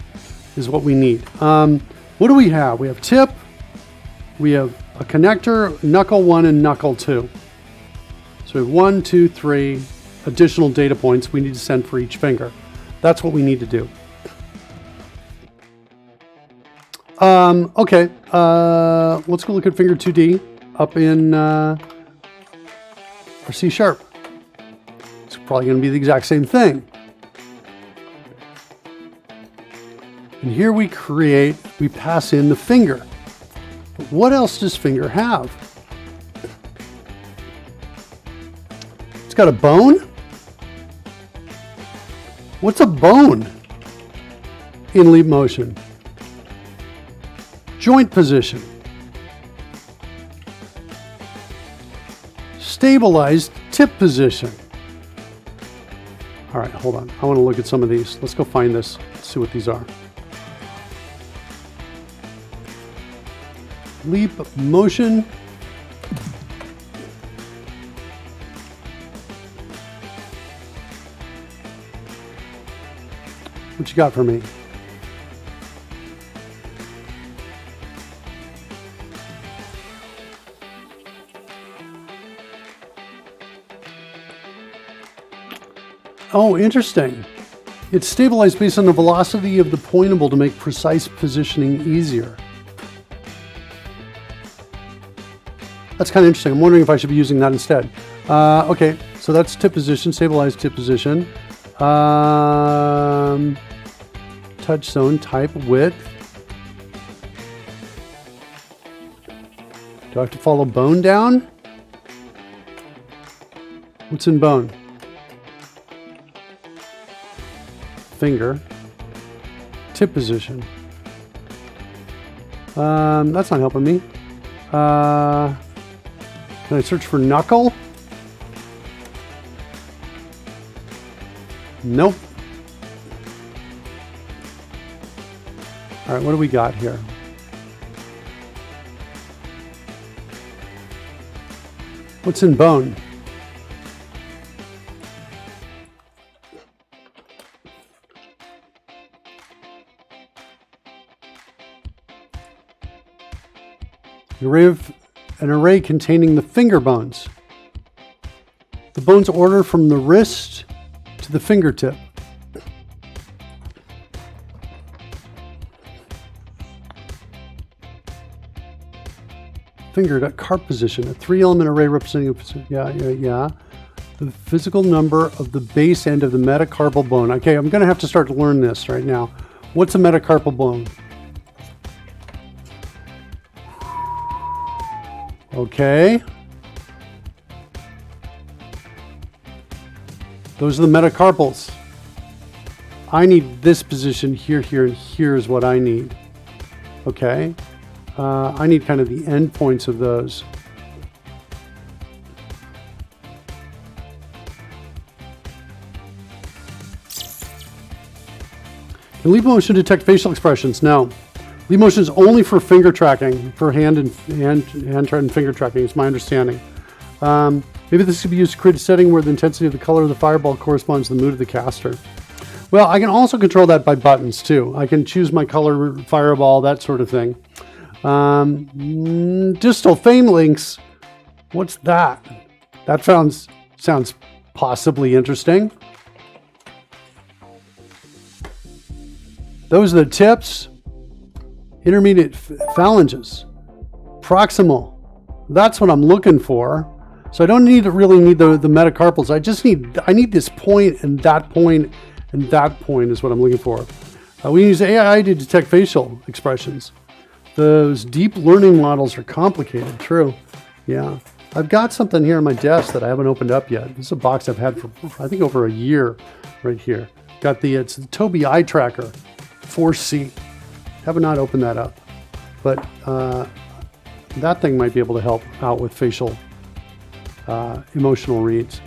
is what we need. What do we have? We have tip, we have a connector, knuckle 1 and knuckle 2. So we have 1, 2, 3 additional data points we need to send for each finger. That's what we need to do. Okay, let's go look at finger 2D up in our C sharp. It's probably going to be the exact same thing. And here we pass in the finger. But what else does finger have? It's got a bone. What's a bone in leap motion? Joint position. Stabilized tip position. All right, hold on. I want to look at some of these. Let's go find this, see what these are. Leap motion. What you got for me? Oh, interesting. It's stabilized based on the velocity of the pointable to make precise positioning easier. That's kind of interesting. I'm wondering if I should be using that instead. Okay, so that's tip position, stabilized tip position. Touch zone, type, width. Do I have to follow bone down? What's in bone? Finger. Tip position. That's not helping me. Can I search for knuckle? Nope. All right, what do we got here? What's in bone? An array containing the finger bones. The bones order from the wrist to the fingertip. finger at cart position, a 3-element array representing a position. Yeah. The physical number of the base end of the metacarpal bone. Okay, I'm going to have to start to learn this right now. What's a metacarpal bone? Okay. Those are the metacarpals. I need this position here, here, and here is what I need. Okay. I need kind of the end points of those. Can leap motion detect facial expressions? No. Leap motion is only for finger tracking, for hand and finger tracking, is my understanding. Maybe this could be used to create a setting where the intensity of the color of the fireball corresponds to the mood of the caster. Well, I can also control that by buttons too. I can choose my color, fireball, that sort of thing. Distal fame links. What's that? That sounds possibly interesting. Those are the tips. Intermediate phalanges. Proximal. That's what I'm looking for. So I don't really need the metacarpals. I need this point and that point. And that point is what I'm looking for. We use AI to detect facial expressions. Those deep learning models are complicated, true. Yeah. I've got something here on my desk that I haven't opened up yet. This is a box I've had for, I think, over a year right here. It's the Tobii Eye Tracker 4C. Have not opened that up. But that thing might be able to help out with facial emotional reads.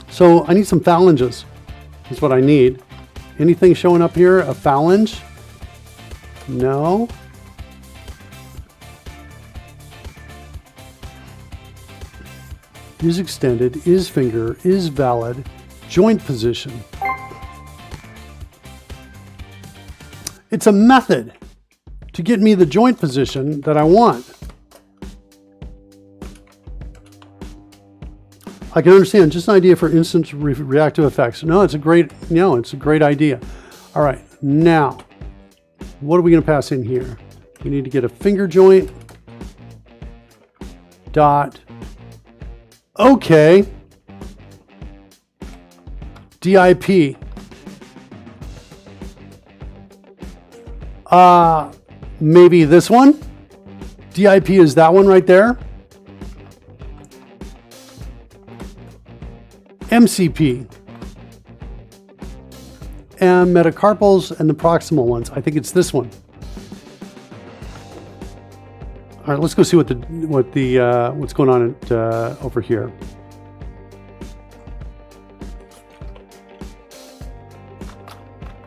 So I need some phalanges, is what I need. Anything showing up here? A phalange? No. Is extended, is finger, is valid, joint position. It's a method to get me the joint position that I want. I can understand, just an idea for instant reactive effects. No, it's a great idea. All right, now, what are we going to pass in here? We need to get a finger joint. Dot. Okay. DIP. Maybe this one. DIP is that one right there. MCP. And metacarpals and the proximal ones. I think it's this one. All right, let's go see what's going on over here.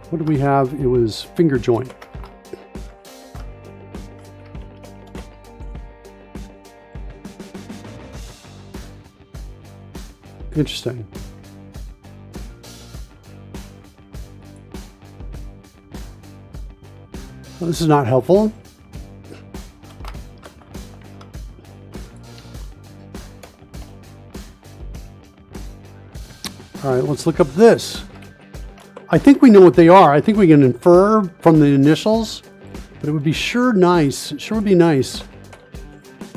What do we have? It was finger joint. Interesting. Well, this is not helpful. All right, let's look up this. I think we know what they are. I think we can infer from the initials, but it would be sure would be nice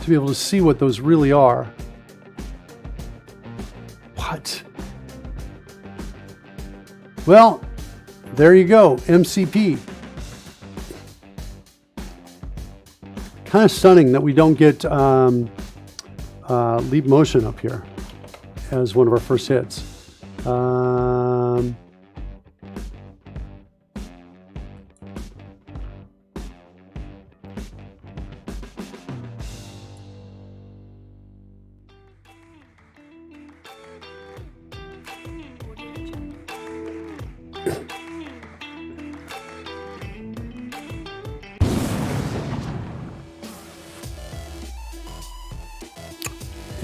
to be able to see what those really are. What? Well, there you go, MCP. Kind of stunning that we don't get leap motion up here as one of our first hits.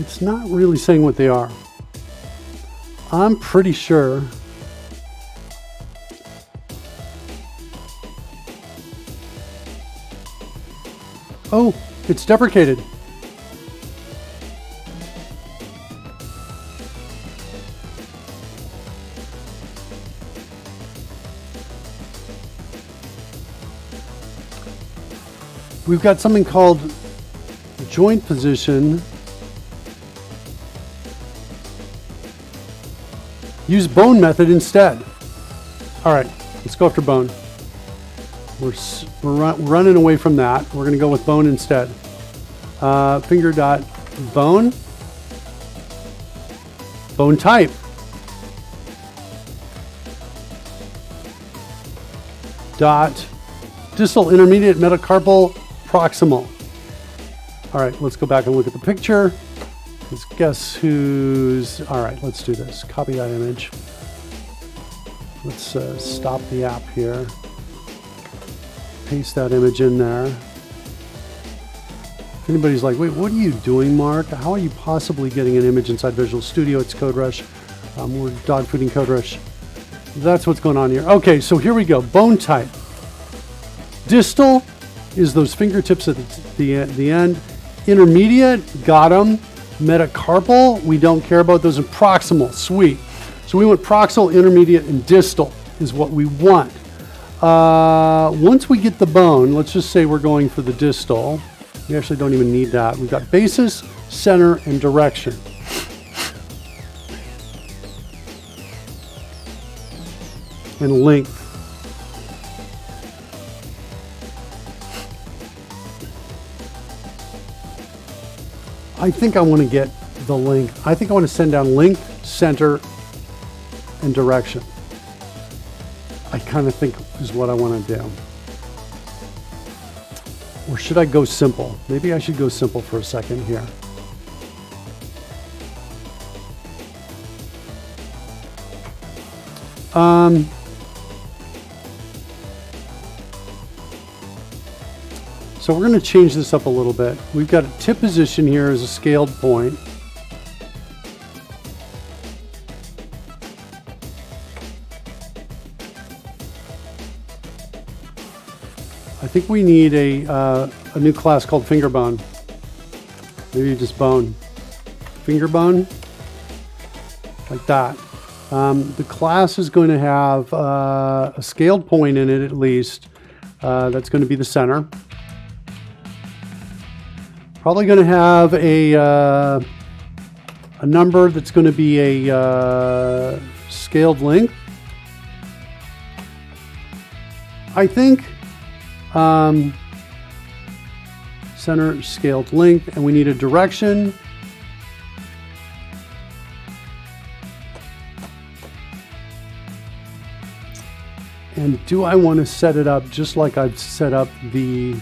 It's not really saying what they are. I'm pretty sure. Oh, it's deprecated. We've got something called joint position, use bone method instead. All right, let's go after bone. We're running away from that. We're going to go with bone instead. Finger dot bone. Bone type. Dot distal intermediate metacarpal proximal. All right, let's go back and look at the picture. Let's guess who's, all right, let's do this. Copy that image. Let's stop the app here. Paste that image in there. If anybody's like, wait, what are you doing, Mark? How are you possibly getting an image inside Visual Studio? It's CodeRush. We're dog fooding CodeRush. That's what's going on here. Okay, so here we go. Bone type. Distal is those fingertips at the end. Intermediate, got them. Metacarpal, we don't care about those. And proximal, sweet. So we want proximal, intermediate, and distal is what we want. Once we get the bone, let's just say we're going for the distal. We actually don't even need that. We've got basis, center, and direction. And length. I think I want to get the length. I think I want to send down length, center, and direction. I kind of think is what I want to do. Or should I go simple? Maybe I should go simple for a second here. So we're going to change this up a little bit. We've got a tip position here as a scaled point. I think we need a new class called finger bone. Maybe just bone. Finger bone, like that. The class is going to have a scaled point in it at least. That's going to be the center. Probably going to have a number that's going to be a scaled length. I think center scaled length, and we need a direction. And do I want to set it up just like I've set up the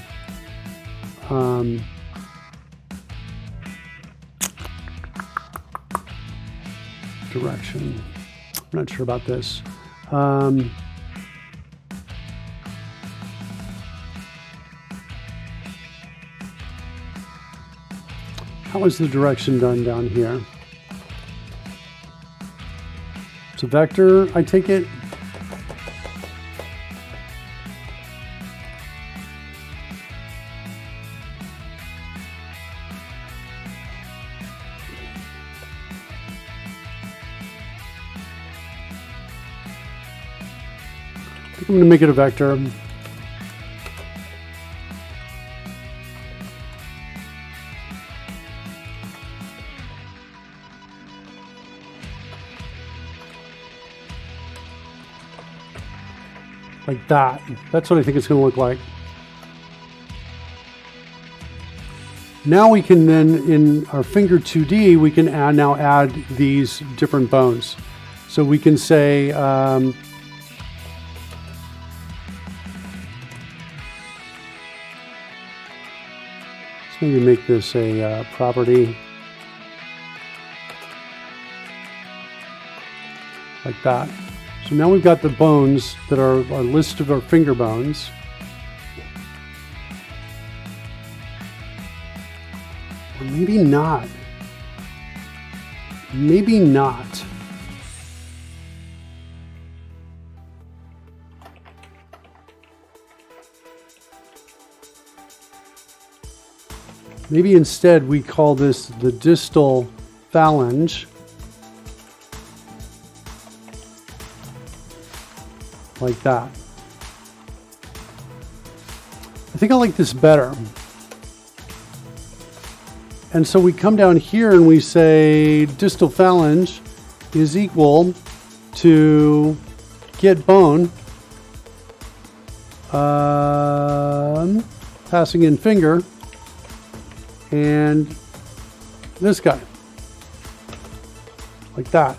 direction? I'm not sure about this. How is the direction done down here? It's a vector, I take it. I'm going to make it a vector. Like that. That's what I think it's going to look like. Now we can then, in our finger 2D, we can now add these different bones. So we can say, let's maybe make this a property. Like that. So now we've got the bones that are our list of our finger bones. Or maybe not. Maybe not. Maybe instead we call this the distal phalange. Like that. I think I like this better. And so we come down here and we say distal phalange is equal to get bone, passing in finger, and this guy, like that.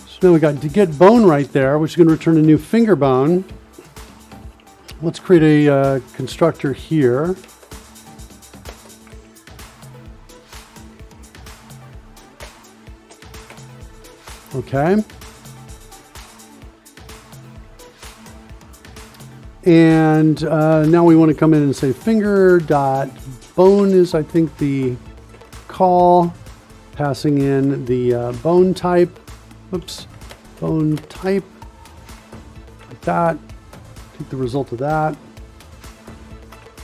So now we got to get bone right there, which is going to return a new finger bone. Let's create a constructor here. Okay. And now we want to come in and say finger dot bone is, I think, the call, passing in the bone type. Oops, bone type, like that. Take the result of that.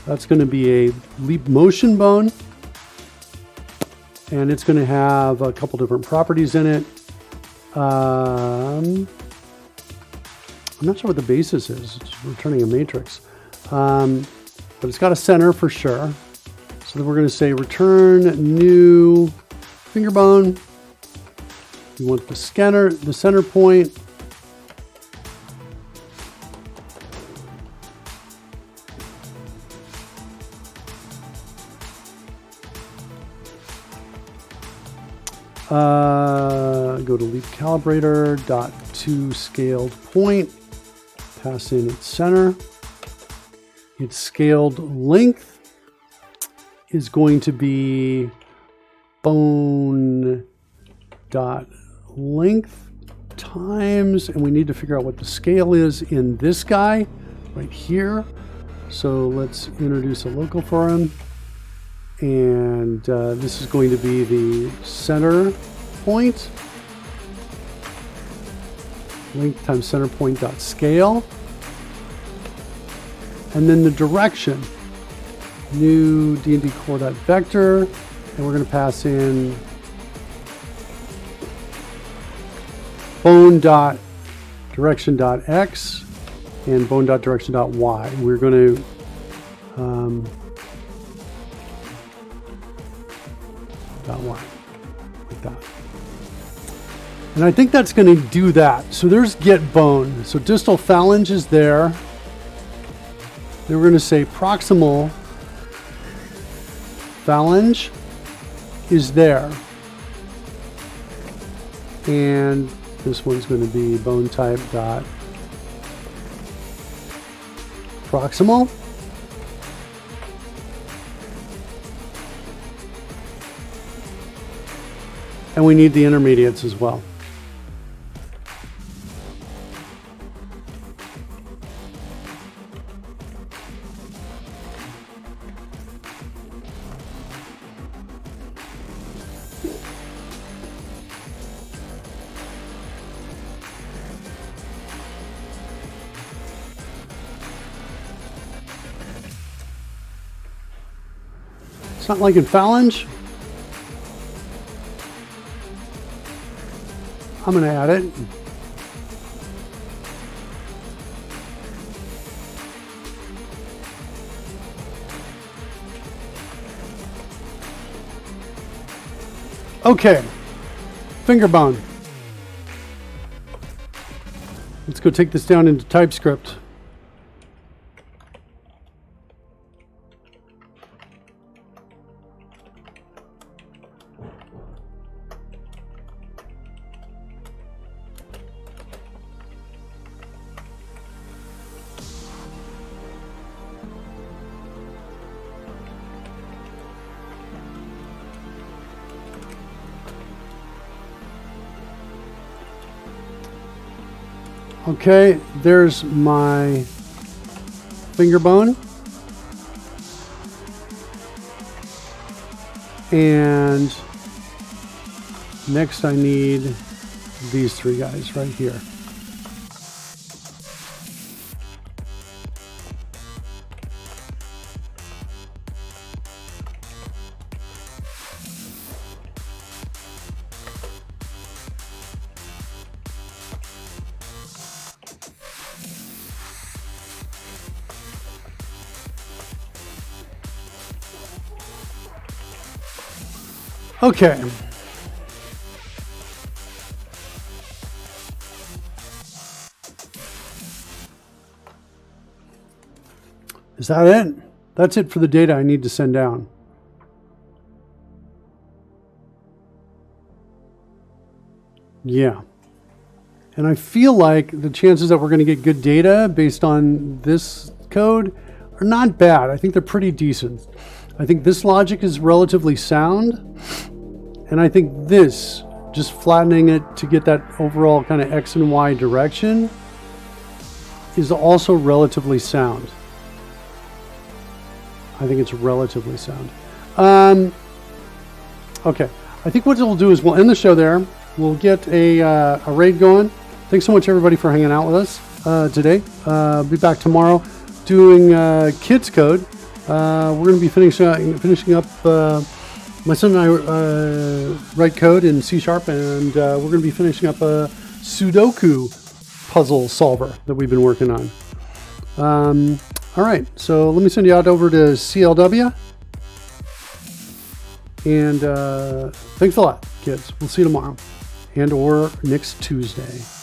That's going to be a leap motion bone, and it's going to have a couple different properties in it. I'm not sure what the basis is. It's returning a matrix, but it's got a center for sure. So then we're going to say return new finger bone. We want the center point. Go to leap calibrator dot to scaled point, pass in its center. Its scaled length is going to be bone dot length times, and we need to figure out what the scale is in this guy right here. So let's introduce a local for him, and this is going to be the center point. Length times center point dot scale, and then the direction, new D&D core dot vector, and we're going to pass in bone dot direction dot x and bone dot direction dot y. We're going to dot y, like that. And I think that's going to do that. So there's get bone. So distal phalange is there. Then we're going to say proximal phalange is there. And this one's going to be bone type dot proximal. And we need the intermediates as well. It's not like in phalange. I'm going to add it. Okay, finger bone. Let's go take this down into TypeScript. Okay, there's my finger bone. And next I need these three guys right here. Okay. Is that it? That's it for the data I need to send down. Yeah. And I feel like the chances that we're going to get good data based on this code are not bad. I think they're pretty decent. I think this logic is relatively sound. And I think this, just flattening it to get that overall kind of X and Y direction, is also relatively sound. I think it's relatively sound. Okay. I think what we'll do is we'll end the show there. We'll get a raid going. Thanks so much, everybody, for hanging out with us today. Be back tomorrow doing kids code. We're going to be finishing up. My son and I write code in C#, and we're going to be finishing up a Sudoku puzzle solver that we've been working on. All right, so let me send you out over to CLW. And thanks a lot, kids. We'll see you tomorrow and or next Tuesday.